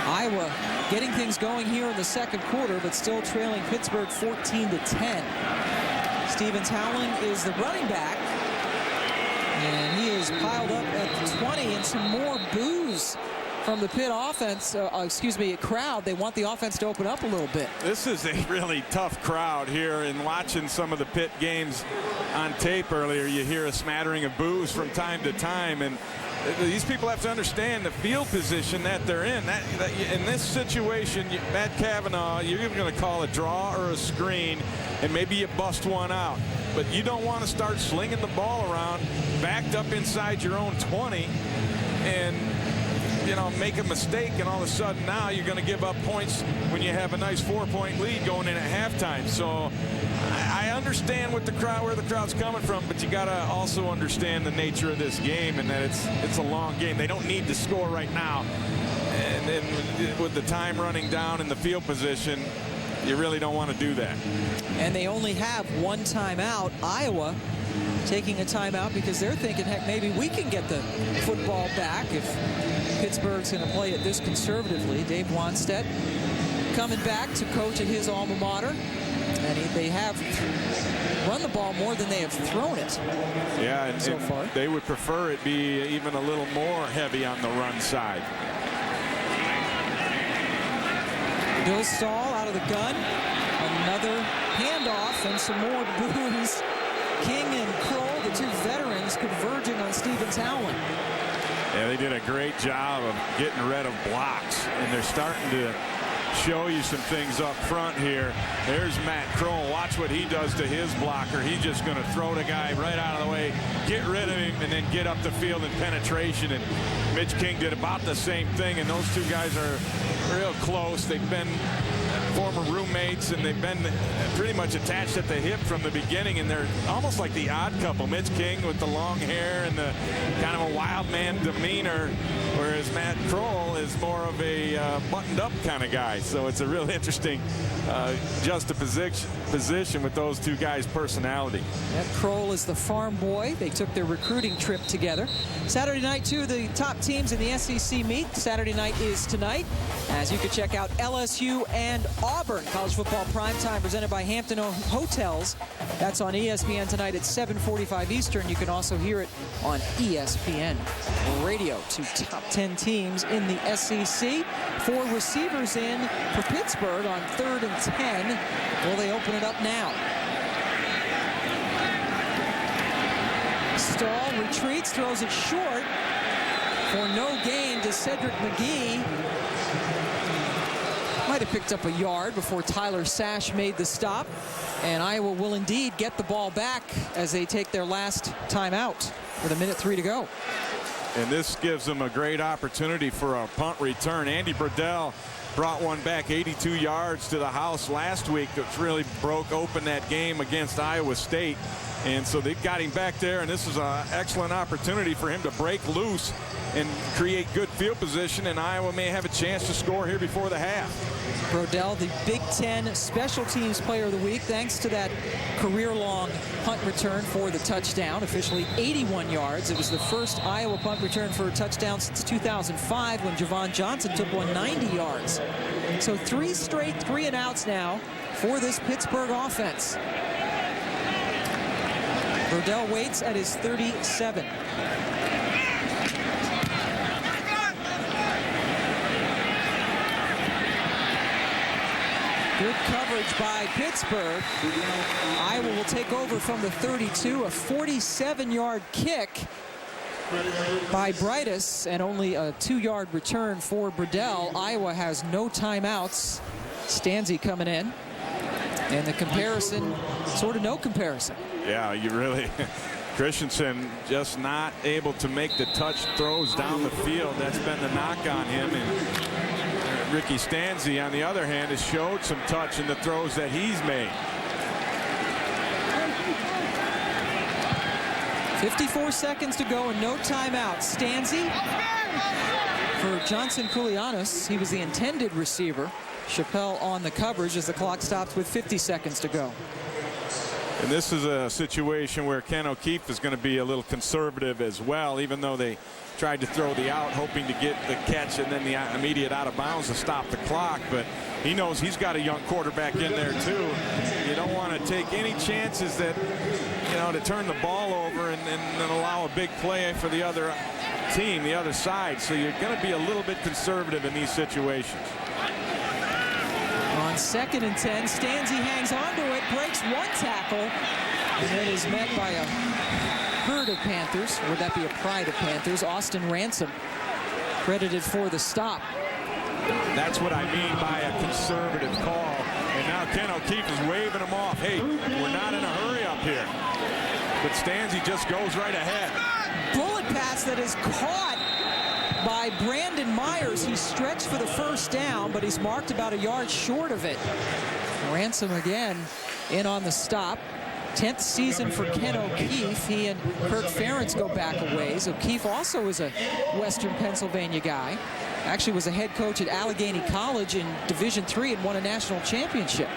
Iowa getting things going here in the second quarter, but still trailing Pittsburgh 14-10. Stevens Howling is the running back, and he is piled up at the 20, and some more boos from the Pitt offense, crowd. They want the offense to open up a little bit. This is a really tough crowd here, and watching some of the Pitt games on tape earlier, you hear a smattering of boos from time to time, and these people have to understand the field position that they're in. In this situation, Matt Cavanaugh, you're even going to call a draw or a screen, and maybe you bust one out. But you don't want to start slinging the ball around backed up inside your own 20 and, you know, make a mistake, and all of a sudden now you're going to give up points when you have a nice 4-point lead going in at halftime. So I understand what where the crowd's coming from, but you got to also understand the nature of this game and that it's a long game. They don't need to score right now. And then with the time running down in the field position, you really don't want to do that. And they only have one timeout. Iowa taking a timeout because they're thinking, heck, maybe we can get the football back if Pittsburgh's going to play it this conservatively. Dave Wanstead coming back to coach at his alma mater. And they have run the ball more than they have thrown it. Yeah, and so far. They would prefer it be even a little more heavy on the run side. Bill Stull out of the gun. Another handoff and some more boos. King and Kroll, the two veterans, converging on Stevens Howland. Yeah, they did a great job of getting rid of blocks, and they're starting to show you some things up front here. There's Matt Kroll. Watch what he does to his blocker. He's just going to throw the guy right out of the way, get rid of him, and then get up the field in penetration. And Mitch King did about the same thing, and those two guys are real close. They've been former roommates, and they've been pretty much attached at the hip from the beginning, and they're almost like the odd couple. Mitch King with the long hair and the kind of a wild man demeanor, whereas Matt Kroll is more of a buttoned up kind of guy. So it's a real interesting juxtaposition with those two guys' personality. Matt Kroll is the farm boy. They took their recruiting trip together. Saturday night, two of the top teams in the SEC meet. Saturday night is tonight, as you can check out LSU and Auburn. College football primetime presented by Hampton Hotels. That's on ESPN tonight at 7:45 Eastern. You can also hear it on ESPN Radio. Two top 10 teams in the SEC. 4 receivers in for Pittsburgh on 3rd and 10. Will they open it up now? Stull retreats, throws it short for no gain to Cedric McGee. Might have picked up a yard before Tyler Sash made the stop. And Iowa will indeed get the ball back as they take their last timeout with 1:03 to go. And this gives them a great opportunity for a punt return. Andy Burdell brought one back 82 yards to the house last week. That really broke open that game against Iowa State. And so they've got him back there, and this is an excellent opportunity for him to break loose and create good field position, and Iowa may have a chance to score here before the half. Brodell, the Big Ten Special Teams Player of the Week, thanks to that career-long punt return for the touchdown, officially 81 yards. It was the first Iowa punt return for a touchdown since 2005 when Javon Johnson took one 90 yards. So 3 straight 3-and-outs now for this Pittsburgh offense. Brodell waits at his 37. Good coverage by Pittsburgh. Iowa will take over from the 32. A 47-yard kick by Brightus and only a 2-yard return for Brodell. Iowa has no timeouts. Stanzi coming in. And the comparison, sort of no comparison. Yeah, you really, Christensen just not able to make the touch throws down the field. That's been the knock on him. And Ricky Stanzi, on the other hand, has showed some touch in the throws that he's made. 54 seconds to go and no timeout. Stanzi for Johnson Koulianos. He was the intended receiver. Chappelle on the coverage as the clock stops with 50 seconds to go. And this is a situation where Ken O'Keefe is going to be a little conservative as well, even though they tried to throw the out, hoping to get the catch and then the immediate out of bounds to stop the clock. But he knows he's got a young quarterback in there too. You don't want to take any chances that, to turn the ball over and then allow a big play for the other team, the other side. So you're going to be a little bit conservative in these situations. On 2nd and 10, Stanzi hangs on to it, breaks one tackle, and then is met by a herd of Panthers. Would that be a pride of Panthers? Austin Ransom credited for the stop. That's what I mean by a conservative call. And now Ken O'Keefe is waving him off. Hey, we're not in a hurry up here. But Stanzi just goes right ahead. Bullet pass that is caught by Brandon Myers. He stretched for the first down, but he's marked about a yard short of it. Ransom again in on the stop. 10th season for Ken O'Keefe. He and Kirk Ferentz go back a ways. O'Keefe also is a Western Pennsylvania guy. Actually was a head coach at Allegheny College in Division III and won a national championship.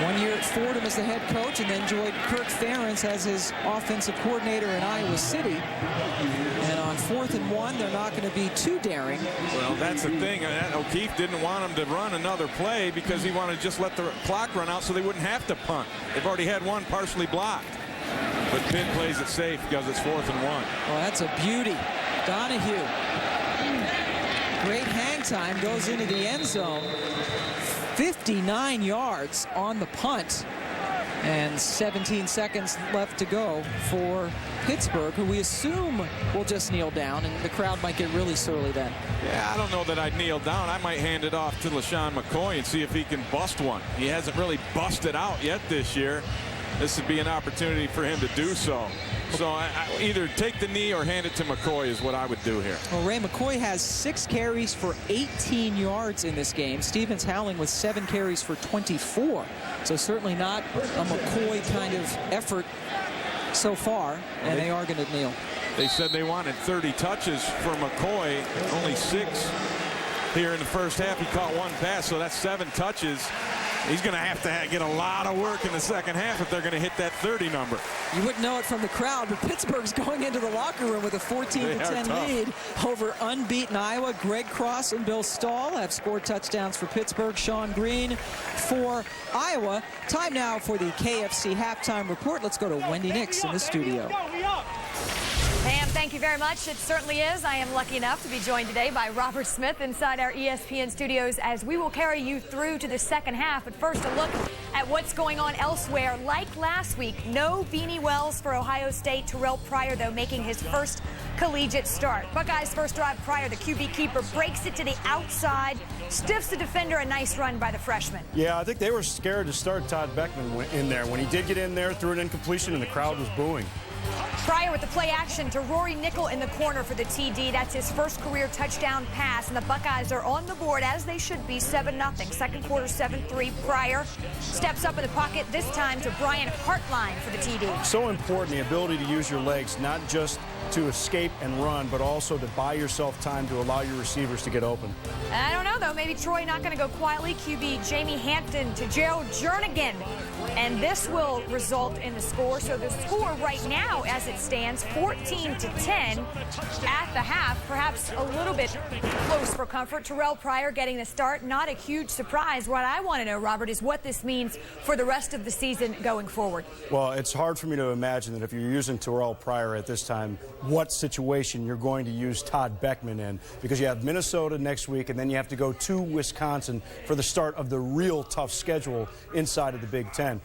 1 year at Fordham as the head coach, and then joined Kirk Ferentz as his offensive coordinator in Iowa City. And on 4th and 1, they're not going to be too daring. Well, that's the thing. O'Keefe didn't want him to run another play because he wanted to just let the clock run out so they wouldn't have to punt. They've already had one partially blocked. But Pitt plays it safe because it's 4th and 1. Well, that's a beauty. Donahue. Great hang time, goes into the end zone. 59 yards on the punt, and 17 seconds left to go for Pittsburgh, who we assume will just kneel down, and the crowd might get really surly then. Yeah, I don't know that I'd kneel down. I might hand it off to LaShawn McCoy and see if he can bust one. He hasn't really busted out yet this year. This would be an opportunity for him to do so. So I either take the knee or hand it to McCoy is what I would do here. Well, Ray, McCoy has 6 carries for 18 yards in this game. Stevens Howling with 7 carries for 24. So certainly not a McCoy kind of effort so far, and they are going to kneel. They said they wanted 30 touches for McCoy, only 6 here in the first half. He caught 1 pass, so that's 7 touches. He's going to have to get a lot of work in the second half if they're going to hit that 30 number. You wouldn't know it from the crowd, but Pittsburgh's going into the locker room with a 14-10 lead over unbeaten Iowa. Greg Cross and Bill Stull have scored touchdowns for Pittsburgh. Sean Green for Iowa. Time now for the KFC halftime report. Let's go to Wendy Nix in the studio. Pam, thank you very much. It certainly is. I am lucky enough to be joined today by Robert Smith inside our ESPN studios as we will carry you through to the second half. But first, a look at what's going on elsewhere. Like last week, no Beanie Wells for Ohio State. Terrell Pryor, though, making his first collegiate start. Buckeyes' first drive, Pryor, the QB keeper, breaks it to the outside, stiffs the defender. A nice run by the freshman. Yeah, I think they were scared to start Todd Beckman in there. When he did get in there, threw an incompletion, and the crowd was booing. Pryor with the play action to Rory Nickel in the corner for the TD. That's his first career touchdown pass, and the Buckeyes are on the board as they should be, 7-0. Second quarter, 7-3. Pryor steps up in the pocket, this time to Brian Hartline for the TD. So important, the ability to use your legs, not just to escape and run, but also to buy yourself time to allow your receivers to get open. I don't know, though. Maybe Troy not going to go quietly. QB Jamie Hampton to Gerald Jernigan. And this will result in the score. So the score right now, as it stands, 14-10 at the half. Perhaps a little bit close for comfort. Terrell Pryor getting the start. Not a huge surprise. What I want to know, Robert, is what this means for the rest of the season going forward. Well, it's hard for me to imagine that if you're using Terrell Pryor at this time, what situation you're going to use Todd Beckman in, because you have Minnesota next week and then you have to go to Wisconsin for the start of the real tough schedule inside of the Big Ten.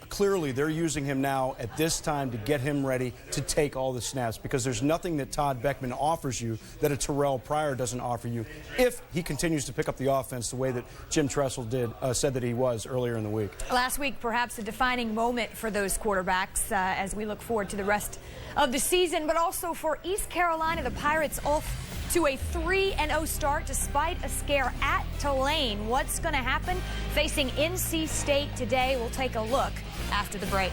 Clearly, they're using him now at this time to get him ready to take all the snaps, because there's nothing that Todd Beckman offers you that a Terrell Pryor doesn't offer you if he continues to pick up the offense the way that Jim Tressel said that he was earlier in the week. Last week, perhaps a defining moment for those quarterbacks as we look forward to the rest of the season, but also for East Carolina, the Pirates off to a 3-0 start despite a scare at Tulane. What's going to happen facing NC State today? We'll take a look after the break.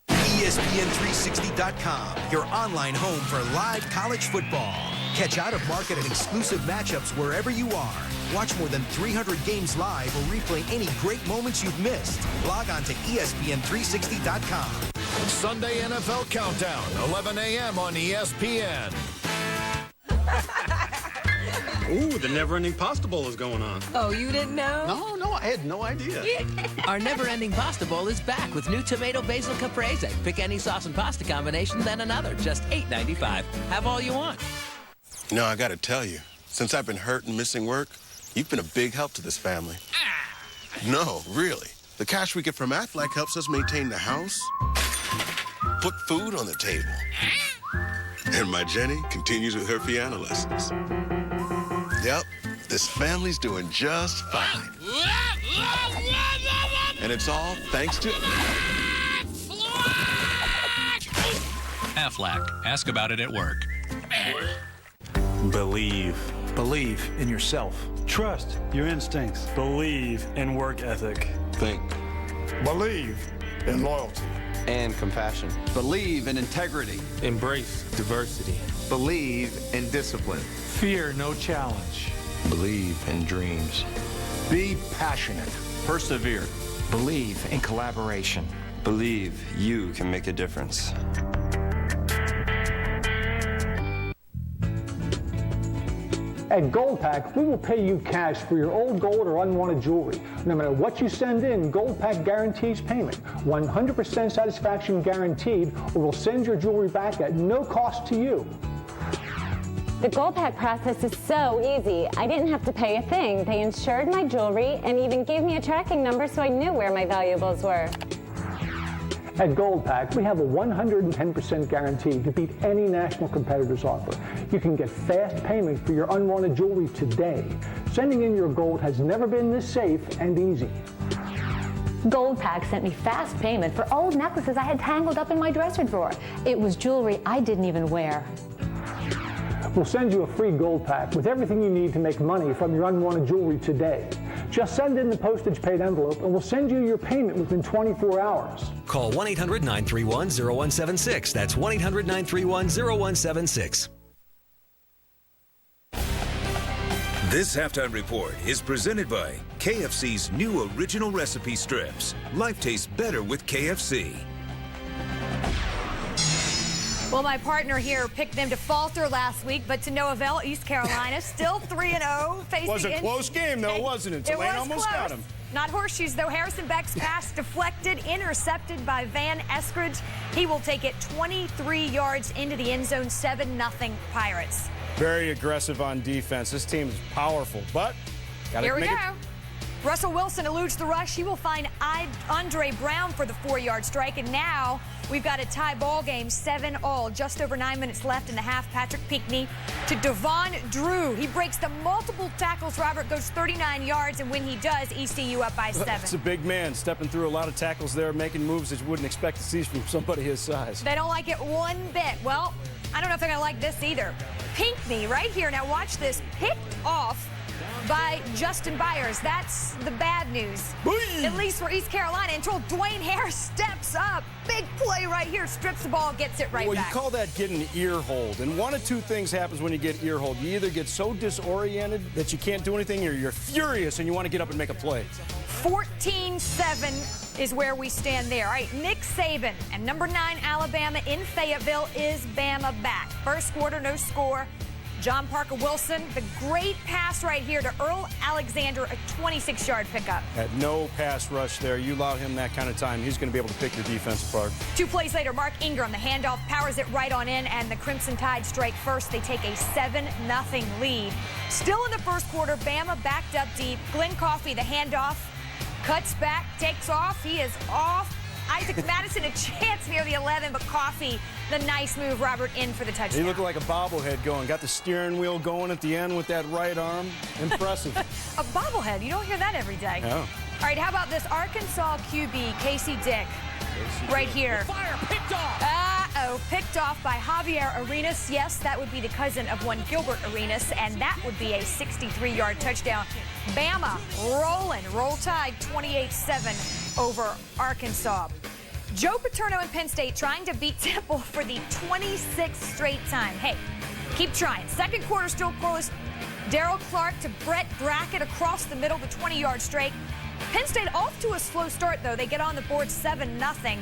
ESPN360.com, your online home for live college football. Catch out-of-market and exclusive matchups wherever you are. Watch more than 300 games live or replay any great moments you've missed. Log on to ESPN360.com. Sunday NFL Countdown, 11 a.m. on ESPN. Ooh, the Never-Ending Pasta Bowl is going on. Oh, you didn't know? No, I had no idea. Our Never-Ending Pasta Bowl is back with new tomato basil caprese. Pick any sauce and pasta combination, then another. Just $8.95. Have all you want. You know, I gotta tell you, since I've been hurt and missing work, you've been a big help to this family. No, really. The cash we get from Aflac helps us maintain the house, put food on the table. And my Jenny continues with her piano lessons. Yep, this family's doing just fine. And it's all thanks to Aflac. Ask about it at work. Believe. Believe in yourself. Trust your instincts. Believe in work ethic. Think. Believe in loyalty. And compassion. Believe in integrity. Embrace diversity. Believe in discipline. Fear no challenge. Believe in dreams. Be passionate. Persevere. Believe in collaboration. Believe you can make a difference. At Gold Pack, we will pay you cash for your old gold or unwanted jewelry. No matter what you send in, Gold Pack guarantees payment. 100% satisfaction guaranteed, or we'll send your jewelry back at no cost to you. The Gold Pack process is so easy. I didn't have to pay a thing. They insured my jewelry and even gave me a tracking number so I knew where my valuables were. At Gold Pack, we have a 110% guarantee to beat any national competitor's offer. You can get fast payment for your unwanted jewelry today. Sending in your gold has never been this safe and easy. Gold Pack sent me fast payment for old necklaces I had tangled up in my dresser drawer. It was jewelry I didn't even wear. We'll send you a free Gold Pack with everything you need to make money from your unwanted jewelry today. Just send in the postage-paid envelope, and we'll send you your payment within 24 hours. Call 1-800-931-0176. That's 1-800-931-0176. This halftime report is presented by KFC's new original recipe strips. Life tastes better with KFC. Well, my partner here picked them to falter last week, but to no avail. East Carolina still 3-0. It was a close game, though, wasn't it? Tulane almost got him. Not horseshoes, though. Harrison Beck's pass deflected, intercepted by Van Eskridge. He will take it 23 yards into the end zone, 7-0 Pirates. Very aggressive on defense. This team is powerful, but here we go. Russell Wilson eludes the rush. He will find Andre Brown for the 4-yard strike, and now we've got a tie ball game, 7-all. Just over 9 minutes left in the half. Patrick Pinckney to Devon Drew. He breaks the multiple tackles. Robert goes 39 yards, and when he does, ECU up by 7. It's a big man stepping through a lot of tackles there, making moves that you wouldn't expect to see from somebody his size. They don't like it one bit. Well, I don't know if they're going to like this either. Pinckney right here. Now watch this. Picked off by Justin Byers. That's the bad news. Whee! At least for East Carolina, until Dwayne Harris steps up. Big play right here. Strips the ball, gets it right back. Well, you call that getting ear hold. And one of two things happens when you get ear hold. You either get so disoriented that you can't do anything, or you're furious and you want to get up and make a play. 14-7 is where we stand there. All right, Nick Saban and number 9 Alabama in Fayetteville. Is Bama back? First quarter, no score. John Parker Wilson, the great pass right here to Earl Alexander, a 26-yard pickup. At no pass rush there. You allow him that kind of time, he's going to be able to pick your defense apart. 2 plays later, Mark Ingram, the handoff, powers it right on in, and the Crimson Tide strike first. They take a 7-0 lead. Still in the first quarter, Bama backed up deep. Glenn Coffey, the handoff, cuts back, takes off. He is off. Isaac Madison a chance near the 11, but Coffey, the nice move, Robert, in for the touchdown. He looked like a bobblehead going. Got the steering wheel going at the end with that right arm. Impressive. A bobblehead. You don't hear that every day. No. All right, how about this Arkansas QB, Casey Dick, right here. Fire picked off. Minnesota picked off by Javier Arenas. Yes, that would be the cousin of one Gilbert Arenas, and that would be a 63-yard touchdown. Bama rolling. Roll Tide 28-7 over Arkansas. Joe Paterno and Penn State trying to beat Temple for the 26th straight time. Hey, keep trying. Second quarter still close. Darrell Clark to Brett Brackett across the middle, the 20-yard straight. Penn State off to a slow start, though. They get on the board 7-0.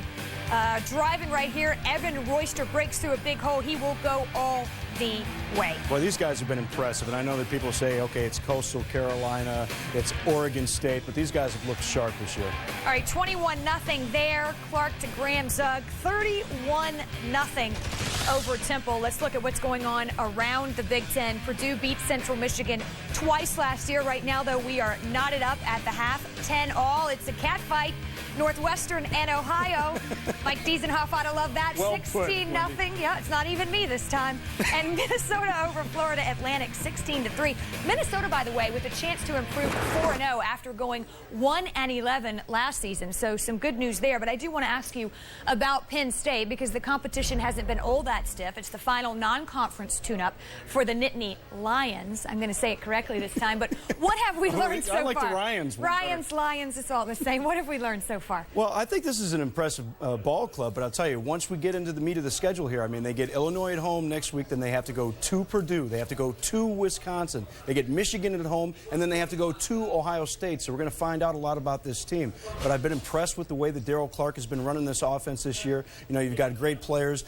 Driving right here, Evan Royster breaks through a big hole. He will go all the way. Well, these guys have been impressive, and I know that people say, okay, it's Coastal Carolina, it's Oregon State, but these guys have looked sharp this year. All right, 21-0 there. Clark to Graham Zug, 31-0 over Temple. Let's look at what's going on around the Big Ten. Purdue beat Central Michigan twice last year. Right now, though, we are knotted up at the half, 10-all. It's a cat fight. Northwestern and Ohio. Mike Diesenhoff ought to love that. 16-0. Yeah, it's not even me this time. And Minnesota over Florida Atlantic, 16-3. Minnesota, by the way, with a chance to improve 4-0 after going 1-11 last season. So some good news there. But I do want to ask you about Penn State because the competition hasn't been all that stiff. It's the final non-conference tune-up for the Nittany Lions. I'm going to say it correctly this time. But what have we learned so far? I like the Ryans one better. Ryans, Lions, it's all the same. What have we learned so far? Well, I think this is an impressive ball club, but I'll tell you, once we get into the meat of the schedule here, I mean, they get Illinois at home next week, then they have to go to Purdue, they have to go to Wisconsin, they get Michigan at home, and then they have to go to Ohio State. So we're going to find out a lot about this team. But I've been impressed with the way that Darrell Clark has been running this offense this year. You know, you've got great players,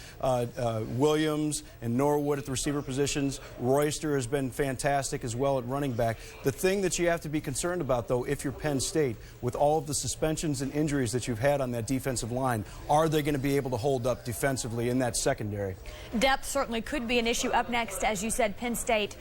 Williams and Norwood at the receiver positions. Royster has been fantastic as well at running back. The thing that you have to be concerned about, though, if you're Penn State, with all of the suspensions and injuries that you've had on that defensive line, are they going to be able to hold up defensively in that secondary? Depth certainly could be an issue. Up next, as you said, Penn State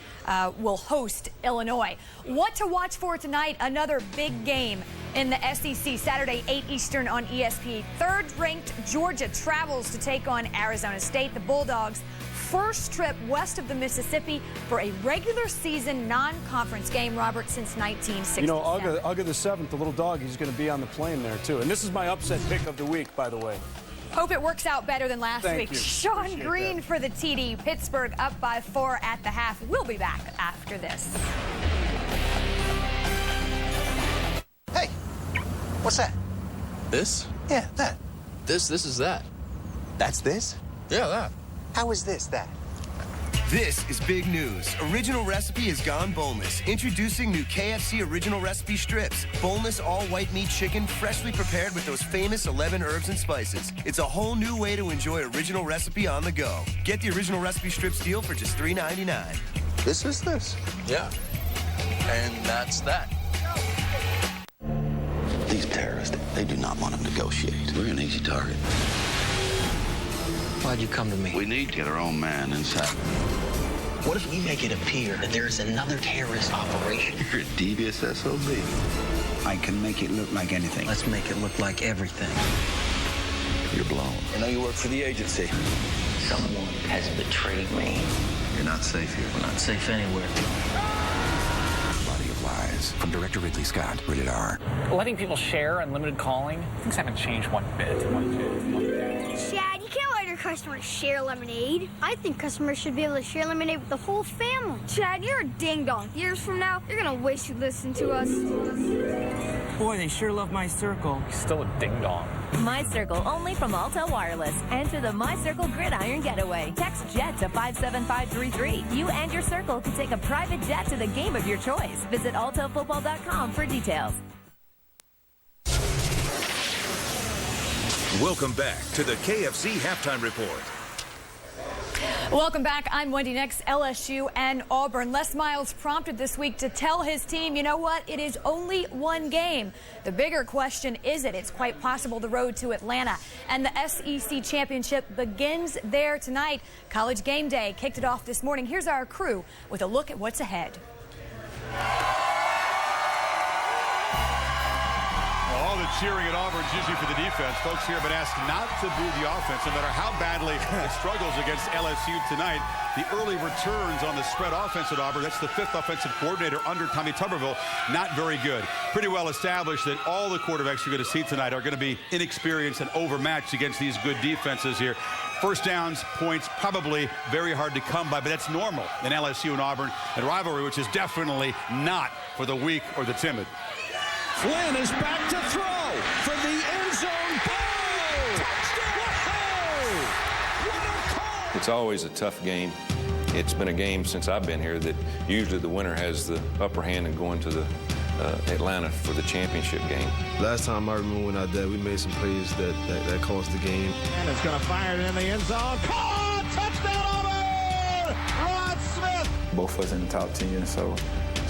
will host Illinois. What to watch for tonight? Another big game in the SEC, Saturday, 8 Eastern on ESPN. Third-ranked Georgia travels to take on Arizona State. The Bulldogs' first trip west of the Mississippi for a regular season non-conference game, Robert, since 1967. You know, Ugga the 7th, the little dog, he's going to be on the plane there, too. And this is my upset pick of the week, by the way. Hope it works out better than last week. Sean Appreciate Green that. For the TD. Pittsburgh up by 4 at the half. We'll be back after this. Hey, what's that? This? Yeah, that. This is that. That's this? Yeah, that. How is this that? This is big news. Original Recipe has gone boneless. Introducing new KFC Original Recipe strips. Boneless all-white meat chicken, freshly prepared with those famous 11 herbs and spices. It's a whole new way to enjoy Original Recipe on the go. Get the Original Recipe strips deal for just $3.99. This is this? Yeah. And that's that. These terrorists, they do not want to negotiate. We're an easy target. Why'd you come to me? We need to get our own man inside. What if we make it appear that there is another terrorist operation? You're a devious SOB. I can make it look like anything. Let's make it look like everything. You're blown. I know you work for the agency. Someone has betrayed me. You're not safe here. We're not safe anywhere. Body of Lies from director Ridley Scott. Rated R. Letting people share unlimited calling, things haven't changed one bit. Chad, you can't let your customers share lemonade. I think customers should be able to share lemonade with the whole family. Chad, you're a ding-dong. Years from now, you're gonna wish you'd listen to us. Boy, they sure love My Circle. He's still a ding-dong. My Circle, only from Alto Wireless. Enter the My Circle Gridiron Getaway. Text JET to 57533. You and your circle can take a private jet to the game of your choice. Visit altofootball.com for details. Welcome back to the KFC Halftime Report. Welcome back. I'm Wendy. Next, LSU and Auburn. Les Miles prompted this week to tell his team, you know what? It is only one game. The bigger question, is it? It's quite possible the road to Atlanta. And the SEC Championship begins there tonight. College Game Day kicked it off this morning. Here's our crew with a look at what's ahead. All the cheering at Auburn is usually for the defense. Folks here have been asked not to boo the offense, no matter how badly it struggles against LSU tonight. The early returns on the spread offense at Auburn, that's the 5th offensive coordinator under Tommy Tuberville, not very good. Pretty well established that all the quarterbacks you're going to see tonight are going to be inexperienced and overmatched against these good defenses here. First downs, points, probably very hard to come by, but that's normal in LSU and Auburn, and rivalry, which is definitely not for the weak or the timid. Flynn is back to throw for the end zone ball. Touchdown! It's always a tough game. It's been a game since I've been here that usually the winner has the upper hand in going to the Atlanta for the championship game. Last time I remember when I did, we made some plays that cost the game. And it's going to fire it in the end zone. Caught! Touchdown, Auburn! Rod Smith! Both of us in the top 10, so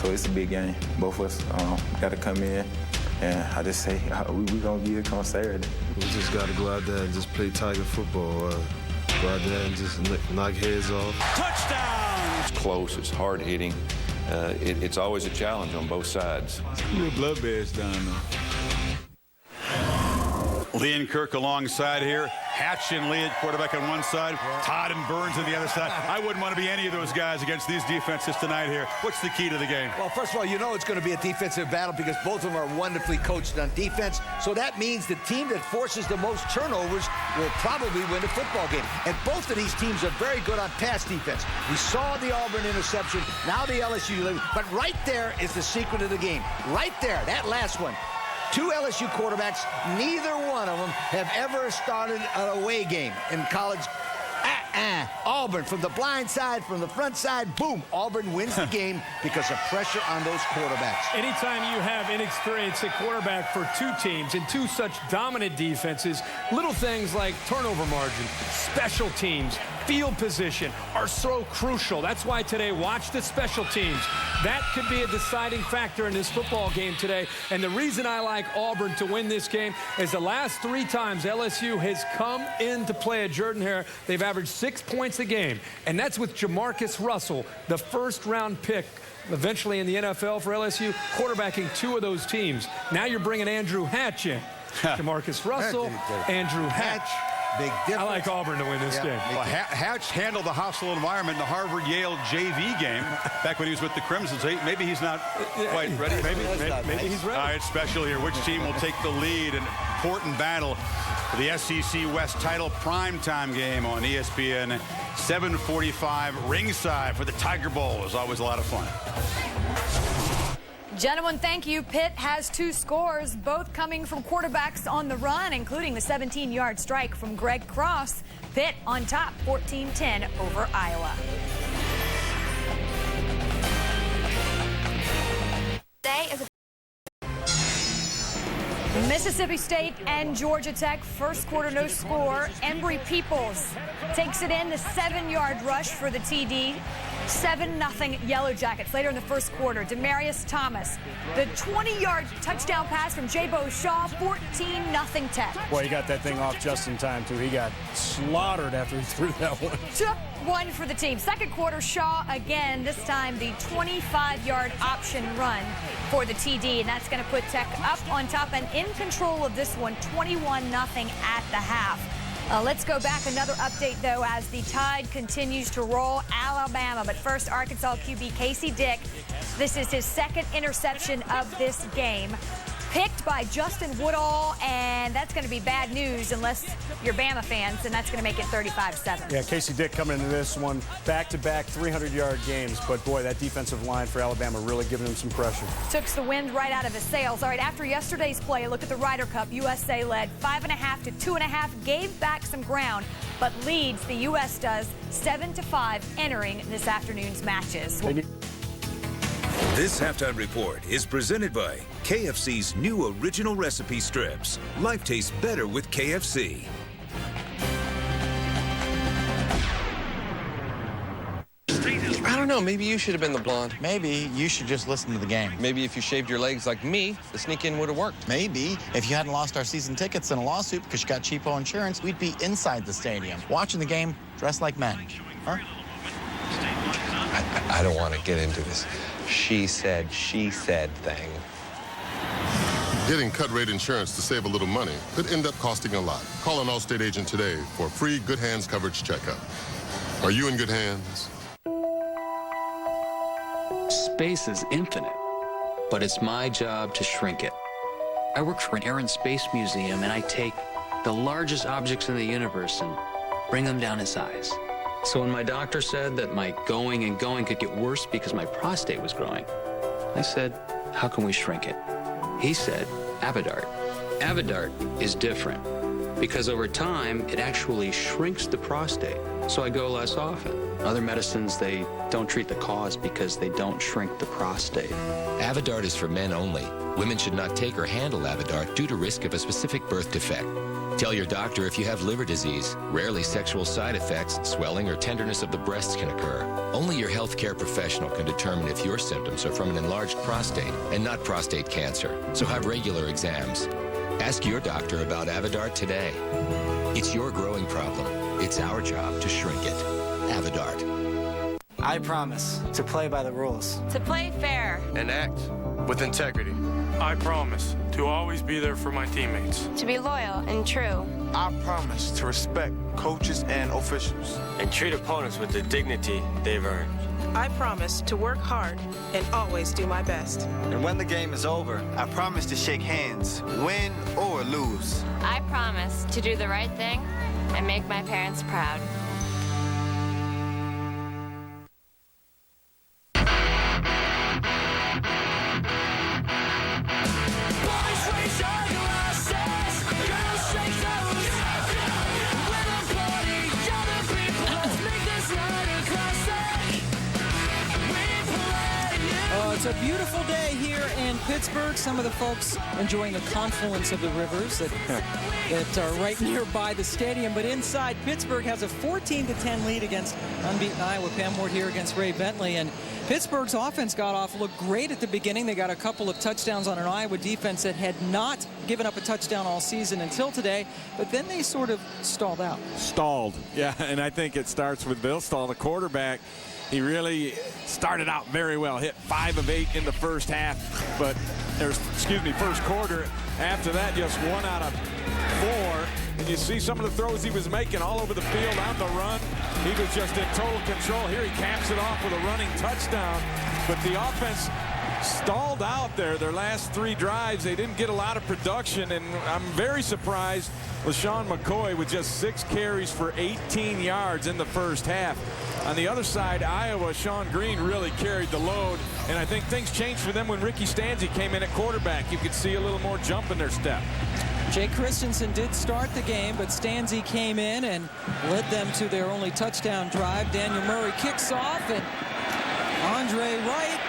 it's a big game. Both of us got to come in, and I just say we going to get it on Saturday. We just got to go out there and just play Tiger football. Go out there and just knock heads off. Touchdown! It's close, it's hard hitting. It's always a challenge on both sides. Real bloodbaths down there. Lee and Kirk alongside here. Hatch and Lee at quarterback on one side. Todd and Burns on the other side. I wouldn't want to be any of those guys against these defenses tonight here. What's the key to the game? Well, first of all, you know it's going to be a defensive battle because both of them are wonderfully coached on defense. So that means the team that forces the most turnovers will probably win the football game. And both of these teams are very good on pass defense. We saw the Auburn interception, now the LSU. But right there is the secret of the game. Right there, that last one. Two LSU quarterbacks, neither one of them have ever started an away game in college. Auburn from the blind side, from the front side, boom. Auburn wins the game because of pressure on those quarterbacks. Anytime you have inexperienced at quarterback for two teams and two such dominant defenses, little things like turnover margin, special teams, field position are so crucial. That's why today, watch the special teams. That could be a deciding factor in this football game today. And the reason I like Auburn to win this game is the last 3 times LSU has come into play at Jordan-Hare, they've averaged 6 points a game. And that's with Jamarcus Russell, the first-round pick, eventually in the NFL for LSU, quarterbacking 2 of those teams. Now you're bringing Andrew Hatch in. Jamarcus Russell, Andrew Hatch. Big difference. I like Auburn to win this game. Well, Hatch handled the hostile environment in the Harvard-Yale JV game back when he was with the Crimson. So maybe he's not quite ready. Maybe he's ready. All right, special here. Which team will take the lead? An important battle for the SEC West title primetime game on ESPN. 7:45 ringside for the Tiger Bowl. Is always a lot of fun. Gentlemen, thank you. Pitt has 2 scores, both coming from quarterbacks on the run, including the 17-yard strike from Greg Cross. Pitt on top, 14-10 over Iowa. Today is Mississippi State and Georgia Tech, first quarter no score. Embry Peoples takes it in, the 7-yard rush for the TD. 7-0 Yellow Jackets. Later in the first quarter, Demarius Thomas, the 20-yard touchdown pass from Jabo Shaw, 14-0 Tech. Boy, he got that thing off just in time, too. He got slaughtered after he threw that one. Took one for the team. Second quarter, Shaw again, this time the 25-yard option run for the TD, and that's going to put Tech up on top and in control of this one, 21-0 at the half. Let's go back. Another update, though, as the Tide continues to roll Alabama. But first, Arkansas QB Casey Dick. This is his 2nd interception of this game. Picked by Justin Woodall, and that's going to be bad news unless you're Bama fans, and that's going to make it 35-7. Yeah, Casey Dick coming into this one, back-to-back 300-yard games. But, boy, that defensive line for Alabama really giving him some pressure. Took the wind right out of his sails. All right, after yesterday's play, look at the Ryder Cup. USA led 5.5 to 2.5, gave back some ground, but leads, the U.S. does, 7-5 entering this afternoon's matches. This halftime report is presented by KFC's new original recipe strips. Life tastes better with KFC. I don't know. Maybe you should have been the blonde. Maybe you should just listen to the game. Maybe if you shaved your legs like me, the sneak-in would have worked. Maybe if you hadn't lost our season tickets in a lawsuit because you got cheapo insurance, we'd be inside the stadium, watching the game, dressed like men. Huh? I don't want to get into this she said thing. Getting cut-rate insurance to save a little money could end up costing a lot. Call an Allstate agent today for a free Good Hands coverage checkup. Are you in good hands? Space is infinite, but it's my job to shrink it. I work for an Air and Space Museum, and I take the largest objects in the universe and bring them down in size. So when my doctor said that my going and going could get worse because my prostate was growing, I said, how can we shrink it? He said, Avodart. Avodart is different because over time, it actually shrinks the prostate. So I go less often. Other medicines, they don't treat the cause because they don't shrink the prostate. Avodart is for men only. Women should not take or handle Avodart due to risk of a specific birth defect. Tell your doctor if you have liver disease. Rarely sexual side effects, swelling, or tenderness of the breasts can occur. Only your healthcare professional can determine if your symptoms are from an enlarged prostate and not prostate cancer. So have regular exams. Ask your doctor about Avodart today. It's your growing problem. It's our job to shrink it. Avodart. I promise to play by the rules. To play fair. And act with integrity. I promise to always be there for my teammates. To be loyal and true. I promise to respect coaches and officials. And treat opponents with the dignity they've earned. I promise to work hard and always do my best. And when the game is over, I promise to shake hands, win or lose. I promise to do the right thing and make my parents proud. It's a beautiful day here in Pittsburgh. Some of the folks enjoying the confluence of the rivers that are right nearby the stadium. But inside, Pittsburgh has a 14-10 lead against unbeaten Iowa. Pam Ward here against Ray Bentley. And Pittsburgh's offense looked great at the beginning. They got a couple of touchdowns on an Iowa defense that had not given up a touchdown all season until today. But then they sort of stalled out. Stalled, yeah. And I think it starts with Bill Stull, the quarterback. He really started out very well, hit 5 of 8 in the first half, but first quarter. After that, just 1 out of 4. And you see some of the throws he was making all over the field on the run. He was just in total control. Here he caps it off with a running touchdown, but the offense stalled out there. Their last 3 drives, they didn't get a lot of production, and I'm very surprised with Sean McCoy with just 6 carries for 18 yards in the first half. On the other side, Iowa, Sean Green really carried the load, and I think things changed for them when Ricky Stanzi came in at quarterback. You could see a little more jump in their step. Jay Christensen did start the game, but Stanzi came in and led them to their only touchdown drive. Daniel Murray kicks off, and Andre Wright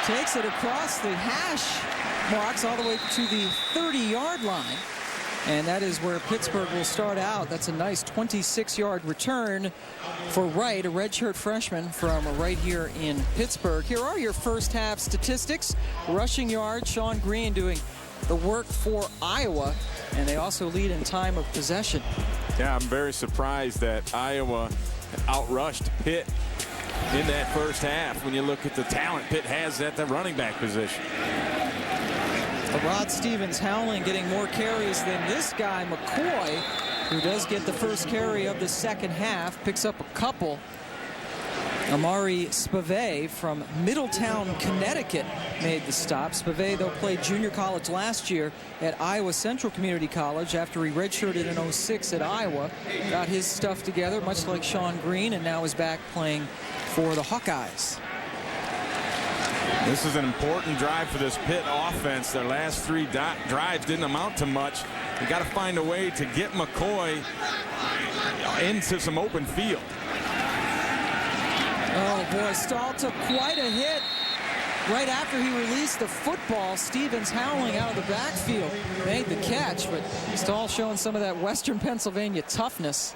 takes it across the hash marks all the way to the 30-yard line. And that is where Pittsburgh will start out. That's a nice 26-yard return for Wright, a redshirt freshman from right here in Pittsburgh. Here are your first half statistics. Rushing yards, Sean Green doing the work for Iowa, and they also lead in time of possession. Yeah, I'm very surprised that Iowa outrushed Pitt in that first half when you look at the talent Pitt has at the running back position. Rod Stevens-Howling getting more carries than this guy, McCoy, who does get the first carry of the second half, picks up a couple. Amari Spivey from Middletown, Connecticut made the stop. Spivey, though, played junior college last year at Iowa Central Community College after he redshirted in 06 at Iowa. Got his stuff together, much like Sean Green, and now is back playing for the Hawkeyes. This is an important drive for this Pitt offense. Their last 3 drives didn't amount to much. You got to find a way to get McCoy into some open field. Oh boy, Stull took quite a hit right after he released the football. Stevens-Howling out of the backfield made the catch, but Stull showing some of that Western Pennsylvania toughness.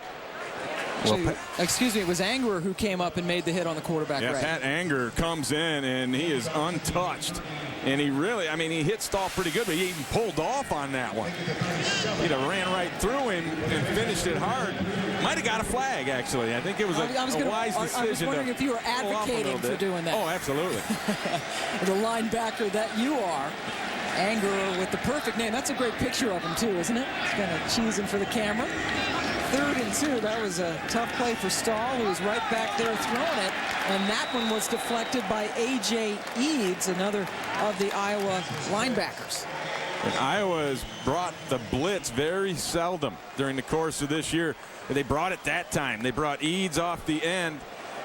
Actually, excuse me, it was Angerer who came up and made the hit on the quarterback. Yeah, Pat Angerer comes in and he is untouched. And he really, he hit Stull pretty good, but he even pulled off on that one. He'd have ran right through him and finished it hard. Might have got a flag, actually. I think it was a wise decision. I was wondering if you were advocating for doing that. Oh, absolutely. The linebacker that you are. Angerer with the perfect name. That's a great picture of him, too, isn't it? He's kind of cheesing for the camera. 3rd and 2. That was a tough play for Stull, who was right back there throwing it. And that one was deflected by A.J. Eads, another of the Iowa linebackers. And Iowa's brought the blitz very seldom during the course of this year. They brought it that time. They brought Eads off the end,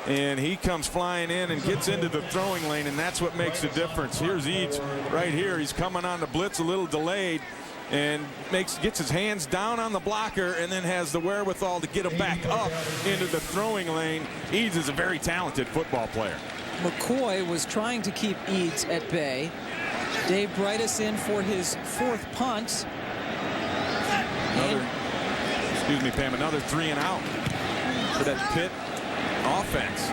and he comes flying in and gets into the throwing lane, and that's what makes a difference. Here's Eads right here. He's coming on the blitz a little delayed and gets his hands down on the blocker and then has the wherewithal to get him back up into the throwing lane. Eads is a very talented football player. McCoy was trying to keep Eads at bay. Dave Brightus in for his 4th punt. Another 3 and out for that Pitt offense.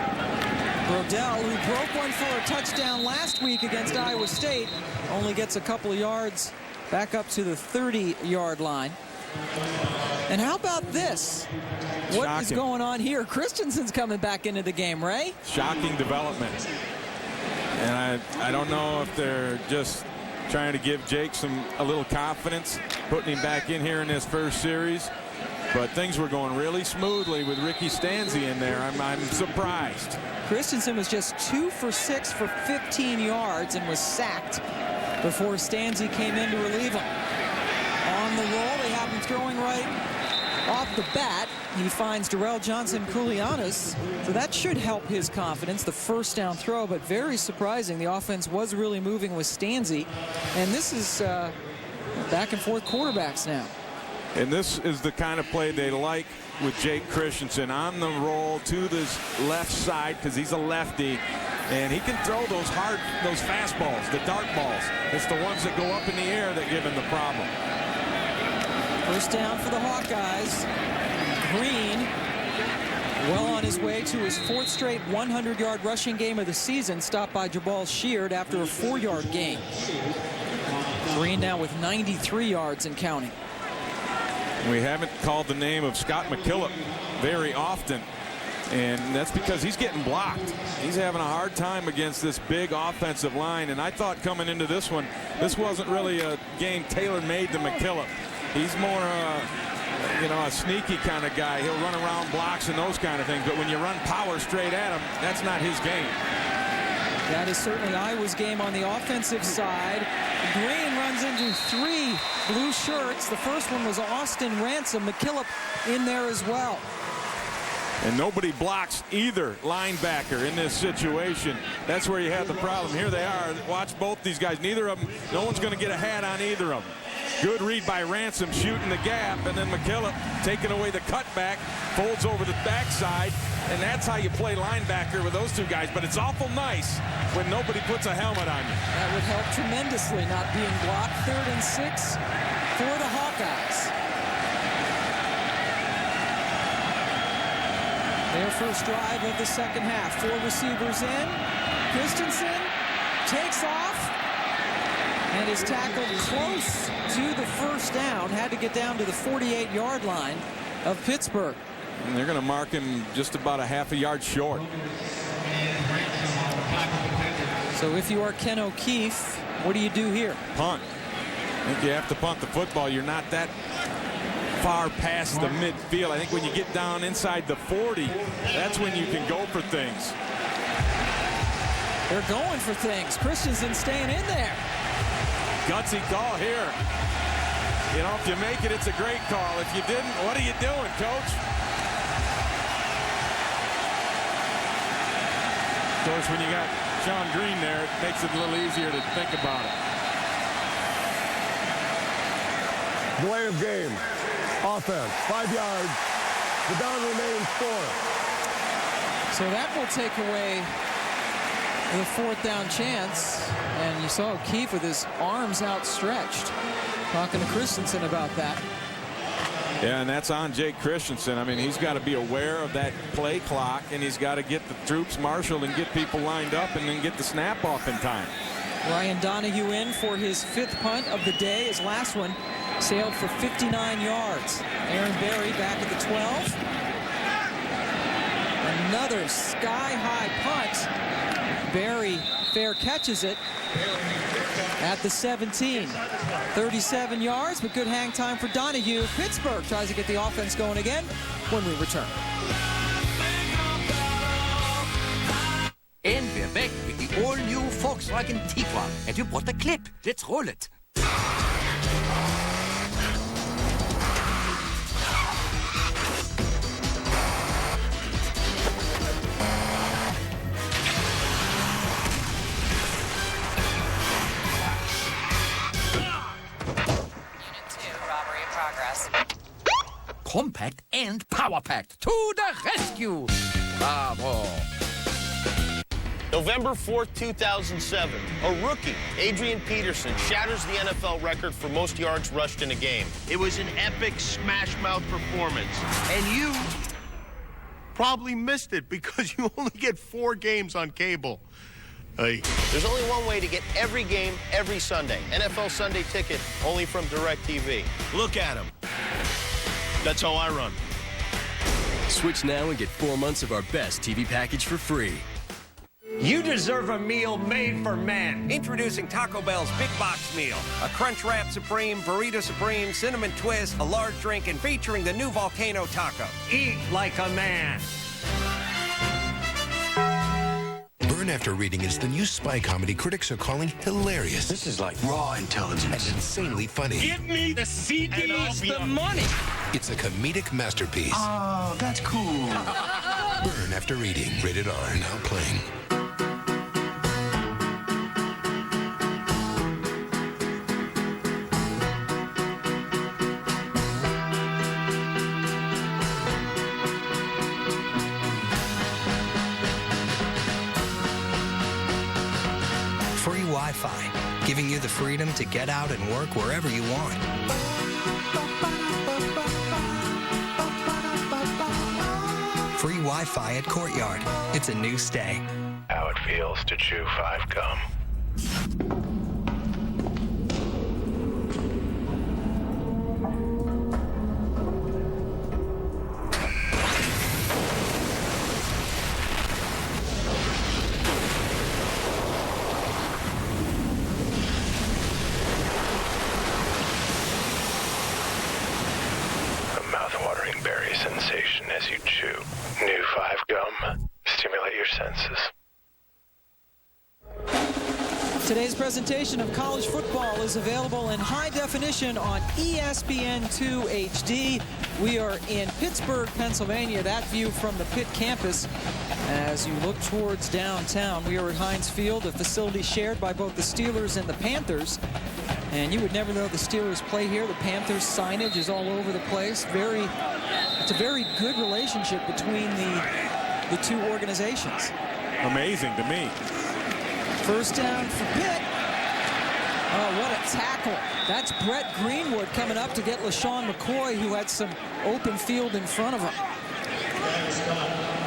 Brodell, who broke one for a touchdown last week against Iowa State, only gets a couple of yards back up to the 30-yard line. And how about this? What is going on here? Christensen's coming back into the game, Ray. Shocking development. And I don't know if they're just trying to give Jake a little confidence, putting him back in here in this first series. But things were going really smoothly with Ricky Stanzi in there. I'm surprised. Christensen was just 2 for 6 for 15 yards and was sacked before Stanzi came in to relieve him. On the roll, they have him throwing right off the bat. He finds Darrell Johnson-Koulianos, so that should help his confidence, the first down throw, but very surprising. The offense was really moving with Stanzi, and this is back and forth quarterbacks now. And this is the kind of play they like with Jake Christensen on the roll to this left side because he's a lefty, and he can throw those fastballs, the dart balls. It's the ones that go up in the air that give him the problem. First down for the Hawkeyes. Green, well on his way to his 4th straight 100-yard rushing game of the season, stopped by Jabal Sheard after a 4-yard gain. Green now with 93 yards and counting. We haven't called the name of Scott McKillop very often, and that's because he's getting blocked. He's having a hard time against this big offensive line, and I thought coming into this one, this wasn't really a game tailor-made to McKillop. He's more a sneaky kind of guy. He'll run around blocks and those kind of things, but when you run power straight at him, that's not his game. That is certainly Iowa's game on the offensive side. Green runs into 3 blue shirts. The first one was Austin Ransom. McKillop in there as well. And nobody blocks either linebacker in this situation. That's where you have the problem. Here they are. Watch both these guys. Neither of them, no one's going to get a hat on either of them. Good read by Ransom, shooting the gap, and then McKillop taking away the cutback, folds over the backside, and that's how you play linebacker with those 2 guys. But it's awful nice when nobody puts a helmet on you. That would help tremendously, not being blocked. 3rd and 6 for the Hawkeyes. Their first drive of the second half. 4 receivers in. Christensen takes off and is tackled close to the first down. Had to get down to the 48-yard line of Pittsburgh. And they're going to mark him just about a half a yard short. So if you are Ken O'Keefe, what do you do here? Punt. I think you have to punt the football. You're not that far past the midfield. I think when you get down inside the 40, that's when you can go for things. They're going for things. Christensen staying in there. Gutsy call here. You know, if you make it, it's a great call. If you didn't, what are you doing, Coach? Of course, when you got Sean Green there, it makes it a little easier to think about it. Delay of game. Offense. 5 yards. The down remains 4. So that will take away the 4th down chance. And you saw O'Keefe with his arms outstretched, talking to Christensen about that. Yeah, and that's on Jake Christensen. I mean, he's got to be aware of that play clock, and he's got to get the troops marshaled and get people lined up and then get the snap off in time. Ryan Donahue in for his 5th punt of the day. His last one sailed for 59 yards. Aaron Berry back at the 12. Another sky-high punt. Berry fair catches it at the 17. 37 yards, but good hang time for Donahue. Pittsburgh tries to get the offense going again when we return. And we're back with the all-new Volkswagen Tiguan. And you bought a clip. Let's roll it. compact and power-packed. To the rescue! Bravo! November 4th, 2007, a rookie, Adrian Peterson, shatters the NFL record for most yards rushed in a game. It was an epic smash-mouth performance. And you probably missed it because you only get 4 games on cable. Hey. There's only one way to get every game every Sunday. NFL Sunday Ticket, only from DirecTV. Look at him. That's how I run. Switch now and get 4 months of our best TV package for free. You deserve a meal made for men. Introducing Taco Bell's Big Box Meal. A Crunch Wrap Supreme, Burrito Supreme, Cinnamon Twist, a large drink, and featuring the new Volcano Taco. Eat like a man. Burn After Reading is the new spy comedy critics are calling hilarious. This is like raw intelligence and insanely funny. Give me the CDs, the money. It's a comedic masterpiece. Oh, that's cool. Burn After Reading. Rated R. Now playing. Free Wi-Fi, giving you the freedom to get out and work wherever you want. Free Wi-Fi at Courtyard. It's a new stay. How it feels to chew 5 gum. Mouth-watering berry sensation as you chew. New 5 gum. Stimulate your senses. Today's presentation of college football is available in high definition on ESPN2 HD. We are in Pittsburgh, Pennsylvania. That view from the Pitt campus as you look towards downtown. We are at Heinz Field, a facility shared by both the Steelers and the Panthers. And you would never know the Steelers play here. The Panthers signage is all over the place. It's a very good relationship between the two organizations. Amazing to me. First down for Pitt. Oh, what a tackle. That's Brett Greenwood coming up to get LaShawn McCoy, who had some open field in front of him.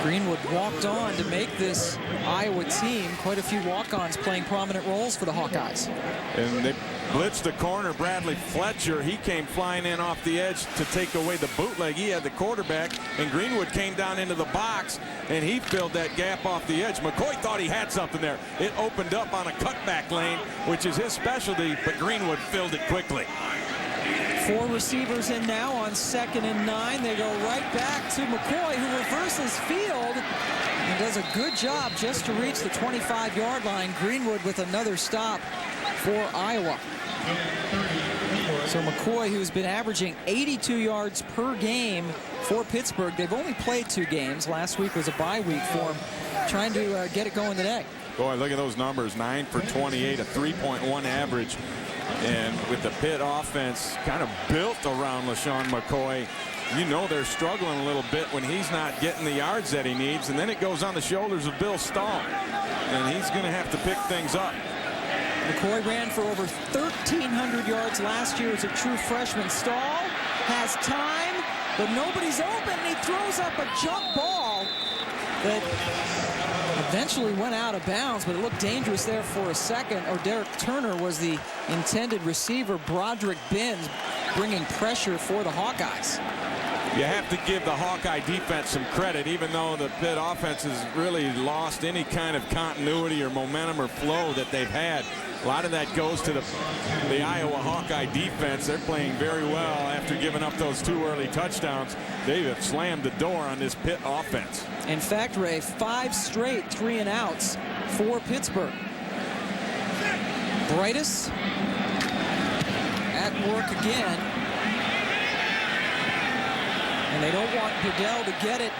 Greenwood walked on to make this Iowa team. Quite a few walk-ons playing prominent roles for the Hawkeyes. And they blitzed the corner. Bradley Fletcher, he came flying in off the edge to take away the bootleg. He had the quarterback, and Greenwood came down into the box, and he filled that gap off the edge. McCoy thought he had something there. It opened up on a cutback lane, which is his specialty, but Greenwood filled it quickly. 4 receivers in now on 2nd and 9. They go right back to McCoy, who reverses field and does a good job just to reach the 25-yard line. Greenwood with another stop for Iowa. So McCoy, who's been averaging 82 yards per game for Pittsburgh. They've only played 2 games. Last week was a bye week for him. Trying to get it going today. Boy, look at those numbers. 9 for 28, a 3.1 average. And with the Pitt offense kind of built around LaShawn McCoy, you know they're struggling a little bit when he's not getting the yards that he needs. And then it goes on the shoulders of Bill Stull. And he's going to have to pick things up. McCoy ran for over 1,300 yards last year as a true freshman. Stull has time, but nobody's open. He throws up a jump ball that eventually went out of bounds, but it looked dangerous there for a second. Derek Turner was the intended receiver. Broderick Binns bringing pressure for the Hawkeyes. You have to give the Hawkeye defense some credit, even though the Pitt offense has really lost any kind of continuity or momentum or flow that they've had. A lot of that goes to the Iowa Hawkeye defense. They're playing very well after giving up those 2 early touchdowns. They have slammed the door on this Pitt offense. In fact, Ray, 5 straight 3-and-outs for Pittsburgh. Brightus at work again. And they don't want Goodell to get it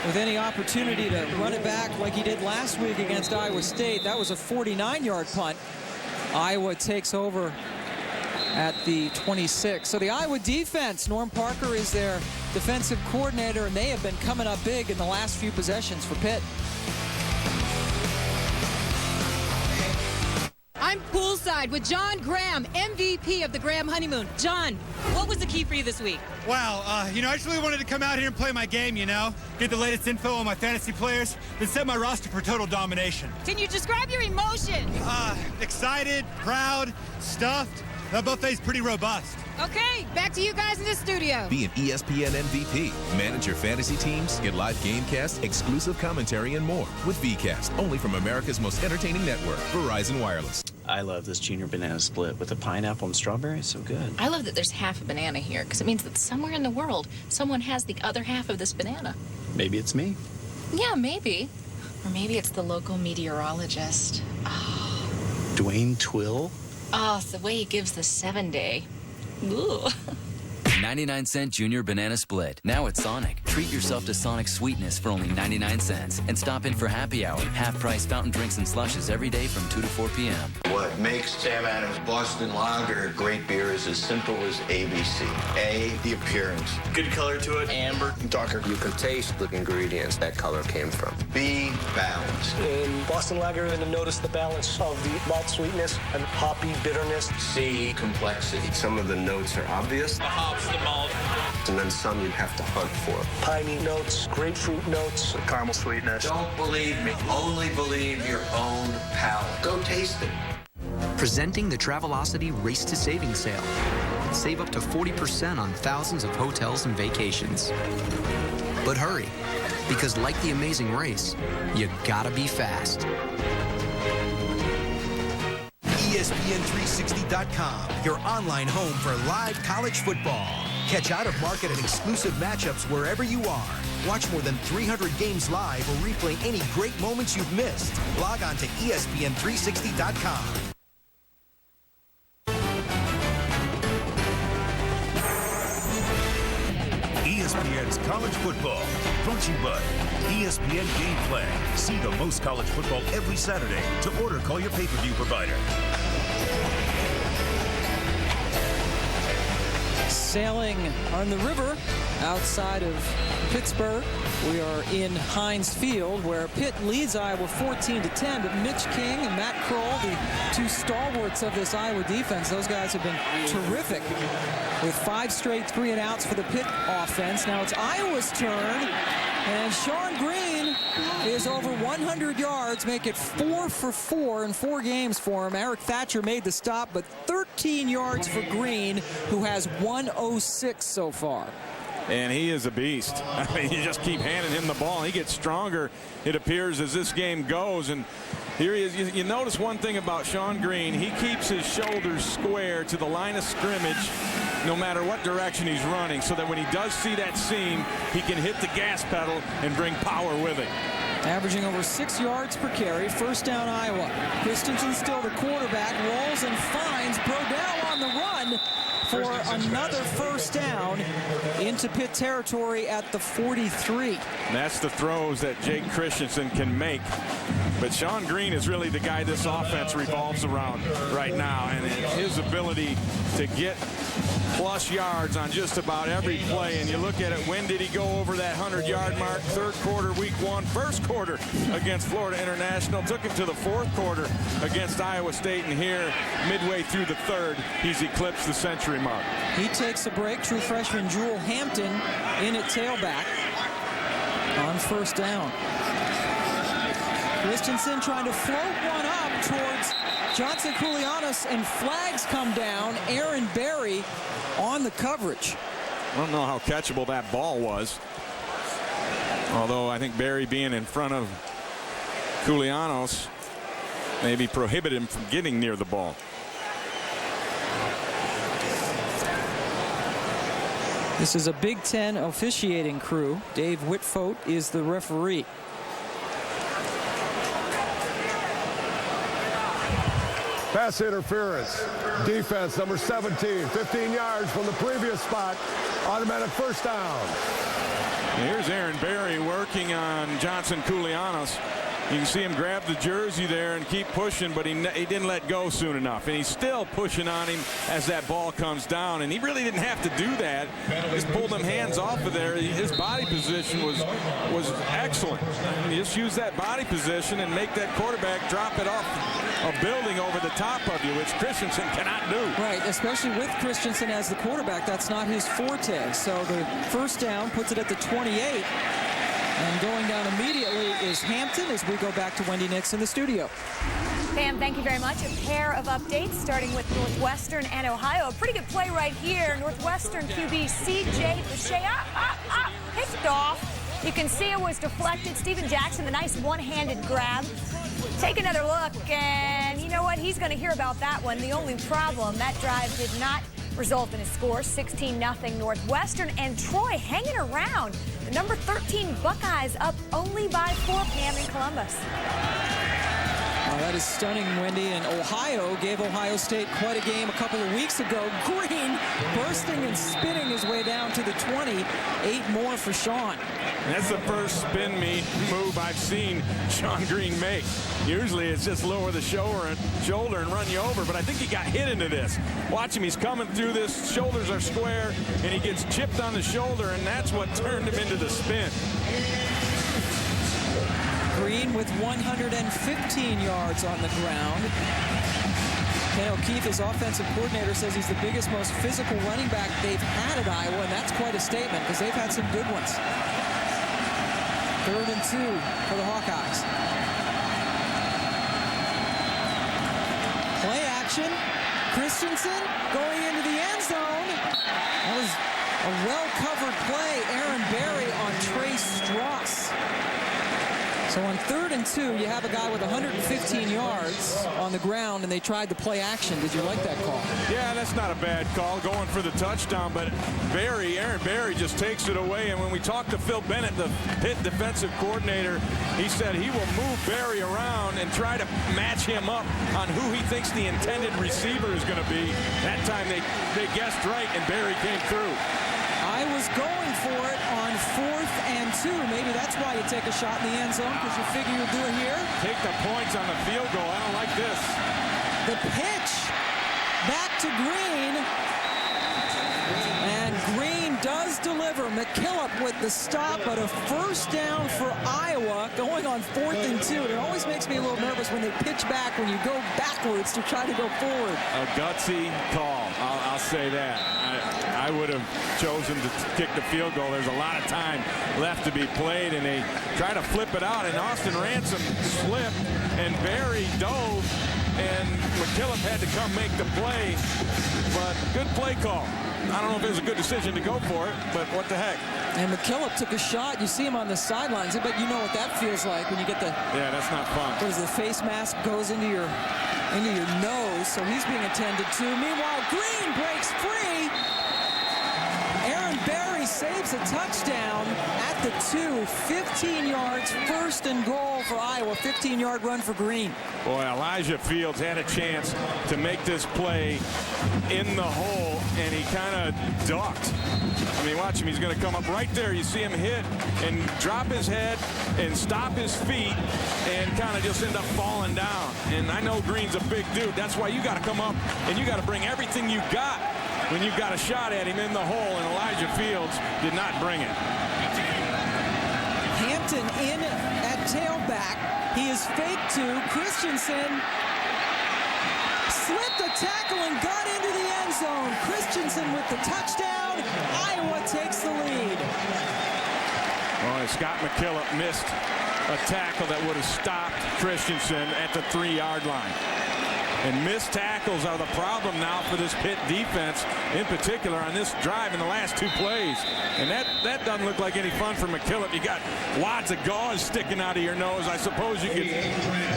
with any opportunity to run it back like he did last week against Iowa State. That was a 49-yard punt. Iowa takes over at the 26. So the Iowa defense, Norm Parker is their defensive coordinator, and they have been coming up big in the last few possessions for Pitt. I'm poolside with John Graham, MVP of the Graham Honeymoon. John, what was the key for you this week? Wow, I just really wanted to come out here and play my game, get the latest info on my fantasy players, then set my roster for total domination. Can you describe your emotion? Excited, proud, stuffed. That buffet's pretty robust. Okay, back to you guys in the studio. Be an ESPN MVP. Manage your fantasy teams, get live game casts, exclusive commentary, and more with VCast, only from America's most entertaining network, Verizon Wireless. I love this junior banana split with the pineapple and strawberry. It's so good. I love that there's half a banana here because it means that somewhere in the world, someone has the other half of this banana. Maybe it's me. Yeah, maybe. Or maybe it's the local meteorologist. Oh. Dwayne Twill? Oh, it's the way he gives the 7-day. Ooh. 99-cent junior banana split. Now at Sonic. Treat yourself to Sonic sweetness for only 99 cents. And stop in for happy hour. Half-price fountain drinks and slushes every day from 2 to 4 p.m. What makes Sam Adams Boston Lager a great beer is as simple as ABC. A, the appearance. Good color to it. Amber, darker. You can taste the ingredients that color came from. B, balanced. In Boston Lager, you're going to notice the balance of the malt sweetness and hoppy bitterness. C, complexity. Some of the notes are obvious. The hops, the malt. And then some you have to hunt for. Piney notes, grapefruit notes, caramel sweetness. Don't believe me. Only believe your own palate. Go taste it. Presenting the Travelocity Race to Savings Sale. Save up to 40% on thousands of hotels and vacations. But hurry, because like the Amazing Race, you gotta be fast. ESPN360.com, your online home for live college football. Catch out-of-market and exclusive matchups wherever you are. Watch more than 300 games live or replay any great moments you've missed. Log on to ESPN360.com. ESPN's College Football, brought to you by ESPN Gameplay. See the most college football every Saturday. To order, call your pay-per-view provider. Sailing on the river outside of Pittsburgh. We are in Heinz Field, where Pitt leads Iowa 14-10, but Mitch King and Matt Kroll, the two stalwarts of this Iowa defense, those guys have been terrific with 5 straight 3-and-outs for the Pitt offense. Now it's Iowa's turn, and Sean Green is over 100 yards, make it 4 for 4 in 4 games for him. Eric Thatcher made the stop, but 13 yards for Green, who has 106 so far. And he is a beast. I mean, you just keep handing him the ball. He gets stronger, it appears, as this game goes. And here he is. You notice one thing about Sean Green. He keeps his shoulders square to the line of scrimmage no matter what direction he's running, so that when he does see that seam, he can hit the gas pedal and bring power with it. Averaging over 6 yards per carry. First down, Iowa. Christensen still the quarterback. Rolls and finds Brodell on the run for another first down into Pitt territory at the 43. And that's the throws that Jake Christensen can make. But Sean Green is really the guy this offense revolves around right now. And his ability to get plus yards on just about every play. And you look at it, when did he go over that 100-yard mark? Third quarter, week 1. First quarter against Florida International. Took him to the fourth quarter against Iowa State. And here, midway through the third, he's eclipsed the century mark. He takes a break. True freshman Jewel Hampton in at tailback on first down. Christensen trying to float one up towards Johnson Koulianos, and flags come down. Aaron Berry on the coverage. I don't know how catchable that ball was. Although I think Berry being in front of Koulianos maybe prohibited him from getting near the ball. This is a Big Ten officiating crew. Dave Whitfote is the referee. Pass interference. Defense number 17, 15 yards from the previous spot. Automatic first down. Here's Aaron Berry working on Johnson Koulianos. You can see him grab the jersey there and keep pushing, but he didn't let go soon enough. And he's still pushing on him as that ball comes down. And he really didn't have to do that. Just pulled them hands off of there. His body position was excellent. You just use that body position and make that quarterback drop it off a building over the top of you, which Christensen cannot do. Right, especially with Christensen as the quarterback. That's not his forte. So the first down puts it at the 28. And going down immediately is Hampton as we go back to Wendy Nix in the studio. Pam, thank you very much. A pair of updates starting with Northwestern and Ohio. A pretty good play right here. Northwestern QB C.J. Boucher picked off. You can see it was deflected. Steven Jackson, the nice one-handed grab. Take another look, and you know what? He's going to hear about that one. The only problem, that drive did not result in a score. 16-0 Northwestern, and Troy hanging around. The number 13 Buckeyes up only by 4, Pam, in Columbus. That is stunning, Wendy. And Ohio gave Ohio State quite a game a couple of weeks ago. Green bursting and spinning his way down to the 20. 8 more for Sean. And that's the first spin move I've seen Sean Green make. Usually it's just lower the shoulder and run you over, but I think he got hit into this. Watch him, he's coming through this, shoulders are square, and he gets chipped on the shoulder, and that's what turned him into the spin. Green with 115 yards on the ground. Ken O'Keefe, his offensive coordinator, says he's the biggest, most physical running back they've had at Iowa, and that's quite a statement because they've had some good ones. 3rd and 2 for the Hawkeyes. Play action. Christensen going into the end zone. That was a well-covered play. Aaron Berry on Trey Strauss. So on 3rd and 2, you have a guy with 115 yards on the ground, and they tried to play action. Did you like that call? Yeah, that's not a bad call, going for the touchdown, but Aaron Berry just takes it away. And when we talked to Phil Bennett, the Pitt defensive coordinator, he said he will move Berry around and try to match him up on who he thinks the intended receiver is going to be. That time they guessed right, and Berry came through. I was going for it on 4th and 2. Maybe that's why you take a shot in the end zone, because you figure you'll do it here. Take the points on the field goal. I don't like this. The pitch back to Green. And Green does deliver. McKillop with the stop, but a first down for Iowa going on 4th and 2. It always makes me a little nervous when they pitch back, when you go backwards to try to go forward. A gutsy call. I'll say that. I would have chosen to kick the field goal. There's a lot of time left to be played, and they try to flip it out, and Austin Ransom slipped, and Berry dove, and McKillop had to come make the play, but good play call. I don't know if it was a good decision to go for it, but what the heck. And McKillop took a shot. You see him on the sidelines, but you know what that feels like when you get the... Yeah, that's not fun. What is the face mask goes into your nose, so he's being attended to. Meanwhile, Green breaks free. Aaron Berry saves a touchdown at the 2. 15 yards, 1st and goal for Iowa. 15-yard run for Green. Boy, Elijah Fields had a chance to make this play in the hole, and he kind of ducked. I mean, watch him. He's going to come up right there. You see him hit and drop his head and stop his feet and kind of just end up falling down. And I know Green's a big dude. That's why you got to come up and you got to bring everything you got when you've got a shot at him in the hole, and Elijah Fields did not bring it. Hampton in at tailback. He is faked to Christensen. Slipped a tackle and got into the end zone. Christensen with the touchdown. Iowa takes the lead. Boy, Scott McKillop missed a tackle that would have stopped Christensen at the 3-yard line. And missed tackles are the problem now for this Pitt defense, in particular on this drive in the last 2 plays. And that doesn't look like any fun for McKillop. You got wads of gauze sticking out of your nose. I suppose you could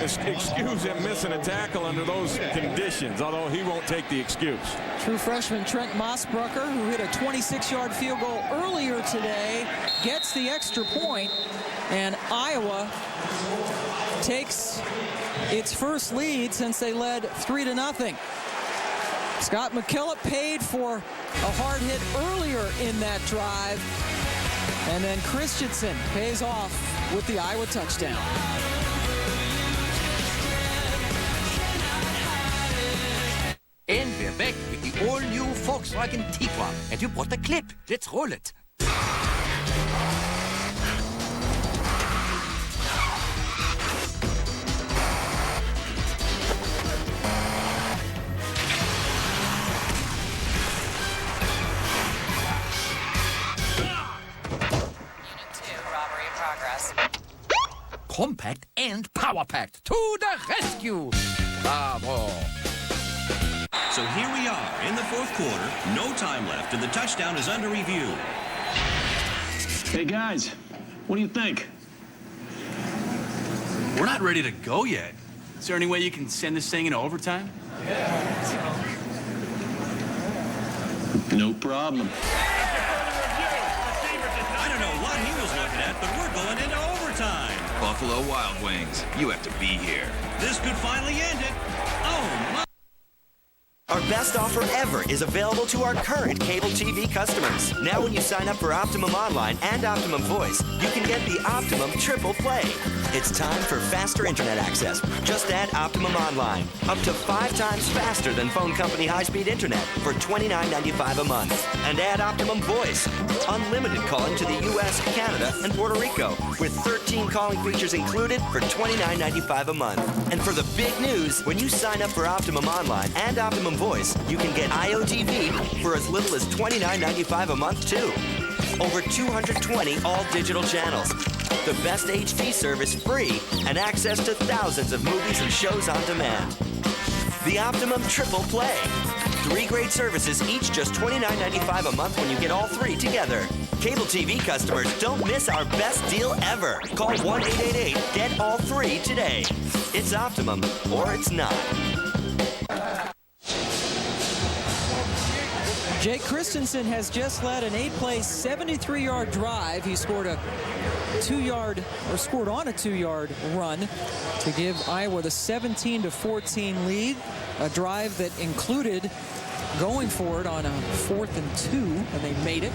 excuse him missing a tackle under those conditions, although he won't take the excuse. True freshman Trent Mossbrucker, who hit a 26-yard field goal earlier today, gets the extra point, and Iowa takes its first lead since they led 3-0. Scott McKillop paid for a hard hit earlier in that drive, and then Christensen pays off with the Iowa touchdown. Volkswagen Tiguan. And you bought the clip. Let's roll it. Compact and power-packed. To the rescue. Bravo. So here we are in the fourth quarter. No time left, and the touchdown is under review. Hey, guys, what do you think? We're not ready to go yet. Is there any way you can send this thing into overtime? No problem. I don't know what he was looking at, but we're going into overtime. Buffalo Wild Wings, you have to be here. This could finally end it. Oh, my. Our best offer ever is available to our current cable TV customers. Now when you sign up for Optimum Online and Optimum Voice, you can get the Optimum Triple Play. It's time for faster internet access. Just add Optimum Online. Up to 5 times faster than phone company high-speed internet for $29.95 a month. And add Optimum Voice. Unlimited calling to the U.S., Canada, and Puerto Rico with 13 calling features included for $29.95 a month. And for the big news, when you sign up for Optimum Online and Optimum Voice, you can get IOTV for as little as $29.95 a month, too. Over 220 all-digital channels. The best HD service free and access to thousands of movies and shows on demand. The Optimum Triple Play. 3 great services, each just $29.95 a month when you get all 3 together. Cable TV customers, don't miss our best deal ever. Call 1-888-GET-ALL-3 today. It's Optimum, or it's not. Jake Christensen has just led an 8-play, 73-yard drive. He scored on a 2-yard run to give Iowa the 17-14 lead. A drive that included going for it on a 4th and 2, and they made it.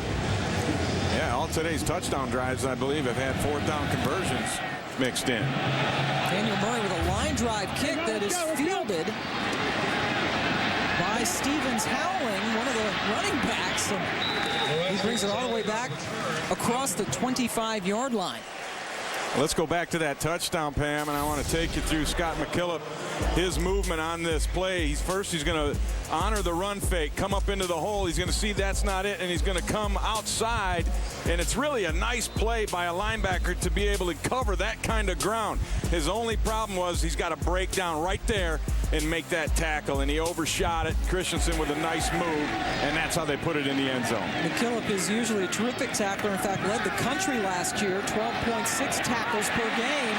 Yeah, all today's touchdown drives, I believe, have had 4th down conversions mixed in. Daniel Murray with a line drive kick that is fielded by Stevens Howling, one of the running backs. And he brings it all the way back across the 25-yard line. Let's go back to that touchdown, Pam, and I want to take you through Scott McKillop, his movement on this play. He's going to honor the run fake, come up into the hole. He's going to see that's not it, and he's going to come outside. And it's really a nice play by a linebacker to be able to cover that kind of ground. His only problem was he's got to break down right there and make that tackle, and he overshot it. Christensen with a nice move, and that's how they put it in the end zone. McKillop is usually a terrific tackler. In fact, led the country last year, 12.6 tackles per game.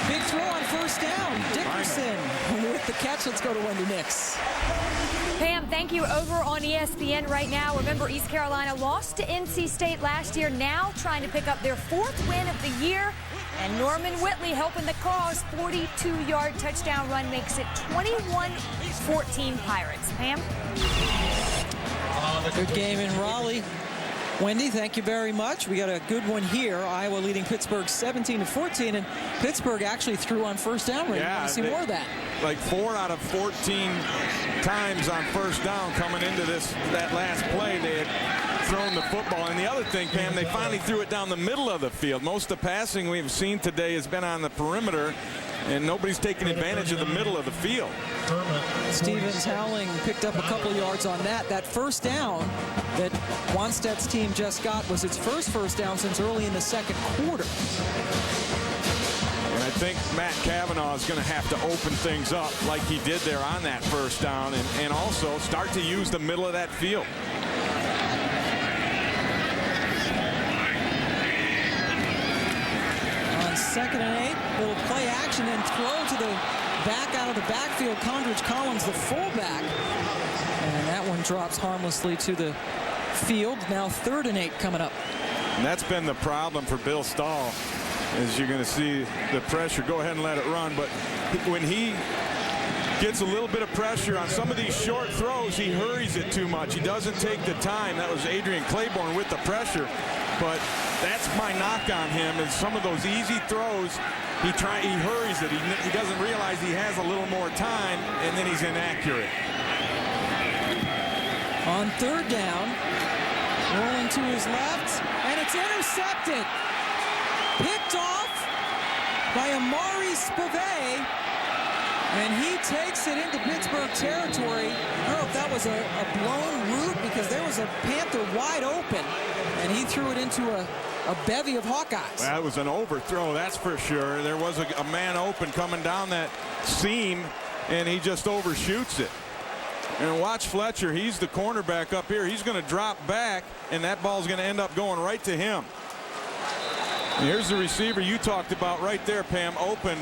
Big throw on first down. Dickerson with the catch. Let's go to Wendy Nix. Pam, thank you. Over on ESPN right now. Remember, East Carolina lost to NC State last year, now trying to pick up their 4th win of the year. And Norman Whitley helping the cause. 42-yard touchdown run makes it 21-14 Pirates. Pam? Good game in Raleigh. Wendy, thank you very much. We got a good one here. Iowa leading Pittsburgh 17-14, and Pittsburgh actually threw on first down. Right? Yeah, I see more of that. Like 4 out of 14 times on first down coming into that last play. They had thrown the football. And the other thing, Pam, they finally threw it down the middle of the field. Most of the passing we've seen today has been on the perimeter, and nobody's taking advantage of the middle of the field. Stevens Howling picked up a couple yards on that. That first down that Wanstead's team just got was its first down since early in the second quarter. And I think Matt Cavanaugh is going to have to open things up like he did there on that first down, and also start to use the middle of that field. On 2nd and 8, little play action, then throw to the back out of the backfield. Condridge Collins, the fullback. And that one drops harmlessly to the field. Now 3rd and 8 coming up. And that's been the problem for Bill Stull, as you're going to see the pressure. Go ahead and let it run. But when he gets a little bit of pressure on some of these short throws, he hurries it too much. He doesn't take the time. That was Adrian Claiborne with the pressure. But that's my knock on him, is some of those easy throws, he hurries it. He doesn't realize he has a little more time, and then he's inaccurate. On On third down, rolling to his left, and it's intercepted. Picked off by Amari Spivey, and he takes it into Pittsburgh territory. I don't know if that was a blown route because there was a Panther wide open, and he threw it into a bevy of Hawkeyes. Well, it was an overthrow, that's for sure. There was a man open coming down that seam, and he just overshoots it. And watch Fletcher, he's the cornerback up here. He's going to drop back, and that ball's going to end up going right to him. And here's the receiver you talked about right there, Pam, open,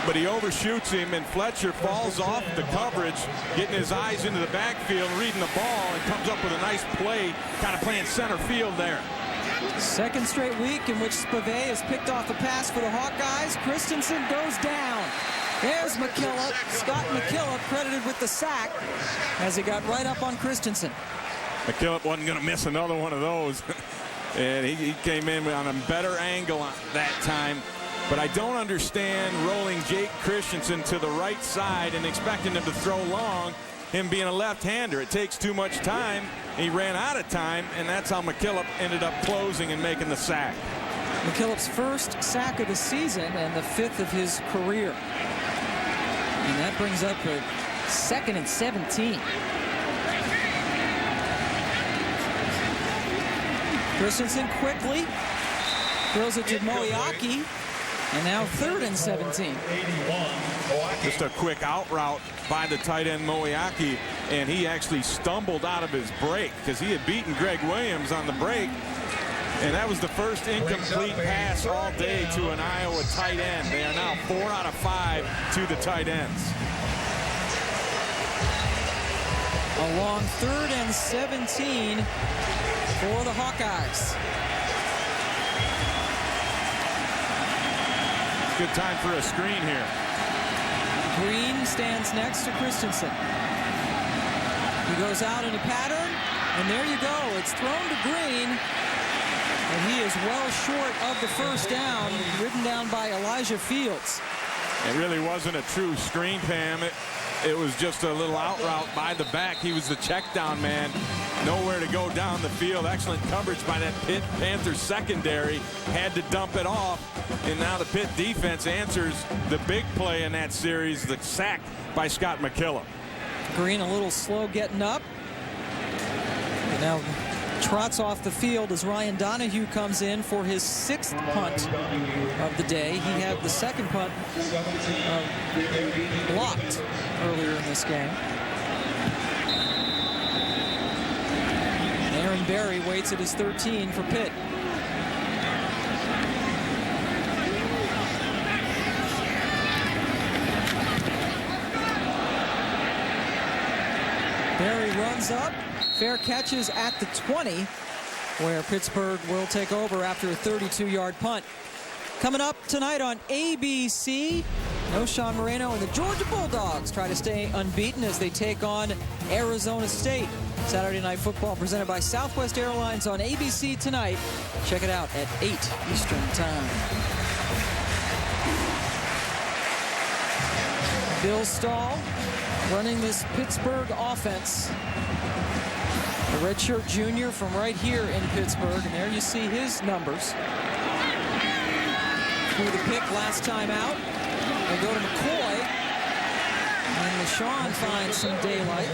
but he overshoots him, and Fletcher falls off the coverage, getting his eyes into the backfield, reading the ball, and comes up with a nice play, kind of playing center field there. Second straight week in which Spivey has picked off a pass for the Hawkeyes. Christensen goes down. There's McKillop. Scott McKillop credited with the sack as he got right up on Christensen. McKillop wasn't going to miss another one of those. And he came in on a better angle that time. But I don't understand rolling Jake Christensen to the right side and expecting him to throw long, him being a left-hander. It takes too much time. He ran out of time, and that's how McKillop ended up closing and making the sack. McKillop's first sack of the season and the 5th of his career. And that brings up a 2nd and 17. Christensen quickly throws it to Moiaki, and now 3rd and 17. Just a quick out route by the tight end Moiaki, and he actually stumbled out of his break because he had beaten Greg Williams on the break. And that was the first incomplete pass all day to an Iowa tight end. They are now 4 out of 5 to the tight ends. A long 3rd and 17 for the Hawkeyes. Good time for a screen here. Green stands next to Christensen. He goes out in a pattern, and there you go. It's thrown to Green, and he is well short of the first down, ridden down by Elijah Fields. It really wasn't a true screen, Pam. It was just a little out route by the back. He was the check down man. Nowhere to go down the field. Excellent coverage by that Pitt Panthers secondary. Had to dump it off. And now the Pitt defense answers the big play in that series, the sack by Scott McKillop. Green a little slow getting up. And now trots off the field as Ryan Donahue comes in for his 6th punt of the day. He had the 2nd punt blocked earlier in this game. Aaron Berry waits at his 13 for Pitt. Berry runs up. Fair catches at the 20, where Pittsburgh will take over after a 32-yard punt. Coming up tonight on ABC, Sean Moreno and the Georgia Bulldogs try to stay unbeaten as they take on Arizona State. Saturday Night Football presented by Southwest Airlines on ABC tonight. Check it out at 8 Eastern Time. Bill Stull running this Pittsburgh offense. A redshirt junior from right here in Pittsburgh, and there you see his numbers. Through the pick last time out. They go to McCoy, and LaShawn finds some daylight.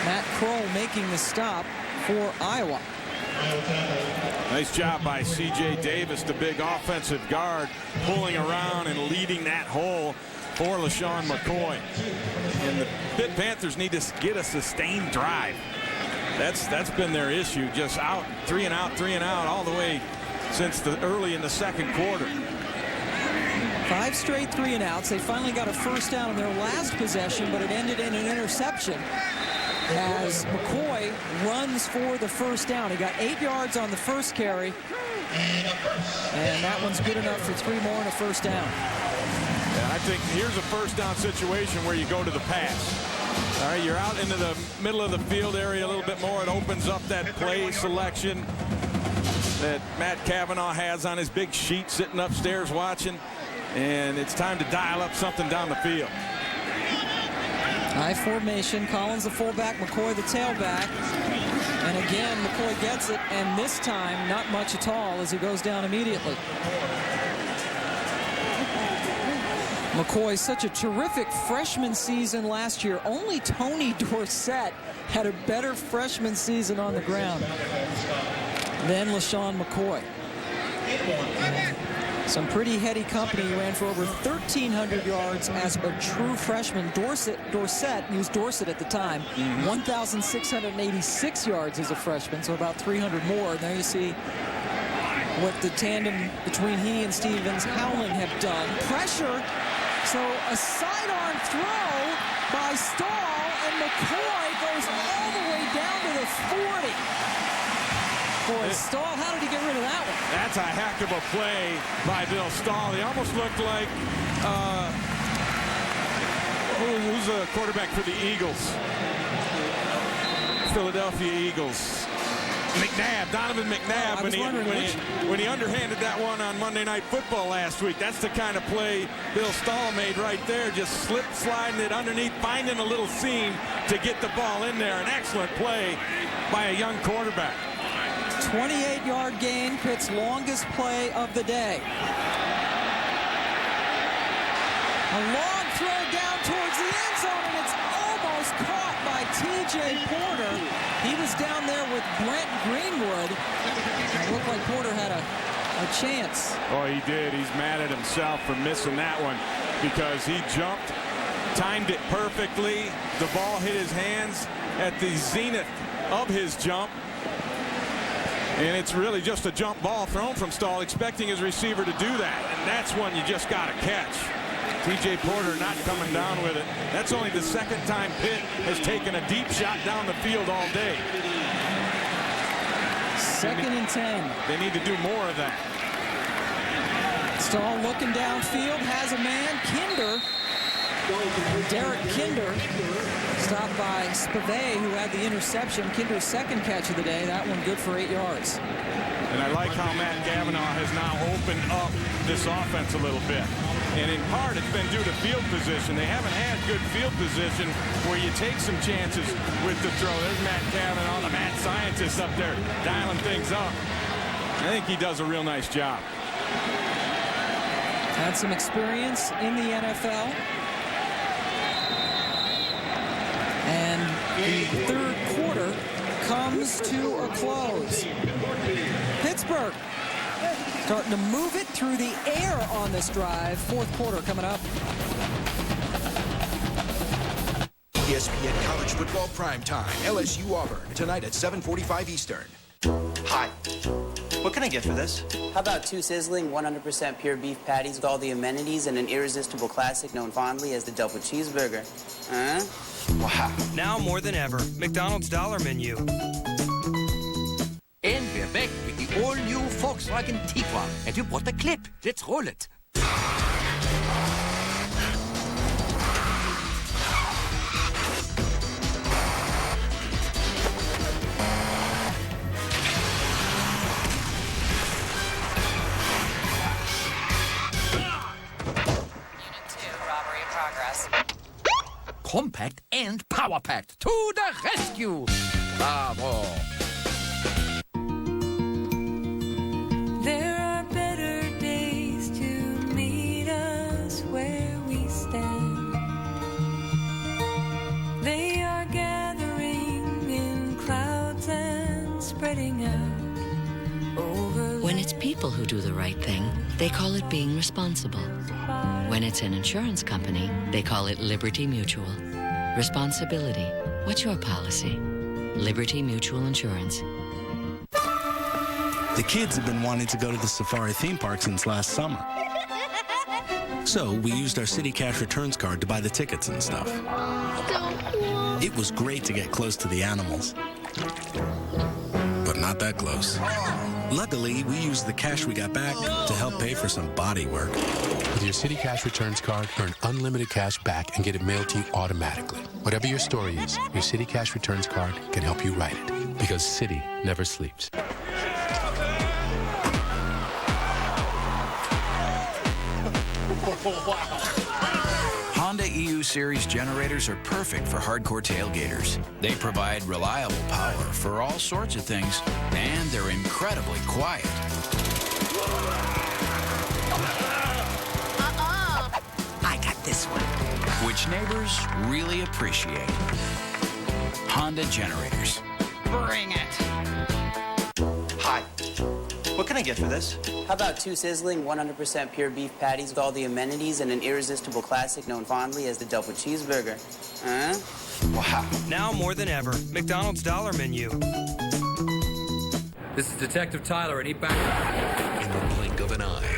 Matt Kroll making the stop for Iowa. Nice job by C.J. Davis, the big offensive guard, pulling around and leading that hole for LaShawn McCoy. And the Pitt Panthers need to get a sustained drive. That's been their issue, just out, 3 and out all the way since the early in the 2nd quarter. 5 straight 3 and outs. They finally got a first down in their last possession, but it ended in an interception as McCoy runs for the first down. He got 8 yards on the first carry, and that one's good enough for 3 more and a first down. Yeah, I think here's a first down situation where you go to the pass. All right, you're out into the middle of the field area a little bit more. It opens up that play selection that Matt Cavanaugh has on his big sheet sitting upstairs watching. And it's time to dial up something down the field. I formation. Collins the fullback, McCoy the tailback. And again, McCoy gets it, and this time, not much at all as he goes down immediately. McCoy, such a terrific freshman season last year. Only Tony Dorsett had a better freshman season on the ground than LaShawn McCoy. Some pretty heady company. He ran for over 1,300 yards as a true freshman. Dorsett used Dorsett at the time, 1,686 yards as a freshman, so about 300 more. And there you see what the tandem between he and Stevens Howling have done. Pressure, so a sidearm throw by Stull, and McCoy goes all the way down to the 40. Boy, Stull, how did he get rid of that one? That's a heck of a play by Bill Stull. He almost looked like, who's the quarterback for the Eagles? Philadelphia Eagles. McNabb, Donovan McNabb, when he underhanded that one on Monday Night Football last week. That's the kind of play Bill Stull made right there, just sliding it underneath, finding a little seam to get the ball in there. An excellent play by a young quarterback. 28-yard gain, Pitt's longest play of the day. A long throw down towards the end zone, and it's almost caught by T.J. Porter. He was down there with Brent Greenwood. It looked like Porter had a chance. Oh, he did. He's mad at himself for missing that one because he jumped, timed it perfectly. The ball hit his hands at the zenith of his jump. And it's really just a jump ball thrown from Stull, expecting his receiver to do that. And that's one you just got to catch. T.J. Porter not coming down with it. That's only the second time Pitt has taken a deep shot down the field all day. 2nd and 10. They need to do more of that. Stull looking downfield, has a man, Kinder. Derek Kinder, stopped by Spivey, who had the interception. Kinder's second catch of the day. That one good for 8 yards. And I like how Matt Cavanaugh has now opened up this offense a little bit. And in part, it's been due to field position. They haven't had good field position where you take some chances with the throw. There's Matt Cavanaugh, the mad scientist up there, dialing things up. I think he does a real nice job. Had some experience in the NFL. And the third quarter comes to a close. Pittsburgh starting to move it through the air on this drive. Fourth quarter coming up. ESPN College Football Primetime. LSU Auburn. Tonight at 7:45 Eastern. Hi. What can I get for this? How about 2 sizzling 100% pure beef patties with all the amenities and an irresistible classic known fondly as the double cheeseburger? Huh? Wow. Now more than ever, McDonald's Dollar Menu. And we're back with the all-new Volkswagen Tiguan. And you bought the clip. Let's roll it. Compact and power-packed. To the rescue! Bravo! There are better days to meet us where we stand. They are gathering in clouds and spreading out over. When it's people who do the right thing, they call it being responsible. When it's an insurance company, they call it Liberty Mutual. Responsibility. What's your policy? Liberty Mutual Insurance. The kids have been wanting to go to the Safari theme park since last summer. So we used our City Cash Returns card to buy the tickets and stuff. So cool. It was great to get close to the animals. But not that close. Luckily, we used the cash we got back to help pay for some body work. With your City Cash Returns card, earn unlimited cash back and get it mailed to you automatically. Whatever your story is, your City Cash Returns card can help you write it. Because City never sleeps. Honda EU Series generators are perfect for hardcore tailgaters. They provide reliable power for all sorts of things, and they're incredibly quiet. I got this one. Which neighbors really appreciate. Honda generators. Bring it. Hi. What can I get for this? How about 2 sizzling, 100% pure beef patties with all the amenities and an irresistible classic known fondly as the double cheeseburger? Huh? Wow. Now more than ever, McDonald's Dollar Menu. This is Detective Tyler, and he back. In the blink of an eye,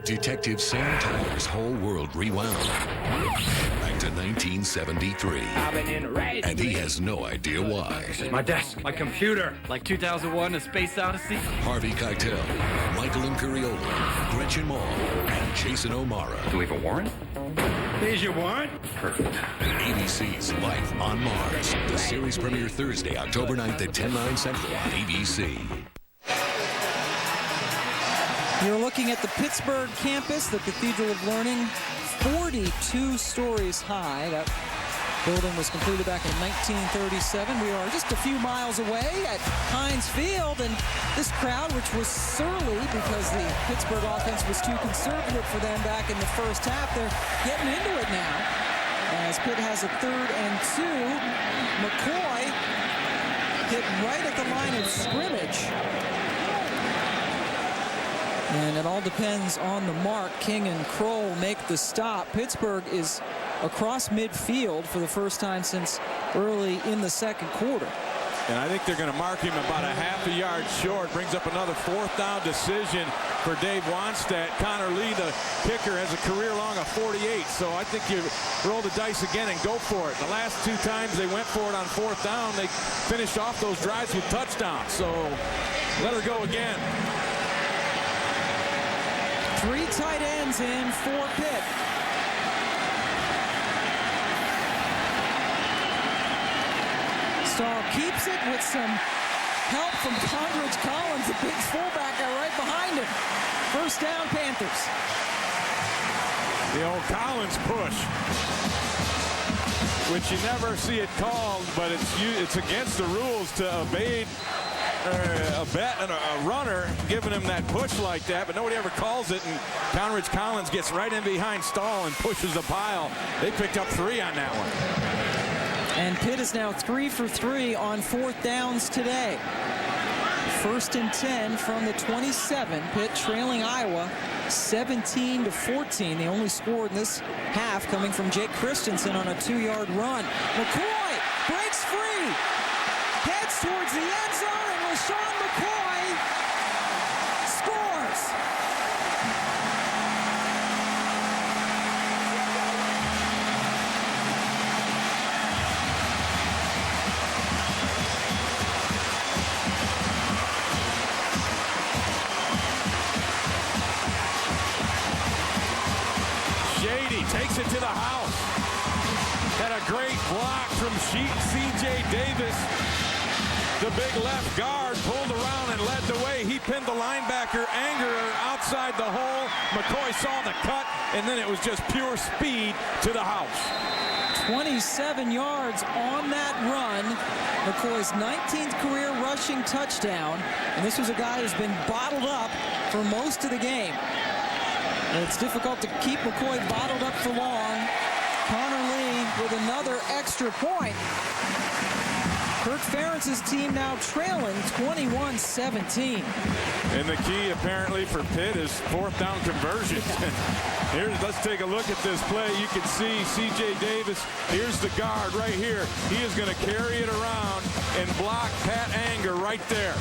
Detective Sam Tyler's whole world rewound back to 1973. And he has no idea why. This is my desk, my computer, like 2001: A Space Odyssey. Harvey Keitel, Michael Incuriola, Gretchen Mol, and Jason O'Mara. Do we have a warrant? Here's your warrant. Perfect. ABC's Life on Mars. The series premiere Thursday, October 9th at 10/9 Central on ABC. You're looking at the Pittsburgh campus, the Cathedral of Learning, 42 stories high. That building was completed back in 1937. We are just a few miles away at Heinz Field, and this crowd, which was surly because the Pittsburgh offense was too conservative for them back in the first half, they're getting into it now. As Pitt has a 3rd and 2, McCoy hit right at the line of scrimmage. And it all depends on the mark. King and Kroll make the stop. Pittsburgh is across midfield for the first time since early in the second quarter. And I think they're going to mark him about a half a yard short. Brings up another 4th down decision for Dave Wanstedt. Connor Lee, the kicker, has a career long of 48. So I think you roll the dice again and go for it. The last 2 times they went for it on 4th down, they finished off those drives with touchdowns. So let her go again. 3 tight ends in for Pitt. Stull keeps it with some help from Condridge Collins, the big fullback right behind him. 1st down, Panthers. The old Collins push, which you never see it called, but it's against the rules to evade a bet and a runner giving him that push like that, but nobody ever calls it, and Condridge Collins gets right in behind Stull and pushes the pile. They picked up 3 on that one. And Pitt is now 3 for 3 on 4th downs today. 1st and 10 from the 27. Pitt trailing Iowa 17-14. They only scored in this half coming from Jake Christensen on a 2-yard run. McCoy breaks free, heads towards the end zone, and LaShawn McCoy scores. Takes it to the house. Had a great block from C.J. Davis. The big left guard pulled around and led the way. He pinned the linebacker Anger outside the hole. McCoy saw the cut, and then it was just pure speed to the house. 27 yards on that run. McCoy's 19th career rushing touchdown. And this was a guy who's been bottled up for most of the game. And it's difficult to keep McCoy bottled up for long. Connor Lee with another extra point. Kirk Ferentz's team now trailing 21-17. And the key apparently for Pitt is 4th down conversions. Let's take a look at this play. You can see C.J. Davis. Here's the guard right here. He is going to carry it around and block Pat Anger right there.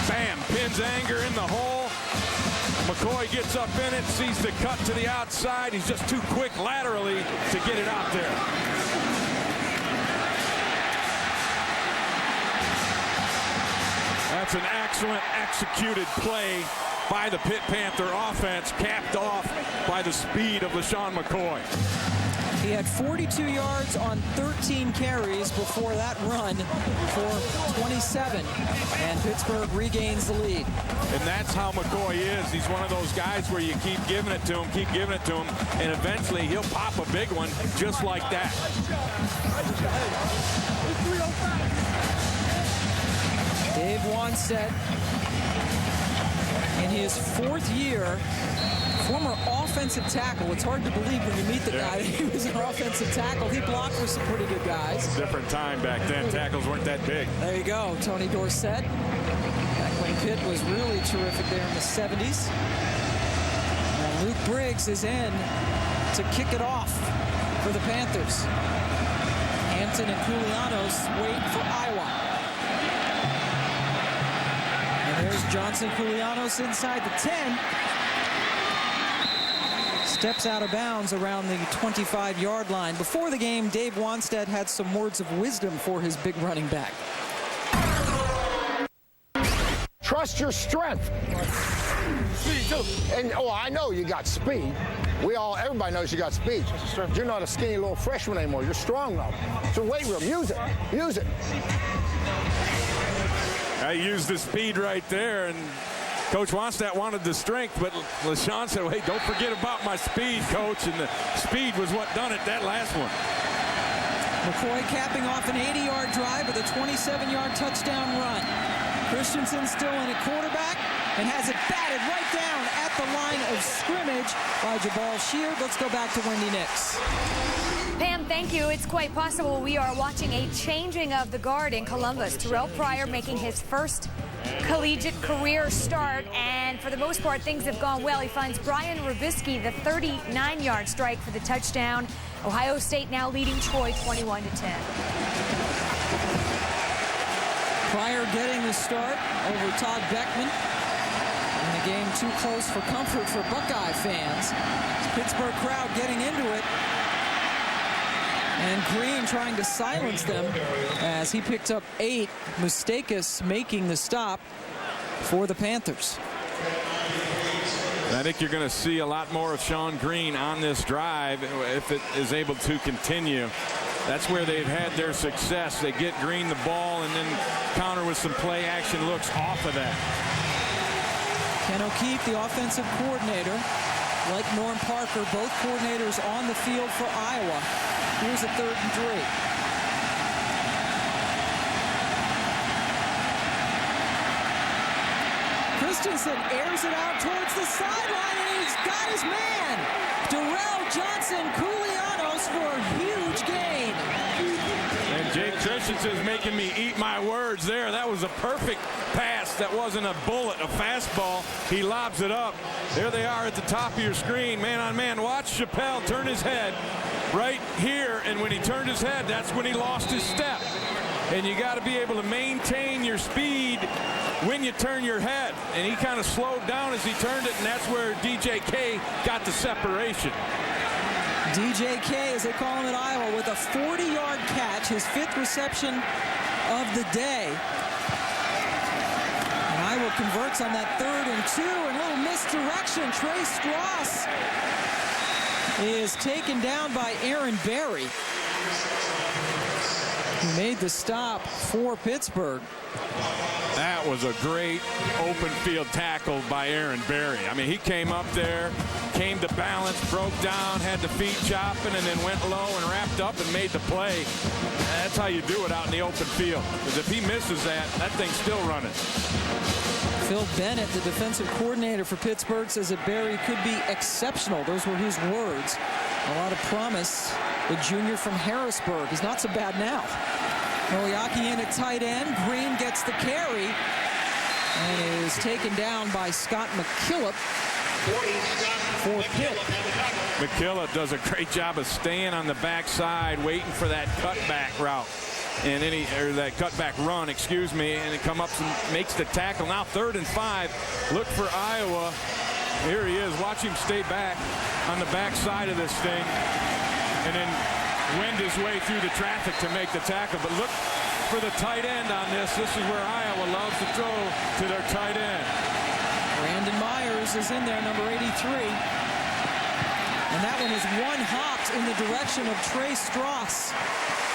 Bam, pins Anger in the hole. McCoy gets up in it, sees the cut to the outside. He's just too quick laterally to get it out there. That's an excellent executed play by the Pitt Panther offense, capped off by the speed of LaShawn McCoy. He had 42 yards on 13 carries before that run for 27. And Pittsburgh regains the lead. And that's how McCoy is. He's one of those guys where you keep giving it to him, and eventually he'll pop a big one just like that. Dave Wanstead, in his 4th year, former offensive tackle. It's hard to believe when you meet the guy that he was an offensive tackle. He blocked for some pretty good guys. Different time back then. Tackles weren't that big. There you go. Tony Dorsett. Back when Pitt was really terrific there in the 70s. And Luke Briggs is in to kick it off for the Panthers. Hampton and Koulianos wait for Iowa. And there's Johnson Koulianos inside the 10. Steps out of bounds around the 25-yard line. Before the game, Dave Wanstead had some words of wisdom for his big running back. Trust your strength. And I know you got speed. Everybody knows you got speed. You're not a skinny little freshman anymore. You're strong now. It's a weight room. Use it. Use it. I used the speed right there, and Coach Wanstead wanted the strength, but LaShawn said, hey, don't forget about my speed, Coach, and the speed was what done it that last one. McCoy capping off an 80-yard drive with a 27-yard touchdown run. Christensen still in at quarterback and has it batted right down at the line of scrimmage by Jabal Sheard. Let's go back to Wendy Nix. Pam, thank you. It's quite possible we are watching a changing of the guard in Columbus. Terrell Pryor making his first collegiate career start, and for the most part things have gone well. He finds Brian Rubisky the 39-yard strike for the touchdown. Ohio State now leading Troy 21-10. Pryor getting the start over Todd Beckman. And the game too close for comfort for Buckeye fans. Pittsburgh crowd getting into it. And Green trying to silence them as he picked up 8. Mustakas making the stop for the Panthers. I think you're going to see a lot more of Sean Green on this drive if it is able to continue. That's where they've had their success. They get Green the ball and then counter with some play action looks off of that. Ken O'Keefe, the offensive coordinator, like Norm Parker, both coordinators on the field for Iowa. Here's a 3rd and 3. Christensen airs it out towards the sideline, and he's got his man. Darrell Johnson Koulianos for a huge gain. And Jake Christensen is making me eat my words there. That was a perfect pass. That wasn't a bullet, a fastball. He lobs it up. There they are at the top of your screen, man on man. Watch Chappelle turn his head right here, and when he turned his head, that's when he lost his step. And you got to be able to maintain your speed when you turn your head. And he kind of slowed down as he turned it, and that's where DJK got the separation. DJK, as they call him at Iowa, with a 40-yard catch, his 5th reception of the day. And Iowa converts on that 3rd and 2, and a little misdirection. Trey Strauss is taken down by Aaron Berry, who made the stop for Pittsburgh. That was a great open field tackle by Aaron Berry. I mean, he came up there, came to balance, broke down, had the feet chopping, and then went low and wrapped up and made the play. That's how you do it out in the open field. Because if he misses that thing's still running. Phil Bennett, the defensive coordinator for Pittsburgh, says that Berry could be exceptional. Those were his words. A lot of promise. The junior from Harrisburg is not so bad now. Moriaki in at tight end. Green gets the carry and is taken down by Scott McKillop for Pitt. McKillop does a great job of staying on the backside, waiting for that cutback route. And that cutback run, excuse me, and it come up and makes the tackle. Now 3rd and 5. Look for Iowa. Here he is. Watch him stay back on the backside of this thing, and then wend his way through the traffic to make the tackle. But look for the tight end on this. This is where Iowa loves to throw to their tight end. Brandon Myers is in there, number 83. And that one is one hopped in the direction of Trey Strauss,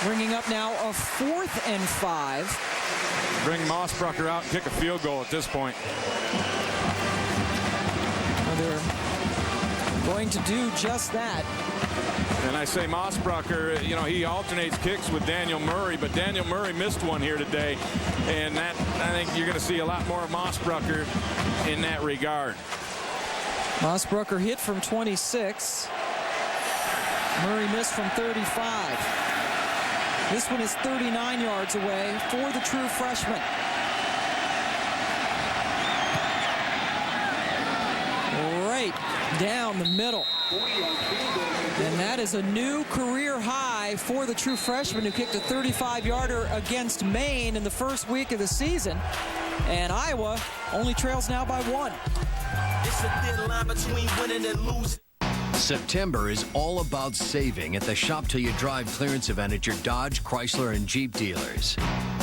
bringing up now a 4th and 5. Bring Mossbrucker out and kick a field goal at this point. Well, they're going to do just that. And I say Mossbrucker, you know, he alternates kicks with Daniel Murray, but Daniel Murray missed one here today. And that, I think you're going to see a lot more of Mossbrucker in that regard. Mossbrucker hit from 26. Murray missed from 35. This one is 39 yards away for the true freshman. Right down the middle. And that is a new career high for the true freshman who kicked a 35-yarder against Maine in the first week of the season. And Iowa only trails now by 1. It's a thin line between winning and losing. September is all about saving at the Shop Till You Drive clearance event at your Dodge, Chrysler, and Jeep dealers.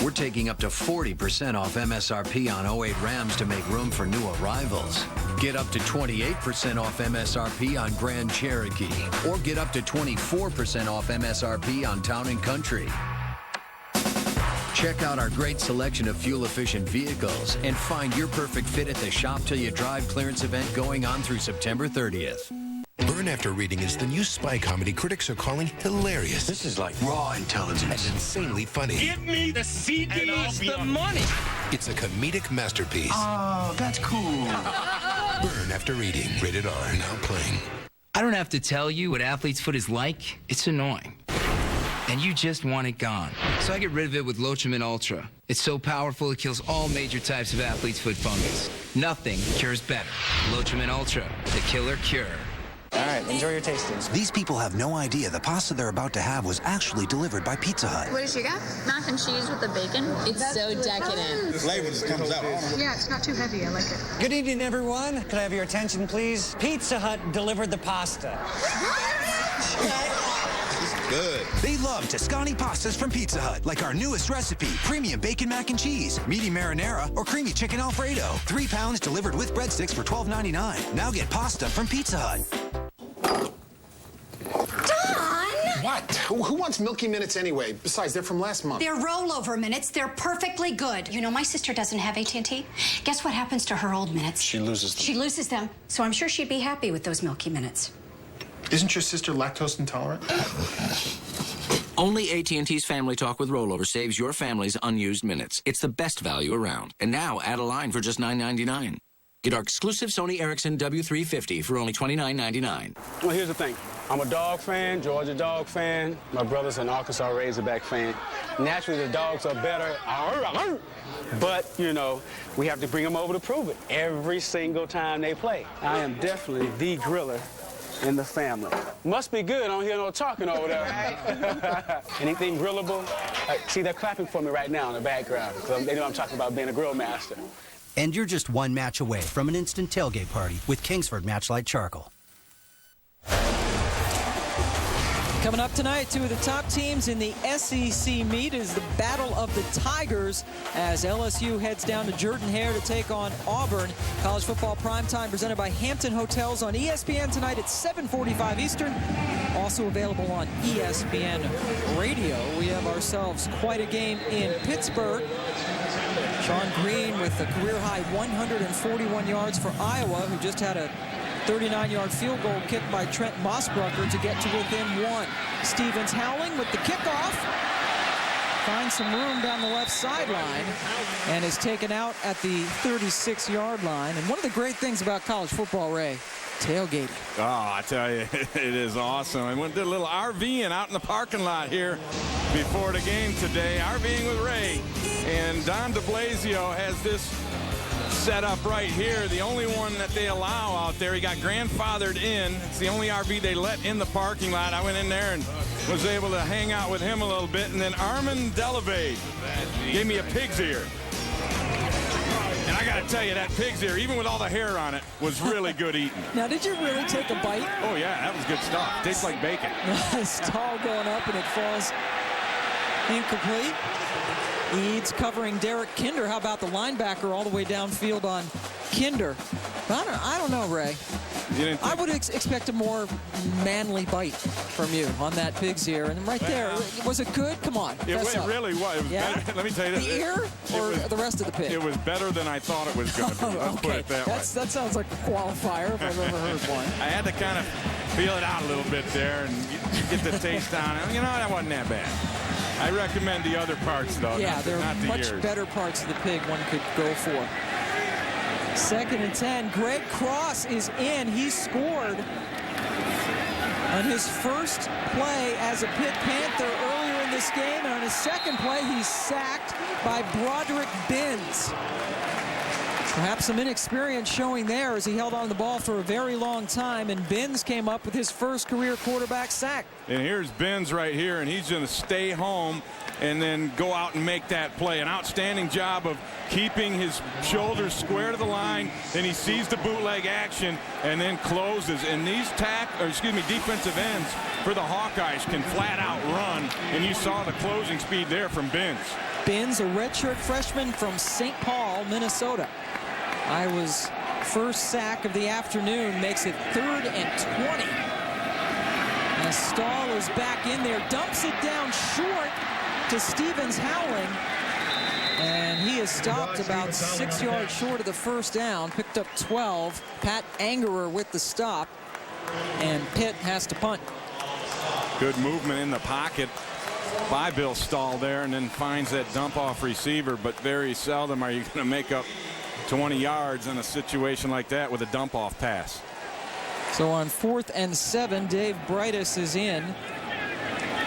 We're taking up to 40% off MSRP on 08 Rams to make room for new arrivals. Get up to 28% off MSRP on Grand Cherokee, or get up to 24% off MSRP on Town & Country. Check out our great selection of fuel-efficient vehicles and find your perfect fit at the Shop Till You Drive clearance event going on through September 30th. Burn After Reading is the new spy comedy critics are calling hilarious. This is like raw intelligence and insanely funny. Give me the CDs, the money. It's a comedic masterpiece. Oh, that's cool. Burn After Reading. Rated R. Now playing. I don't have to tell you what athlete's foot is like. It's annoying. And you just want it gone. So I get rid of it with Lotrimin Ultra. It's so powerful it kills all major types of athlete's foot fungus. Nothing cures better. Lotrimin Ultra, the killer cure. All right, enjoy your tastings. These people have no idea the pasta they're about to have was actually delivered by Pizza Hut. What does she got? Mac and cheese with the bacon. It's so decadent. The flavor just comes out. Yeah, it's not too heavy. I like it. Good evening, everyone. Could I have your attention, please? Pizza Hut delivered the pasta. Good. They love Toscani pastas from Pizza Hut, like our newest recipe, premium bacon mac and cheese, medium marinara, or creamy chicken Alfredo. 3 pounds delivered with breadsticks for $12.99. Now get pasta from Pizza Hut. What? Who wants Milky Minutes anyway? Besides, they're from last month. They're rollover minutes. They're perfectly good. You know, my sister doesn't have AT&T. Guess what happens to her old minutes? She loses them. She loses them. So I'm sure she'd be happy with those Milky Minutes. Isn't your sister lactose intolerant? Only AT&T's Family Talk with Rollover saves your family's unused minutes. It's the best value around. And now add a line for just $9.99. Get our exclusive Sony Ericsson W350 for only $29.99. Well, here's the thing. I'm a dog fan, Georgia dog fan. My brother's an Arkansas Razorback fan. Naturally, the dogs are better. But, you know, we have to bring them over to prove it every single time they play. I am definitely the griller in the family. Must be good. I don't hear no talking over there. Anything grillable? See, they're clapping for me right now in the background because they know I'm talking about being a grill master. And you're just one match away from an instant tailgate party with Kingsford Matchlight Charcoal. Coming up tonight, 2 of the top teams in the SEC meet is the Battle of the Tigers as LSU heads down to Jordan-Hare to take on Auburn. College football primetime presented by Hampton Hotels on ESPN tonight at 7:45 Eastern. Also available on ESPN Radio. We have ourselves quite a game in Pittsburgh. Sean Green with a career-high 141 yards for Iowa, who just had a 39-yard field goal kicked by Trent Mossbrucker to get to within 1. Stevens Howling with the kickoff. Finds some room down the left sideline and is taken out at the 36-yard line. And one of the great things about college football, Ray, tailgating. Oh, I tell you, it is awesome. I went to a little RVing out in the parking lot here before the game today. RVing with Ray. And Don DeBlasio has this set up right here, the only one that they allow out there. He got grandfathered in. It's the only RV they let in the parking lot. I went in there and was able to hang out with him a little bit. And then Armand Delavade gave me a pig's ear. And I got to tell you, that pig's ear, even with all the hair on it, was really good eating. Now, did you really take a bite? Oh, yeah, that was good stuff. Tastes like bacon. Stull going up, and it falls incomplete. Eads covering Derek Kinder. How about the linebacker all the way downfield on Kinder? I don't know, Ray. I would expect a more manly bite from you on that pig's ear. And right there, was it good? Come on. It really was. It was better. Let me tell you this. The ear or the rest of the pig? It was better than I thought it was going to be. Let's put it that way. That sounds like a qualifier if I've ever heard one. I had to kind of feel it out a little bit there and get the taste on it. You know, that wasn't that bad. I recommend the other parts, though. Yeah, there are much ears. better parts of the pig one could go for. 2nd and 10. Greg Cross is in. He scored on his first play as a Pitt Panther earlier in this game. And on his second play, he's sacked by Broderick Binns. Perhaps some inexperience showing there as he held on to the ball for a very long time, and Binns came up with his first career quarterback sack. And here's Binns right here, and he's going to stay home and then go out and make that play. An outstanding job of keeping his shoulders square to the line, and he sees the bootleg action and then closes. And these defensive ends for the Hawkeyes can flat out run, and you saw the closing speed there from Binns. Binns, a redshirt freshman from St. Paul, Minnesota. Iowa's first sack of the afternoon makes it 3rd and 20. As Stull is back in there, dumps it down short to Stevens Howling. And he is stopped about 6 yards short of the first down, picked up 12. Pat Angerer with the stop, and Pitt has to punt. Good movement in the pocket by Bill Stull there, and then finds that dump-off receiver, but very seldom are you going to make up 20 yards in a situation like that with a dump-off pass. So on 4th and 7, Dave Brightus is in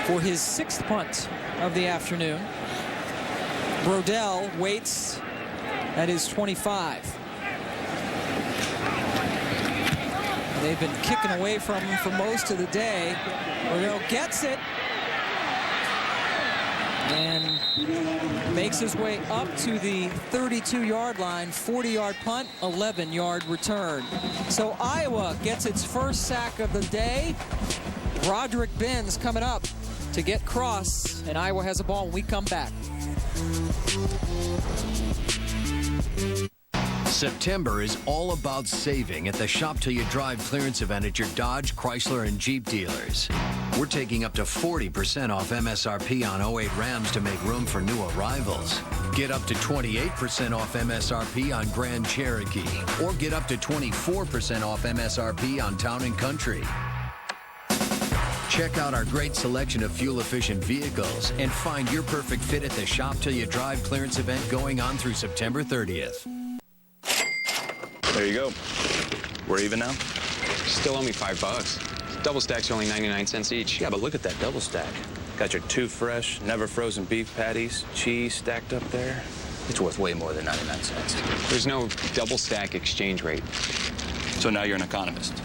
for his 6th punt of the afternoon. Brodell waits at his 25. They've been kicking away from him for most of the day. Brodell gets it and makes his way up to the 32-yard line. 40-yard punt, 11-yard return. So Iowa gets its first sack of the day. Broderick Binns coming up to get Cross, and Iowa has a ball when we come back. September is all about saving at the Shop Till You Drive clearance event at your Dodge, Chrysler, and Jeep dealers. We're taking up to 40% off MSRP on 08 Rams to make room for new arrivals. Get up to 28% off MSRP on Grand Cherokee, or get up to 24% off MSRP on Town & Country. Check out our great selection of fuel-efficient vehicles and find your perfect fit at the Shop Till You Drive clearance event going on through September 30th. There you go. We're even now. Still owe me $5. Double stacks are only 99 cents each. Yeah, but look at that double stack. Got your 2 fresh, never frozen beef patties, cheese stacked up there. It's worth way more than 99 cents. There's no double stack exchange rate. So now you're an economist.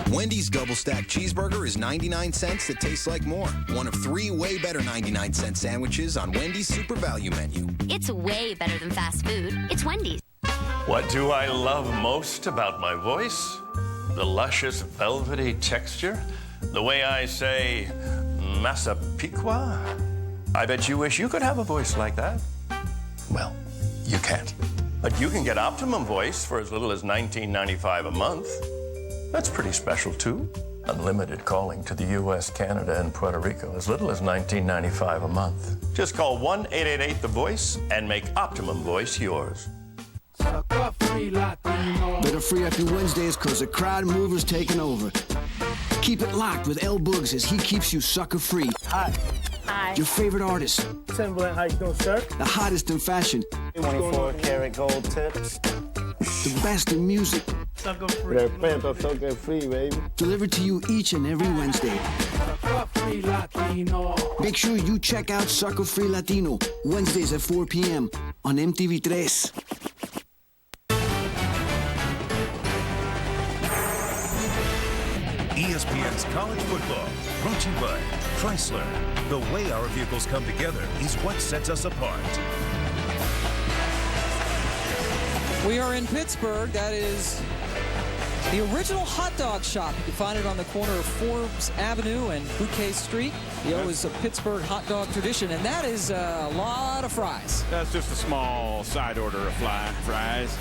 Wendy's Double Stack Cheeseburger is 99 cents that tastes like more. One of 3 way better 99-cent sandwiches on Wendy's Super Value menu. It's way better than fast food. It's Wendy's. What do I love most about my voice? The luscious, velvety texture? The way I say, Massapequa? I bet you wish you could have a voice like that. Well, you can't. But you can get Optimum Voice for as little as $19.95 a month. That's pretty special, too. Unlimited calling to the U.S., Canada, and Puerto Rico, as little as $19.95 a month. Just call 1-888-THE-VOICE and make Optimum Voice yours. Better free up your Wednesdays because the crowd mover's taking over. Keep it locked with L. Boogs as he keeps you sucker free. Hi. Hi. Your favorite artist. Timberland, how you doing, sir? The hottest in fashion. 24-karat gold tips. The best in music. Sucker free. Sucker free, baby. Delivered to you each and every Wednesday. Make sure you check out Sucker Free Latino Wednesdays at 4 p.m. on MTV3. ESPN's College Football, brought to you by Chrysler. The way our vehicles come together is what sets us apart. We are in Pittsburgh. That is The original hot dog shop. You can find it on the corner of Forbes Avenue and Bouquet Street. The O is a Pittsburgh hot dog tradition, and that is a lot of fries. That's just a small side order of fries.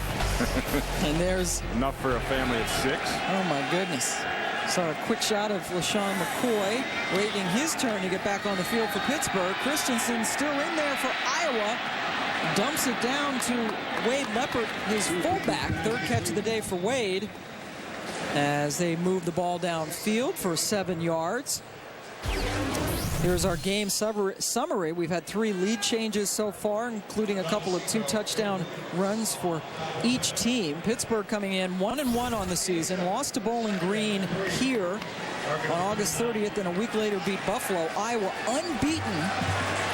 And there's enough for a family of 6. Oh my goodness. Saw a quick shot of LaShawn McCoy waiting his turn to get back on the field for Pittsburgh. Christensen still in there for Iowa. Dumps it down to Wade Leppert, his fullback. Third catch of the day for Wade, as they move the ball downfield for 7 yards. Here's our game summary. We've had 3 lead changes so far, including a couple of 2-touchdown runs for each team. Pittsburgh coming in 1-1 on the season, lost to Bowling Green here on August 30th, and a week later beat Buffalo. Iowa unbeaten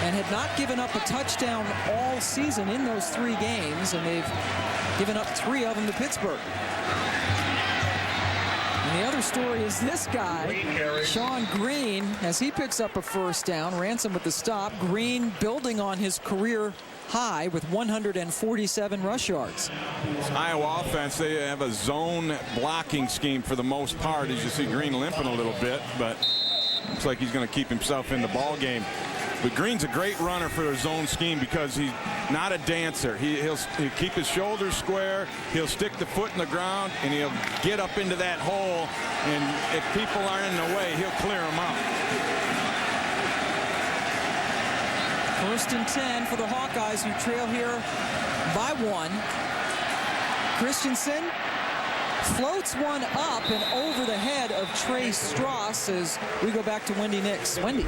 and had not given up a touchdown all season in those 3 games, and they've given up 3 of them to Pittsburgh. And the other story is this guy, Sean Green, as he picks up a first down. Ransom with the stop. Green building on his career high with 147 rush yards. Iowa offense, they have a zone blocking scheme for the most part. As you see Green limping a little bit, but looks like he's going to keep himself in the ball game. But Green's a great runner for a zone scheme because he's not a dancer. He'll keep his shoulders square, he'll stick the foot in the ground, and he'll get up into that hole, and if people are in the way, he'll clear them out. 1st and 10 for the Hawkeyes, who trail here by 1. Christensen floats one up and over the head of Trey Strauss as we go back to Wendy Nix. Wendy.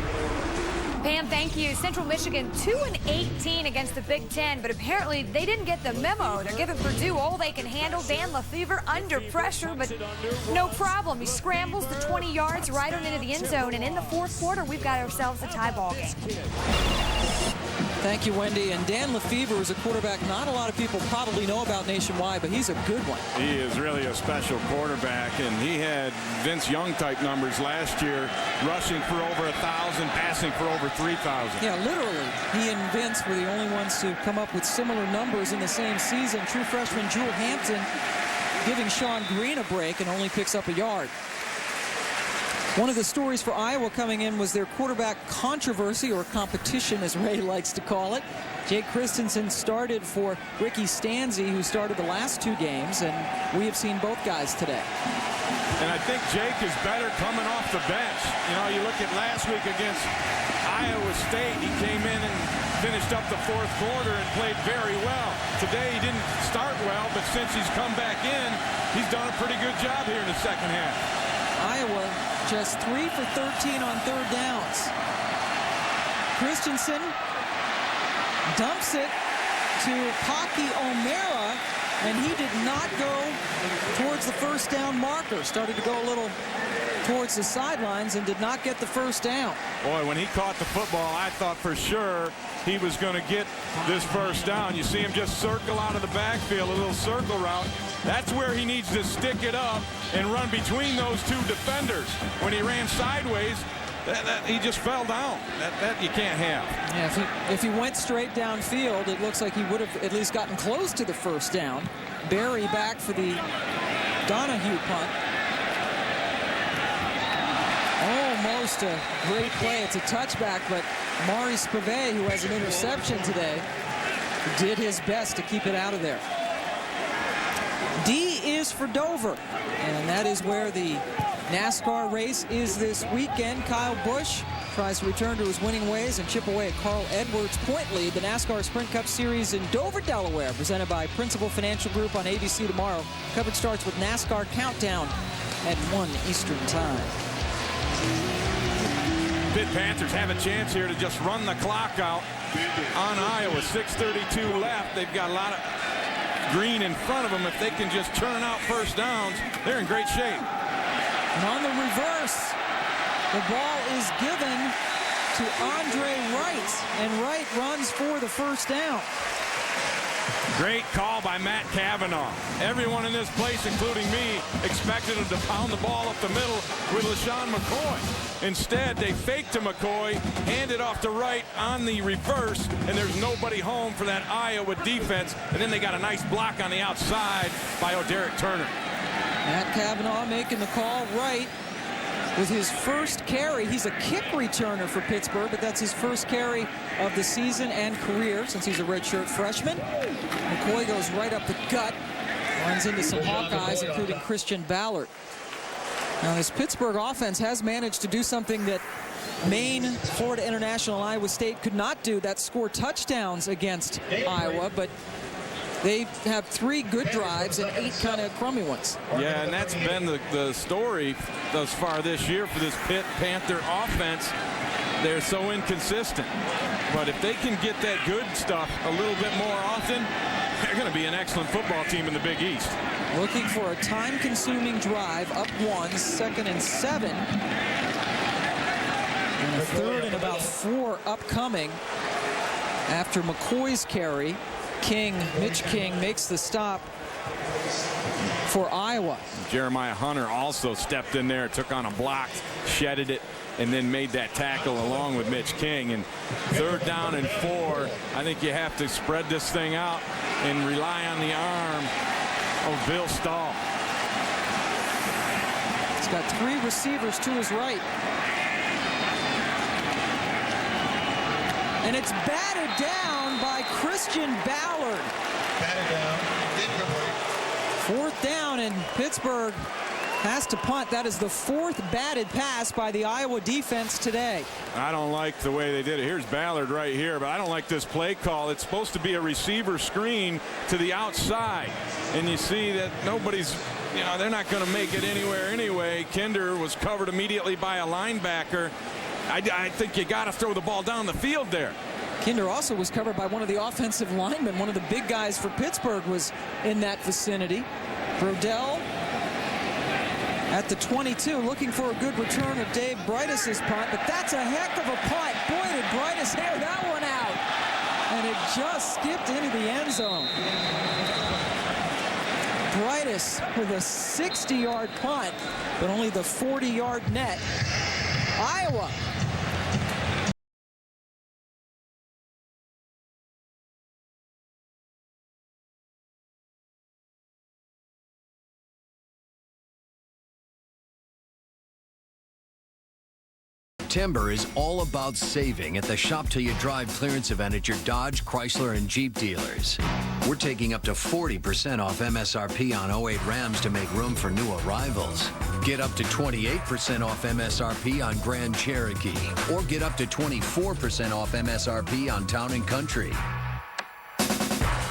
Pam, thank you. Central Michigan 2-18 against the Big Ten, but apparently they didn't get the memo. They're giving Purdue all they can handle. Dan Lefevre under pressure, but no problem. He scrambles the 20 yards right on into the end zone, and in the 4th quarter, we've got ourselves a tie ball game. Thank you, Wendy. And Dan Lefevre is a quarterback not a lot of people probably know about nationwide, but he's a good one. He is really a special quarterback, and he had Vince Young type numbers last year, rushing for over 1,000, passing for over 3,000. Yeah, literally. He and Vince were the only ones to come up with similar numbers in the same season. True freshman Jewel Hampton giving Sean Green a break and only picks up a yard. One of the stories for Iowa coming in was their quarterback controversy, or competition as Ray likes to call it. Jake Christensen started for Ricky Stanzi, who started the last 2 games, and we have seen both guys today. And I think Jake is better coming off the bench. You know, you look at last week against Iowa State, he came in and finished up the 4th quarter and played very well. Today he didn't start well, but since he's come back in, he's done a pretty good job here in the second half. Iowa just 3 for 13 on 3rd downs. Christensen dumps it to Hawkey O'Mara, and he did not go towards the first down marker. Started to go a little towards the sidelines and did not get the first down. Boy, when he caught the football, I thought for sure he was going to get this first down. You see him just circle out of the backfield, a little circle route. That's where he needs to stick it up and run between those 2 defenders. When he ran sideways, he just fell down. That you can't have. Yeah, if he went straight downfield, it looks like he would have at least gotten close to the first down. Barry back for the Donahue punt. Almost a great play. It's a touchback, but Mari Spivey, who has an interception today, did his best to keep it out of there. D is for Dover, and that is where the NASCAR race is this weekend. Kyle Busch tries to return to his winning ways and chip away at Carl Edwards' point lead. The NASCAR Sprint Cup Series in Dover, Delaware, presented by Principal Financial Group on ABC tomorrow. Coverage starts with NASCAR Countdown at 1 Eastern Time. Pitt Panthers have a chance here to just run the clock out on Iowa. 6:32 left. They've got a lot of green in front of them. If they can just churn out first downs, they're in great shape. And on the reverse, the ball is given to Andre Wright, and Wright runs for the first down. Great call by Matt Cavanaugh. Everyone in this place, including me, expected him to pound the ball up the middle with LaShawn McCoy. Instead, they faked to McCoy, handed off to Wright on the reverse, and there's nobody home for that Iowa defense. And then they got a nice block on the outside by O'Derrick Turner. Matt Cavanaugh making the call right with his first carry. He's a kick returner for Pittsburgh, but that's his first carry of the season and career since he's a redshirt freshman. McCoy goes right up the gut, runs into some Hawkeyes, including Christian Ballard. Now, this Pittsburgh offense has managed to do something that Maine, Florida International, Iowa State could not do. That's score touchdowns against Iowa, but they have 3 good drives and 8 kind of crummy ones. Yeah, and that's been the story thus far this year for this Pitt Panther offense. They're so inconsistent. But if they can get that good stuff a little bit more often, they're going to be an excellent football team in the Big East. Looking for a time-consuming drive, up 1, 2nd and 7. And a 3rd and about 4 upcoming after McCoy's carry. Mitch King makes the stop for Iowa. Jeremiah Hunter also stepped in there, took on a block, shedded it, and then made that tackle along with Mitch King. And 3rd down and 4, I think you have to spread this thing out and rely on the arm of Bill Stull. He's got 3 receivers to his right. And it's batted down by Christian Ballard. Batted down. 4th down, and Pittsburgh has to punt. That is the 4th batted pass by the Iowa defense today. I don't like the way they did it. Here's Ballard right here, but I don't like this play call. It's supposed to be a receiver screen to the outside, and you see that nobody's, they're not going to make it anywhere anyway. Kinder was covered immediately by a linebacker. I think you got to throw the ball down the field there. Kinder also was covered by one of the offensive linemen. One of the big guys for Pittsburgh was in that vicinity. Brodell at the 22, looking for a good return of Dave Brightus' punt, but that's a heck of a punt. Boy, did Brightus air that one out. And it just skipped into the end zone. Brightus with a 60-yard punt, but only the 40-yard net. Iowa. September is all about saving at the Shop Till You Drive clearance event at your Dodge, Chrysler, and Jeep dealers. We're taking up to 40% off MSRP on 08 Rams to make room for new arrivals. Get up to 28% off MSRP on Grand Cherokee, or get up to 24% off MSRP on Town & Country.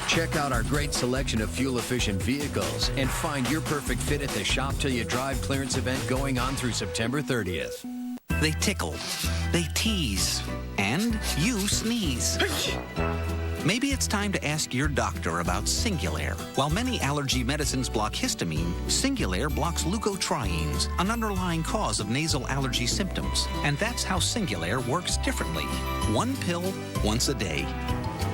Check out our great selection of fuel-efficient vehicles and find your perfect fit at the Shop Till You Drive clearance event going on through September 30th. They tickle, they tease, and you sneeze. Maybe it's time to ask your doctor about Singulair. While many allergy medicines block histamine, Singulair blocks leukotrienes, an underlying cause of nasal allergy symptoms. And that's how Singulair works differently. 1 pill, once a day.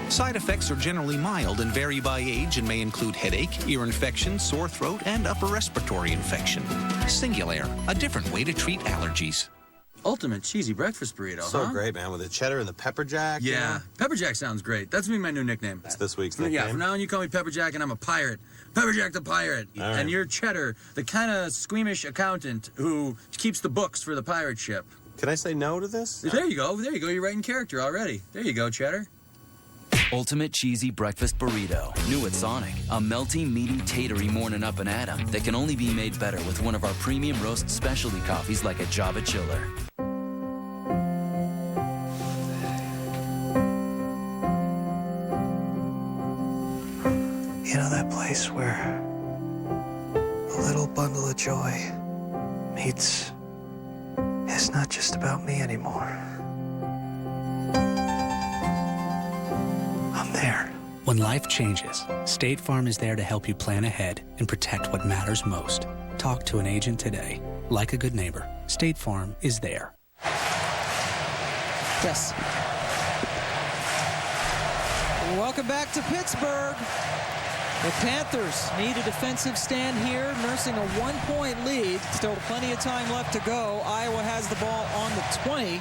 Side effects are generally mild and vary by age and may include headache, ear infection, sore throat, and upper respiratory infection. Singulair, a different way to treat allergies. Ultimate cheesy breakfast burrito, So great, man, with the cheddar and the pepper jack. Yeah, pepper jack sounds great. That's my new nickname. It's this week's nickname. Yeah, from now on you call me Pepper Jack and I'm a pirate. Pepper Jack the pirate. All right. And you're Cheddar, the kind of squeamish accountant who keeps the books for the pirate ship. Can I say no to this? There you go. There you go. You're writing character already. There you go, Cheddar. Ultimate cheesy breakfast burrito. New at Sonic. A melty, meaty, tatery morning up and at 'em that can only be made better with one of our premium roast specialty coffees like a Java Chiller. You know that place where a little bundle of joy meets it's not just about me anymore. I'm there. When life changes, State Farm is there to help you plan ahead and protect what matters most. Talk to an agent today. Like a good neighbor, State Farm is there. Yes. Welcome back to Pittsburgh. The Panthers need a defensive stand here, nursing a 1-point lead. Still plenty of time left to go. Iowa has the ball on the 20.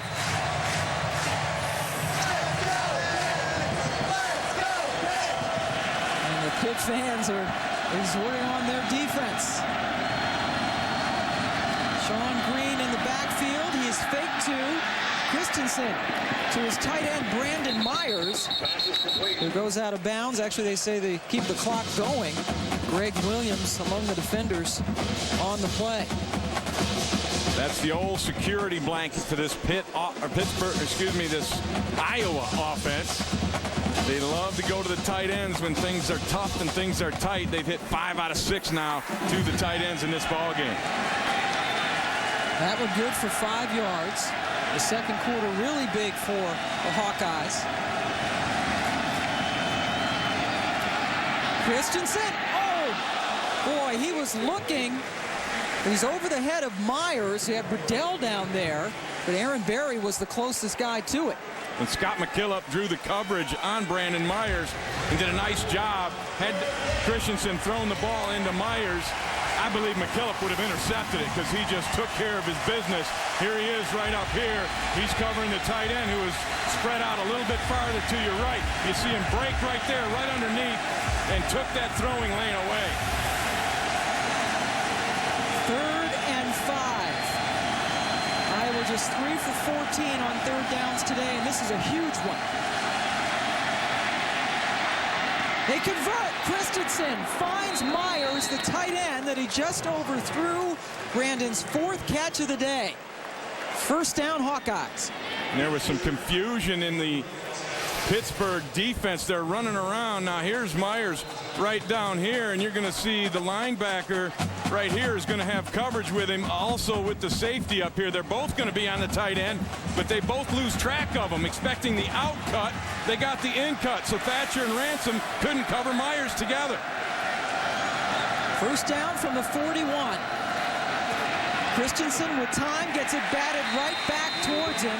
And the Pitt fans are exhorting on their defense. is fake to Christensen to his tight end, Brandon Myers, who goes out of bounds. Actually, they say they keep the clock going. Greg Williams among the defenders on the play. That's the old security blanket for this this Iowa offense. They love to go to the tight ends when things are tough and things are tight. They've hit 5 out of 6 now to the tight ends in this ball game. That one good for 5 yards. The second quarter really big for the Hawkeyes. Christensen, oh boy, he was looking. He's over the head of Myers. He had Burdell down there, but Aaron Berry was the closest guy to it. And Scott McKillop drew the coverage on Brandon Myers and did a nice job. Had Christensen thrown the ball into Myers, I believe McKillop would have intercepted it because he just took care of his business. Here he is right up here. He's covering the tight end who is spread out a little bit farther to your right. You see him break right there, right underneath, and took that throwing lane away. 3rd and 5. Iowa just 3 for 14 on 3rd downs today, and this is a huge one. They convert. Christensen finds Myers, the tight end that he just overthrew. Brandon's 4th catch of the day. 1st down, Hawkeyes. And there was some confusion in the Pittsburgh defense. They're running around. Now here's Myers right down here, and you're going to see the linebacker right here is going to have coverage with him, also with the safety up here. They're both going to be on the tight end, but they both lose track of them, expecting the out cut. They got the in cut, so Thatcher and Ransom couldn't cover Myers together. 1st down from the 41. Christensen with time gets it batted right back towards him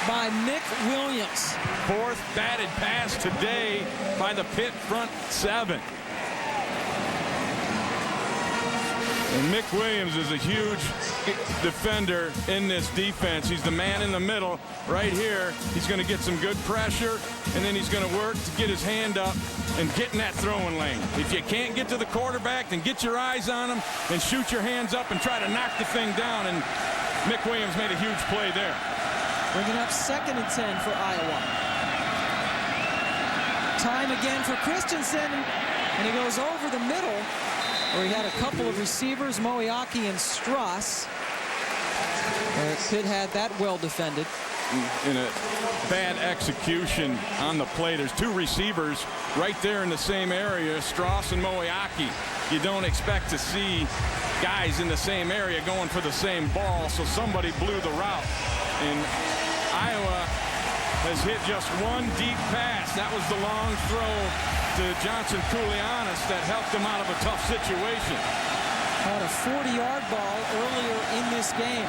by Mick Williams. 4th batted pass today by the Pitt front 7. And Mick Williams is a huge defender in this defense. He's the man in the middle right here. He's going to get some good pressure, and then he's going to work to get his hand up and get in that throwing lane. If you can't get to the quarterback, then get your eyes on him and shoot your hands up and try to knock the thing down. And Mick Williams made a huge play there. Bringing up 2nd and 10 for Iowa. Time again for Christensen, and he goes over the middle, where he had a couple of receivers, Moiaki and Struss. Pitt had that well defended. In a bad execution on the play. There's 2 receivers right there in the same area, Struss and Moiaki. You don't expect to see guys in the same area going for the same ball, so somebody blew the route. And Iowa has hit just 1 deep pass. That was the long throw to Johnson Koulianis that helped him out of a tough situation. On a 40-yard ball earlier in this game.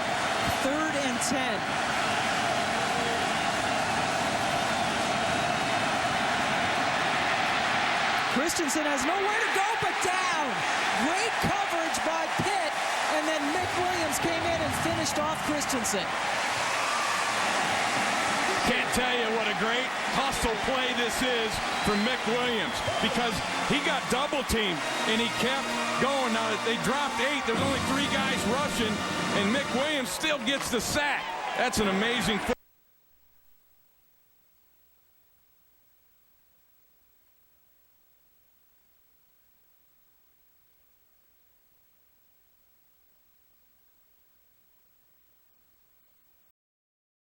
3rd and 10. Christensen has nowhere to go but down. Great coverage by Pitt, and then Mick Williams came in and finished off Christensen. Can't tell you what a great hustle play this is for Mick Williams, because he got double teamed and he kept going. Now they dropped 8. There's only 3 guys rushing, and Mick Williams still gets the sack. That's an amazing